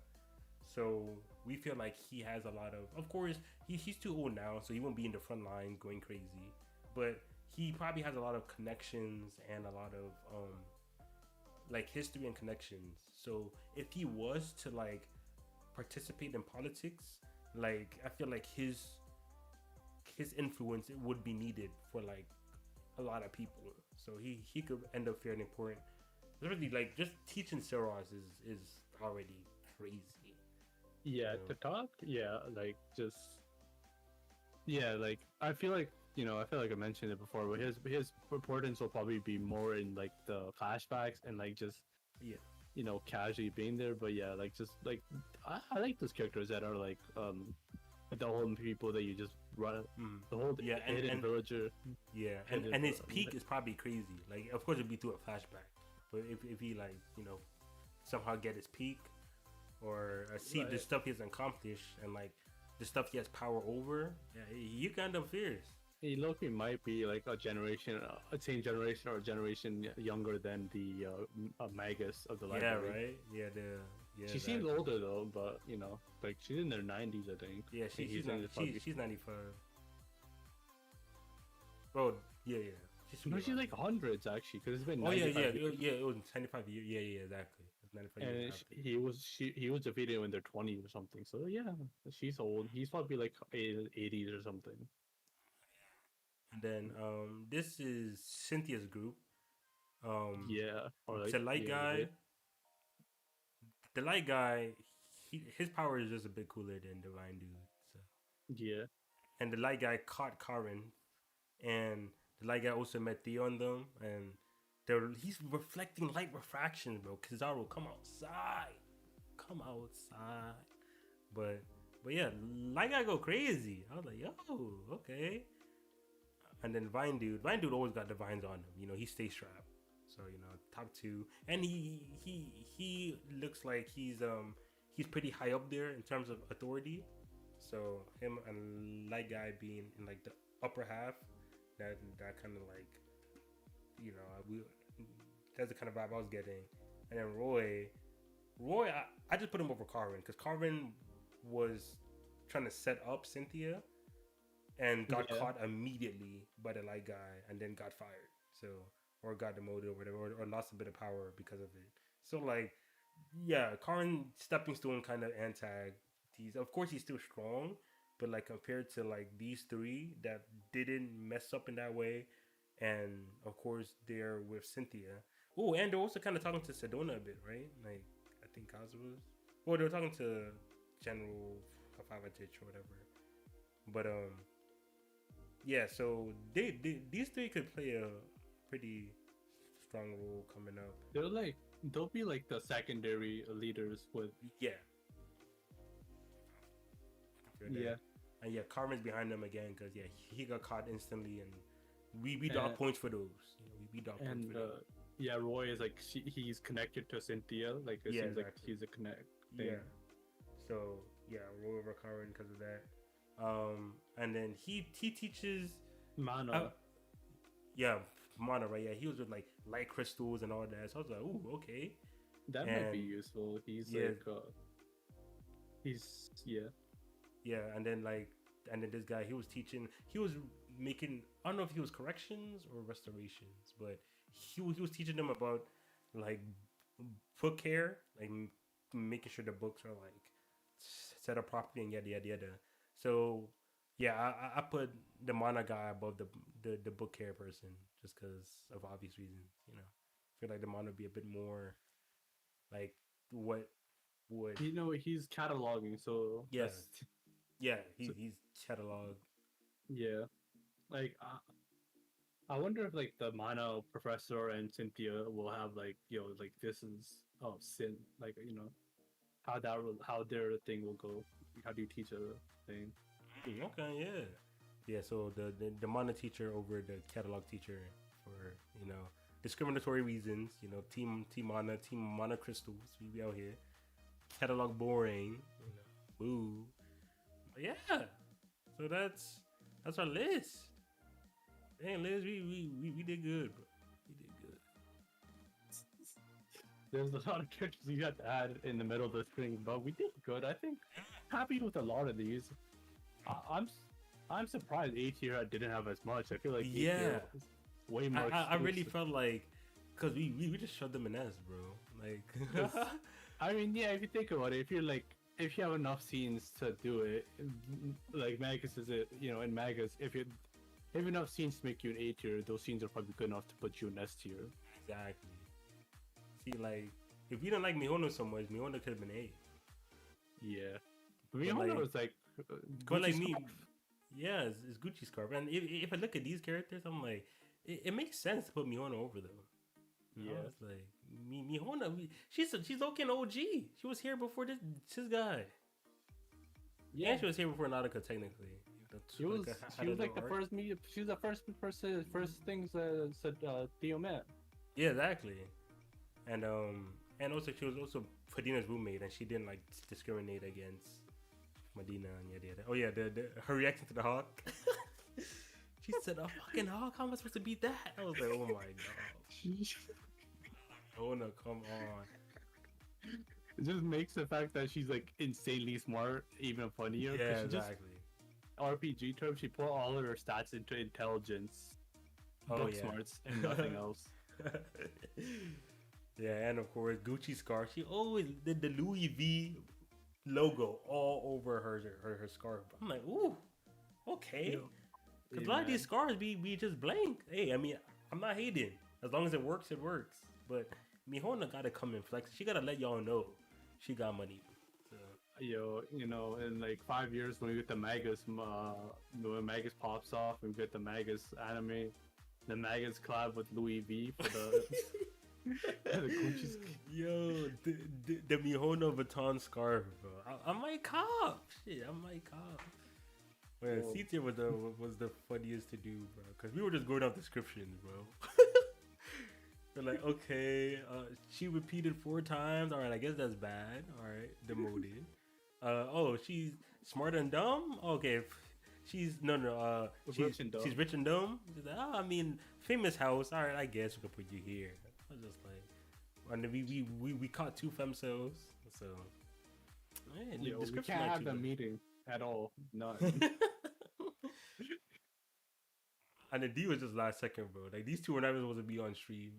So we feel like he has a lot of course, he's too old now, so he won't be in the front line going crazy. But he probably has a lot of connections and a lot of like history and connections. So if he was to like participate in politics, like I feel like his influence would be needed for like a lot of people. So he could end up fairly important. Really, like just teaching Seros is already crazy. Yeah, to talk. Yeah, like just. Yeah, like I feel like I mentioned it before, but his importance will probably be more in like the flashbacks and like just casually being there. But yeah, like just like I like those characters that are like the whole people that you just run the whole hidden villager. Yeah, and his peak is probably crazy. Like of course it'd be through a flashback, but if he like somehow get his peak or see the stuff he has accomplished and like the stuff he has power over, you kind of fierce. He Loki might be like a generation, same generation or a generation younger than the Magus of the library. Yeah, right. Yeah, she seems older though, but like she's in their 90s, I think. Yeah, she's 95. Oh, yeah. She's like hundreds actually, because it's been. Oh yeah. It was 95 years. Yeah, exactly. It's 95 and years. He was defeated when they're 20 or something. So yeah, she's old. He's probably like 80s or something. And then this is Cynthia's group. Or like the light guy. The light guy, his power is just a bit cooler than Divine Dude. So. Yeah. And the light guy caught Karen, and the light guy also met Theo on them, and he's reflecting light refraction, bro. Kizaru, come outside. But yeah, light guy go crazy. I was like, yo, okay. And then Vine Dude always got the vines on him. He stays strapped. So top 2, and he looks like he's pretty high up there in terms of authority. So him and light guy being in like the upper half, that kind of like that's the kind of vibe I was getting. And then Roy, I just put him over Carvin because Carvin was trying to set up Cynthia and got caught immediately by the light guy and then got fired. So. Or got demoted or whatever, or lost a bit of power because of it. So like, yeah, Karn stepping stone kind of antag. Of course he's still strong, but like compared to like these 3 that didn't mess up in that way, and of course they're with Cynthia. Oh, and they're also kind of talking to Sedona a bit, right? Like I think Kaz was. Well, they were talking to General Favatich or whatever. But yeah. So these three could play a pretty strong role coming up. They'll be like the secondary leaders with. Yeah. Feel that. Yeah. And yeah, Carmen's behind them again because yeah, he got caught instantly, and we dock points for those. You know, we dock points for those. Yeah, Roy is like he's connected to Cynthia. Like it seems like he's a connect thing. Yeah. So yeah, roll over Carmen because of that. And then he teaches Mana. Yeah, Mana, right? Yeah, he was with like light crystals and all that. So I was like, ooh, okay. That might be useful. He's like, Yeah, and then this guy, he was making, I don't know if he was corrections or restorations, but he was teaching them about like book care, like making sure the books are like set up properly and yada yada yada. So yeah, I put the Mana guy above the book care person just because of obvious reasons. You know, I feel like the Mana would be a bit more like what would he's cataloging, so he's catalog. Yeah, like I wonder if like the Mana professor and Cynthia will have like like this is sin, like how their thing will go. How do you teach a thing? Okay, yeah. So the Mana teacher over the catalog teacher for discriminatory reasons. Team Mana crystals. We be out here. Catalog boring. Boo. But yeah. So that's our list. Dang, Liz, we did good, bro. We did good. There's a lot of characters you got to add in the middle of the screen, but we did good. I think happy with a lot of these. I'm surprised A tier didn't have as much. I feel like A tier was way more. I really felt like because we just showed them an S, bro. Like, I mean, yeah. If you think about it, if you have enough scenes to do it, like Magus is it, in Magus, if you have enough scenes to make you an A tier, those scenes are probably good enough to put you in S tier. Exactly. See, like, if we didn't like Mihono so much, Mihono could have been A. Yeah. Mihono was like, but like me, yeah, it's Gucci scarf. And if I look at these characters, I'm like, it makes sense to put Mihono over them. Yeah, it's like Mihono. She's okay in OG. She was here before this guy. Yeah, and she was here before Nautica technically. She was like the first She was the first things said Theo met. Yeah, exactly. And also she was also Padina's roommate, and she didn't like discriminate against Medina and yada yada. Oh yeah, her reaction to the hawk. She said, "A fucking hawk? How am I supposed to beat that?" I was like, "Oh my god." Oh no, come on. It just makes the fact that she's like insanely smart even funnier. Yeah, exactly. RPG terms, she put all of her stats into intelligence, book smarts, and nothing else. Yeah, and of course Gucci scarf. She always did the Louis V logo all over her scarf. I'm like, ooh, okay. Because a lot of these scarves be just blank. Hey, I mean, I'm not hating. As long as it works, it works. But Mihona gotta come in flex. She gotta let y'all know she got money. So. In like 5 years when we get the Magus, when Magus pops off, and we get the Magus anime, the Magus collab with Louis V for the. Yo, the Mihono Vuitton scarf, bro. I might cop. Shit, I might cop. Man, C tier was the funniest to do, bro. Because we were just going off descriptions, bro. We're like, okay, she repeated 4 times. All right, I guess that's bad. All right, demoted. She's smart and dumb. Okay, she's she's rich and dumb. She's like, I mean, famous house. All right, I guess we could put you here. I was just like, and we caught 2 femcels, so man, we can't have a meeting at all. None. And the D was just last second, bro. Like these 2 were never supposed to be on stream.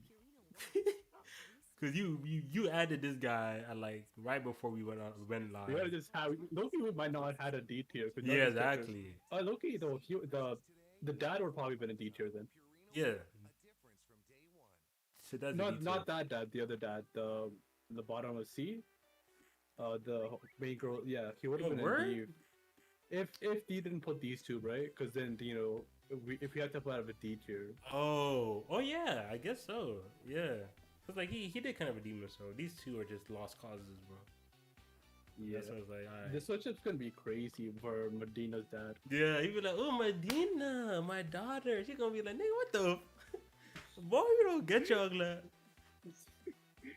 Cause you added this guy at like right before we went live. Yeah, just how Loki might not have had a D tier. Yeah, exactly. Loki though, the dad would probably been a D tier then. Yeah. So that's not that dad, the other dad, the bottom of C. The main girl, yeah, he would have been a D. if you didn't put these two, right? Because then if we had to put out a D tier, Oh yeah, I guess so. Yeah, cause like he did kind of redeem himself. These two are just lost causes, bro. yeah, That's what I was like, alright. the switch up's gonna be crazy for Medina's dad. Yeah, he'd be like, oh Medina, my daughter. She gonna be like, nigga, what the? Boy, you don't get your ugly.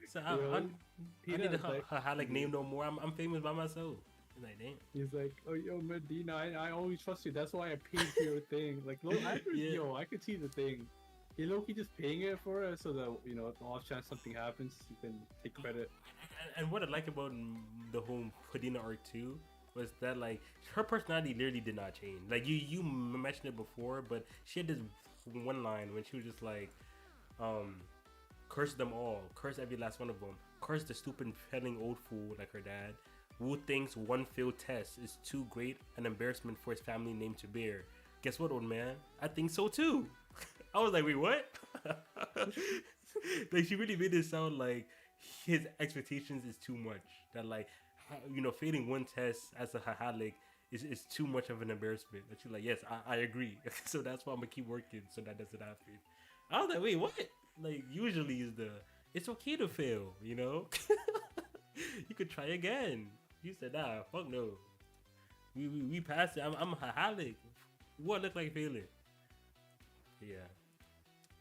So Yo, I need to like, like name no more. I'm famous by myself. He's like, damn. he's like, oh yo, Medina, I always trust you. That's why I paid for your thing. Like, Yeah. I could see the thing. He just paying it for it so that the off chance something happens, you can take credit. And what I like about the whole Medina arc too was that like her personality literally did not change. Like you mentioned it before, but she had this one line when she was just like, curse them all, curse every last one of them, curse the stupid peddling old fool like her dad, who thinks one failed test is too great an embarrassment for his family name to bear. Guess what, old man? I think so too. I was like, wait, what? Like she really made it sound like his expectations is too much. That like, failing one test as a hahalik is too much of an embarrassment. And she's like, yes, I agree. So that's why I'm gonna keep working so that doesn't happen. I was like, wait, what? Like usually is it's okay to fail, you could try again. You said, nah, fuck no. We passed it. I'm a hahalik. What look like failing? Yeah.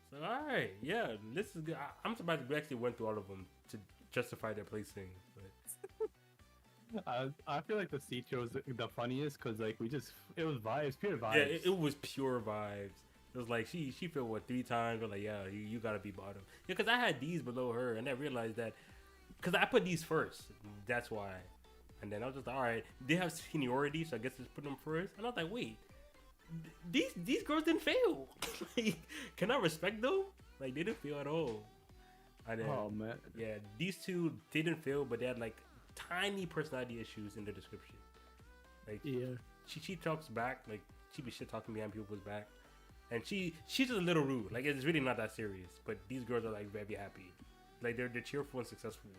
So alright, yeah, this is good. I'm surprised we actually went through all of them to justify their placing. But I feel like the C tier was the funniest because like it was vibes, pure vibes. yeah, it was pure vibes. It was like she failed what 3 times. But like, yeah, you gotta be bottom. Yeah, because I had these below her, and I realized that because I put these first. That's why. And then I was just like, all right, they have seniority, so I guess let's put them first. And I was like, wait, these girls didn't fail. Like, can I respect them? Like they didn't fail at all. And then, Oh man, yeah, these two they didn't fail, but they had like tiny personality issues in the description. Like yeah. she talks back, like she be shit talking behind people's back, and she's just a little rude. Like it's really not that serious. But these girls are like very happy, like they're cheerful and successful.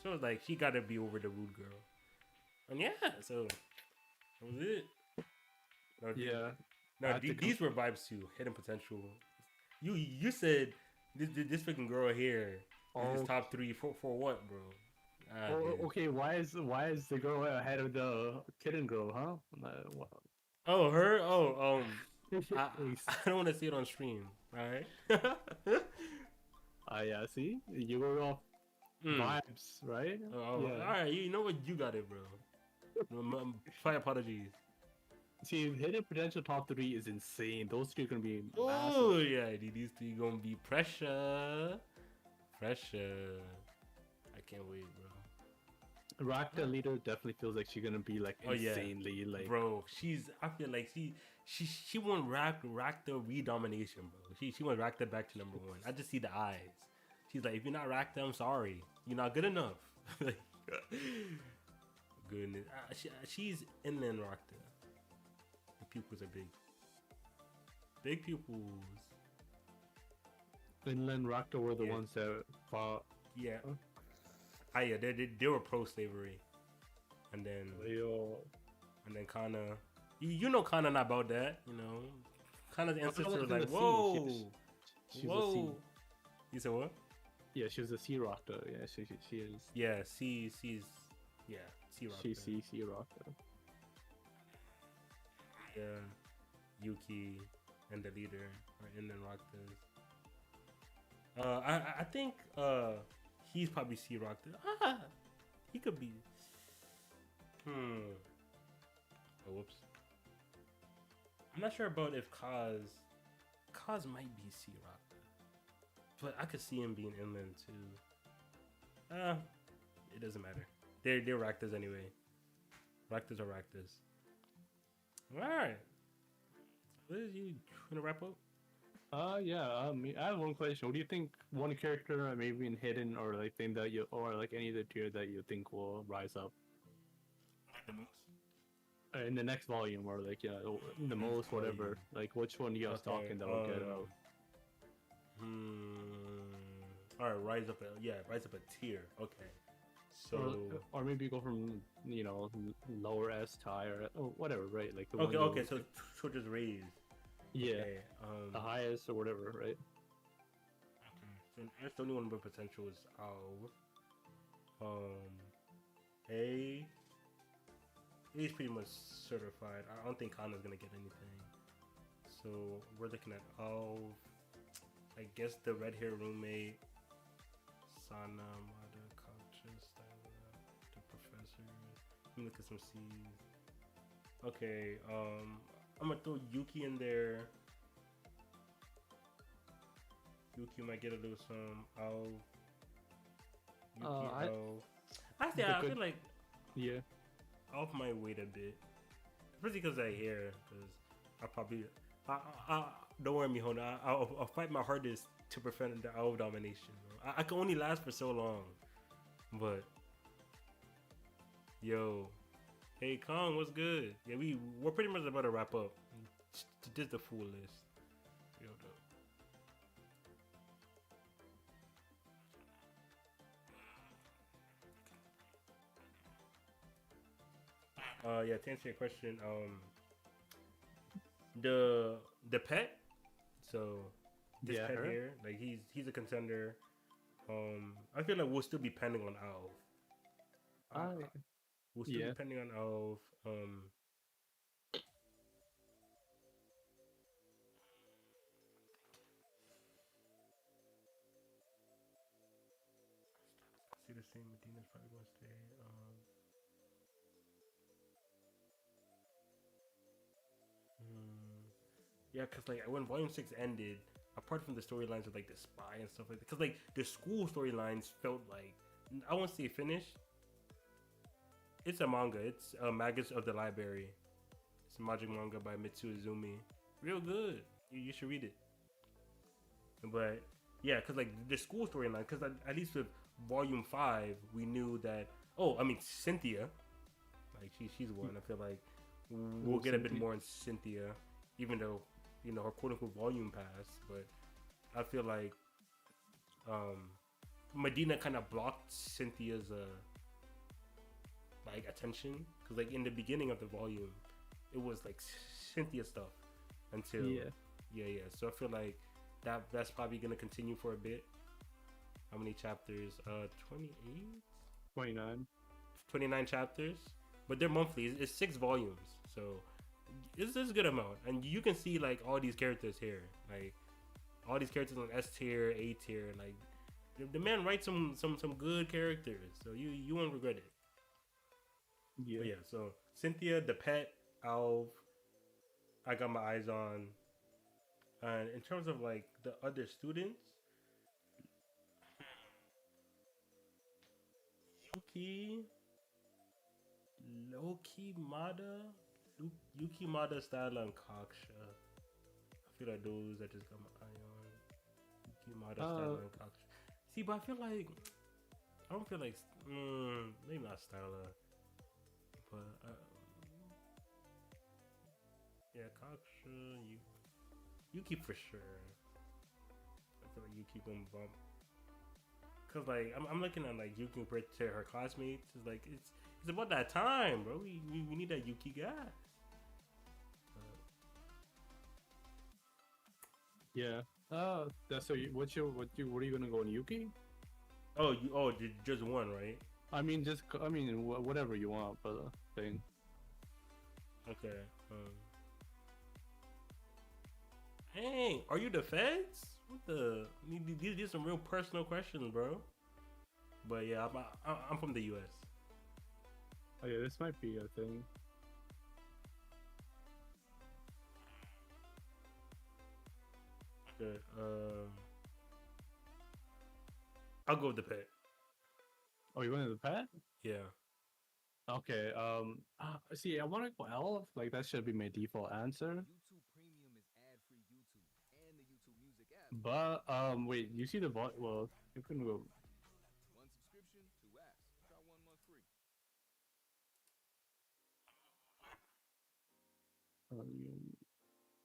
So it's like she gotta be over the rude girl. And yeah, so that was it. No, Yeah. no, I think- these were vibes too. Hidden potential. You said this freaking girl here is Oh. top 3 for what, bro? Ah, Oh, dude. okay, why is the girl ahead of the kitten girl, huh? Oh, her. Oh, I, Ace. I don't want to see it on stream. All right. Yeah, see? You were off Mm. vibes, right? Oh, Yeah. all right. You know what? You got it, bro. My apologies. See, hidden potential top 3 is insane. Those 3 are gonna be Oh massive. yeah, dude, these 3 gonna be pressure. Pressure. I can't wait, bro. Rakta leader definitely feels like she's gonna be like Oh, yeah. insanely like. Bro, I feel like she won Rakta redomination, bro. She won Rakta back to number 1. I just see the eyes. She's like, if you're not Rakta, I'm sorry. You're not good enough. Like, goodness. She's inland Rakta. The pupils are big. Big pupils. Inland Rakta were the Yeah. ones that fought. Yeah. Huh? Yeah, they were pro-slavery. And then Yo. Kana, you know Kana not about that, Kana's ancestor was in like, the sea. whoa, She was a whoa. sea. You said what? Yeah, she was a sea Rakta. Yeah, she is. Yeah, she's yeah, Sea Rock. She's sea Rakta. Yeah, Yuki and the leader are in the Rocktas. I think he's probably Sea Rockta. He could be. Oh, whoops. I'm not sure about if Kaz might be Sea Rockta, but I could see him being inland too. It doesn't matter. They're Raktas anyway. Raktas are Raktas. Alright. Liz, you wanna wrap up? Yeah. I have one question. What do you think? One character, maybe in hidden or like thing that you, or like any other tier that you think will rise up in the next volume, or like the most whatever. Like which one you guys Okay, talking that will get out? Alright, rise up a tier. Okay. So or maybe go from lower S tier or whatever, right? Like the okay, one okay, so just raise. yeah, Okay, the highest or whatever, right? so that's the only one with potential is A. A is pretty much certified. I don't think Kana's gonna get anything. So we're looking at I guess the red hair roommate, Sana, Mada, Kacha, Styla, the professor. Let me look at some C's. Okay, I'm gonna throw Yuki in there. Yuki might get a little some. Yuki, Actually, I feel like Yeah. Alf might wait a bit. Especially because I hear, because I probably, don't worry me, Hona. I'll fight my hardest to prevent the Alf domination. I can only last for so long, but yo, hey Kong, what's good? Yeah, we're pretty much about to wrap up. Just the full list. Yo, yeah, to answer your question, the pet. So this Yeah, pet her? here, like he's a contender. I feel like we'll still be pending on Alf. We'll still be Yeah. pending on Alf. See the same. Medina's probably gonna stay. Yeah, cause like when Volume 6 ended, apart from the storylines with like the spy and stuff like that, cause like the school storylines felt like I won't say finished. It's a manga. It's Magus of the Library. It's a magic manga by Mitsu Izumi. Real good. You should read it. But yeah, cause like the school storyline, cause at least with Volume 5, we knew that. Oh, I mean Cynthia, like she's one. I feel like we'll get a bit more in Cynthia, even though her quote unquote volume passed. But I feel like Medina kind of blocked Cynthia's like attention, because like in the beginning of the volume, it was like Cynthia stuff until yeah. So I feel like that's probably gonna continue for a bit. How many chapters? 28? 29. 29 chapters, but they're monthly. It's 6 volumes, so it's a good amount. And you can see like all these characters here, like all these characters on S tier, A tier. Like the man writes some good characters, so you won't regret it. Yeah. But yeah, so Cynthia, the pet, Alv, I got my eyes on. And in terms of like the other students, Yuki, Loki Mada, Yuki Mada, Style, and Kaksha. I feel like those I just got my eye on. Yuki Mada, Style, and Kaksha. See, but I feel like I don't feel like maybe not Styler, but yeah, Kaksha, Yuki for sure. I feel like Yuki gonna bump. Cause like I'm looking at like Yuki compared to her classmates. It's like it's about that time, bro. We need that Yuki guy. Yeah. That's so. What are you gonna go on Yuki? Just one, right? I mean, whatever you want for the thing. Okay. Hey, are you the feds? What the? These are some real personal questions, bro. But yeah, I'm from the U.S. Oh yeah, this might be a thing. Okay. I'll go with the pet. Oh, you went to the pet? Yeah. Okay. See, I want to go Elf. Like that should be my default answer. YouTube Premium is ad-free YouTube and the YouTube Music app. But wait, you see the well, you can go. One subscription, 2 apps. Try 1 month free. Volume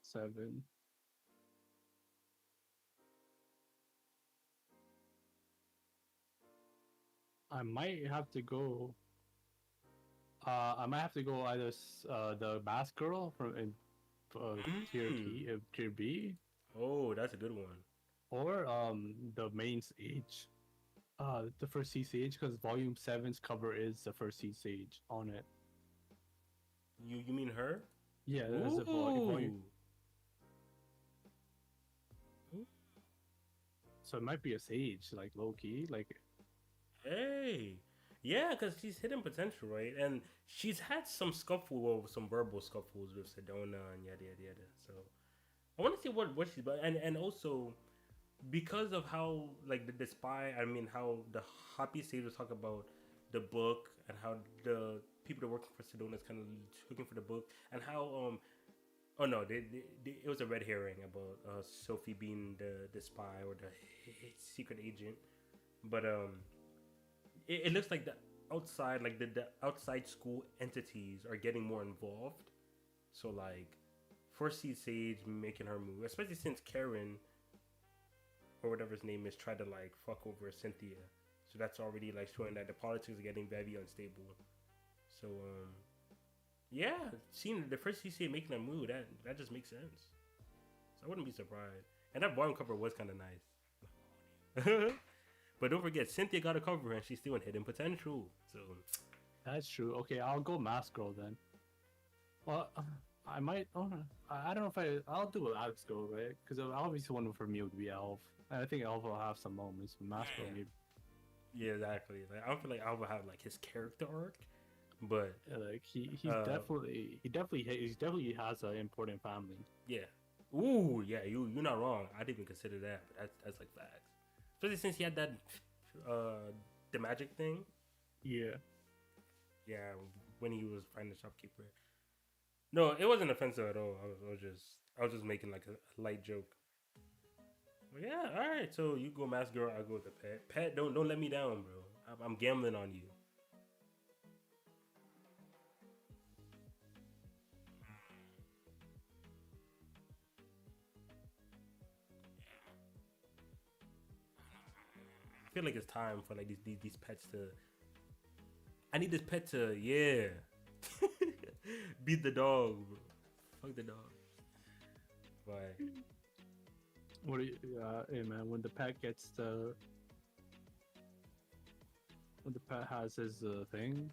7. I might have to go. I might have to go either the mask girl from tier T, tier B, Oh, that's a good one. or the main stage. The first Sea Sage, because Volume 7's cover is the first Sea Sage on it. You mean her? Yeah, that's a volume. Ooh. So it might be a Sage, like low key, like. Hey, yeah, because she's hidden potential, right? And she's had some scuffle, well, some verbal scuffles with Sedona and yada yada yada. So I want to see what she's about, and also because of how like the spy, I mean how the Happy Sages talk about the book and how the people that are working for Sedona is kind of looking for the book and how oh no, it was a red herring about Sophie being the spy or the secret agent, but it looks like the outside, like the outside school entities are getting more involved. So like, first see Sage making her move, especially since Karen or whatever his name is tried to like fuck over Cynthia. So that's already like showing that the politics are getting very unstable. So yeah, seeing the first CCA making a move, that just makes sense. So I wouldn't be surprised. And that volume cover was kind of nice. But don't forget, Cynthia got a cover and she's still in hidden potential. So That's true. Okay, I'll go Mask Girl then. Well, I might. Oh, I don't know if I'll do an Alex Girl, right? Because obviously one for me would be Elf. And I think Elf will have some moments. Mask Girl, maybe. yeah, exactly. Like I don't feel like I will have like his character arc, but Yeah, like he definitely has an important family. yeah. Ooh, yeah, you're not wrong. I didn't even consider that, but that's like facts. Especially since he had that the magic thing. Yeah. Yeah, when he was fighting the shopkeeper. No, it wasn't offensive at all. I was just making like a light joke. But yeah, all right. So you go Mask Girl, I go with the pet. Pet, don't let me down, bro. I'm gambling on you. I feel like it's time for like these pets to. I need this pet to beat the dog, bro. Fuck the dog. But What do you? Hey man, when the pet has his thing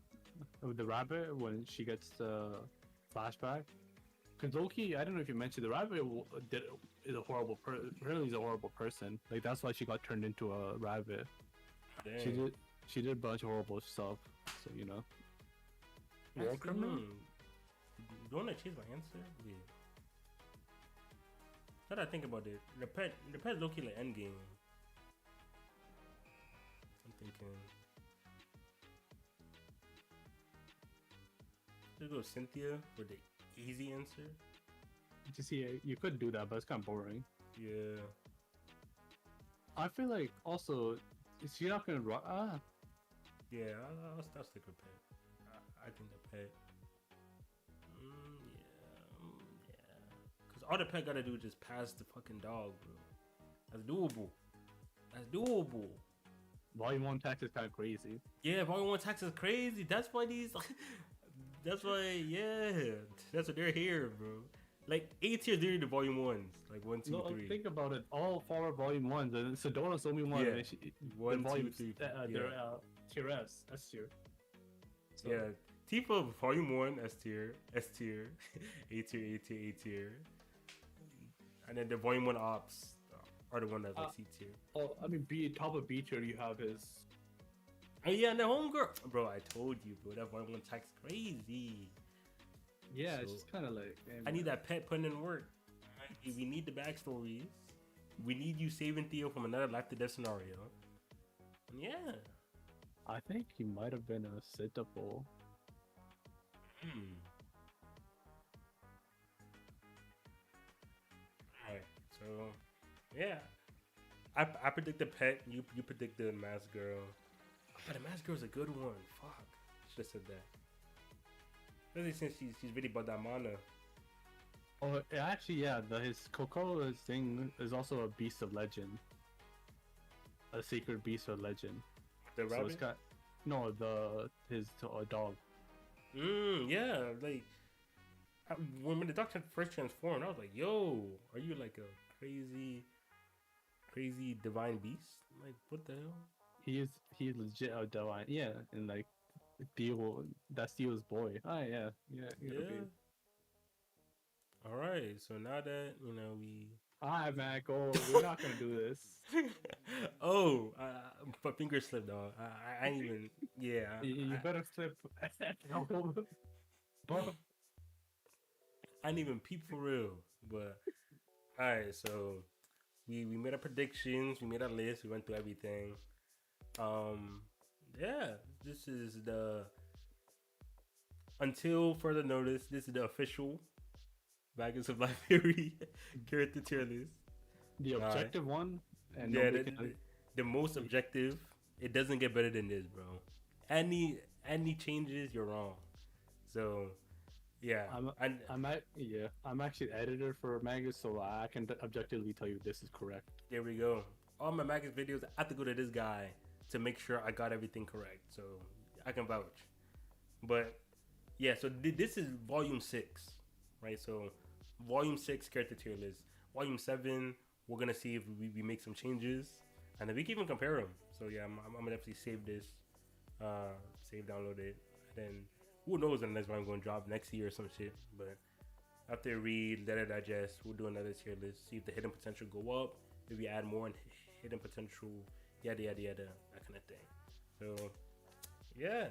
with the rabbit, when she gets the flashback. Because Loki, I don't know if you mentioned the rabbit is a horrible apparently he's a horrible person. Like that's why she got turned into a rabbit. dang. She did a bunch of horrible stuff. So you know. War criminal? Do you want to change my answer? Yeah. Now that I think about it, the pet Loki like endgame. I'm thinking. Let's go Cynthia for the easy answer. You see, you could do that, but it's kind of boring. Yeah. I feel like also, is she not gonna run? Yeah, I'll stick with pet. I think the pet. Yeah. Cause all the pet gotta do is just pass the fucking dog, bro. That's doable. That's doable. Volume 1 tax is kind of crazy. Yeah, Volume 1 tax is crazy. That's why these. That's why, yeah. That's what they're here, bro. Like, A tier, they're the Volume 1s. Like, 1, 2, 3. Think about it. All 4 Volume 1s, and Sedona's the only one. Yeah. And One, the volumes, 2, 3. they're tier S tier. So, Yeah. Tifa, Volume 1, S tier, A tier, A tier, A tier. And then the Volume 1 ops are the one that's like C tier. Oh, I mean, top of B tier, you have his. Oh yeah, and the homegirl, bro. I told you, bro. That Volume 1 tax crazy. Yeah, So, it's just kind of like. I need that pet putting in work. Right? We need the backstories. We need you saving Theo from another life to death scenario. And yeah. I think he might have been a Citadel. Alright, so yeah. I predict the pet, you predict the mask girl. But the mask girl's a good one. Fuck. Should have said that. Especially since she's really about that mana. Oh, actually, yeah. His Coco's thing is also a beast of legend, a secret beast of legend. The So rabbit? it's got, No, his dog. Yeah, like when the doctor first transformed, I was like, "Yo, are you like a crazy divine beast? Like, what the hell?" He is legit a divine. Yeah, and like Theo, that's Theo's boy. Ah, yeah, yeah, you gotta be. Yeah. All right. So now that we. Alright, man, go. We're not gonna do this. Oh, but finger slip, dog. I ain't even. Yeah, You better slip. But I ain't even peep for real. But all right, so we made our predictions. We made our list. We went through everything. Um, yeah, this is the until further notice. This is the official Magus of Life Theory character tier list. the All right. objective one, and Yeah, nobody can. the most objective. It doesn't get better than this, bro. Any changes, you're wrong. So, yeah, I'm actually editor for Magus, so I can objectively tell you this is correct. there we go. All my Magus videos, I have to go to this guy to make sure I got everything correct. So I can vouch. But yeah, so this is volume 6, right? So volume 6 character tier list. Volume 7, we're gonna see if we make some changes, and then we can even compare them. So yeah, I'm gonna definitely save this, download it, and then who knows when the next one I'm gonna drop next year or some shit. But after read, let it digest, we'll do another tier list. See if the hidden potential go up. If we add more and hidden potential, yada yada yada, that kind of thing. So yeah,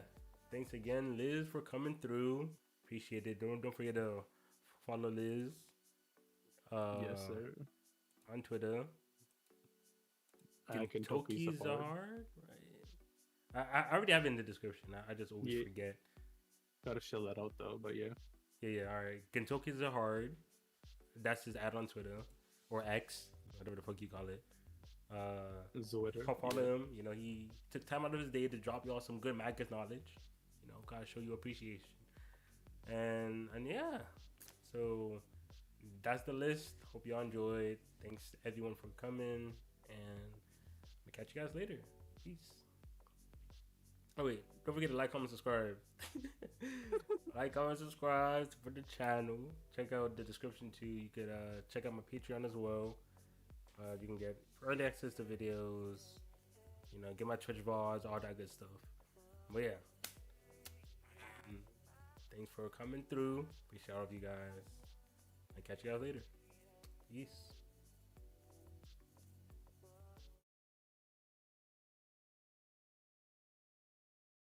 thanks again, Liz, for coming through. Appreciate it. Don't forget to follow Liz. Yes, sir. On Twitter. Kentucky Kentucky's hard, right? I already have it in the description. I just always forget. Gotta show that out though, but yeah. Yeah. All right. Kentucky's a hard. That's his ad on Twitter or X, whatever the fuck you call it. Zoider. Follow him. You know, he took time out of his day to drop y'all some good Magus knowledge. You know, gotta show you appreciation. And yeah, so that's the list. Hope y'all enjoyed. Thanks everyone for coming, and we'll catch you guys later. Peace. Oh wait, don't forget to like, comment, subscribe. Like, comment, subscribe for the channel. Check out the description too. You could check out my Patreon as well. You can get early access to videos. You know, get my Twitch VODs, all that good stuff. But yeah, thanks for coming through. Appreciate all of you guys. I'll catch you guys later. Peace.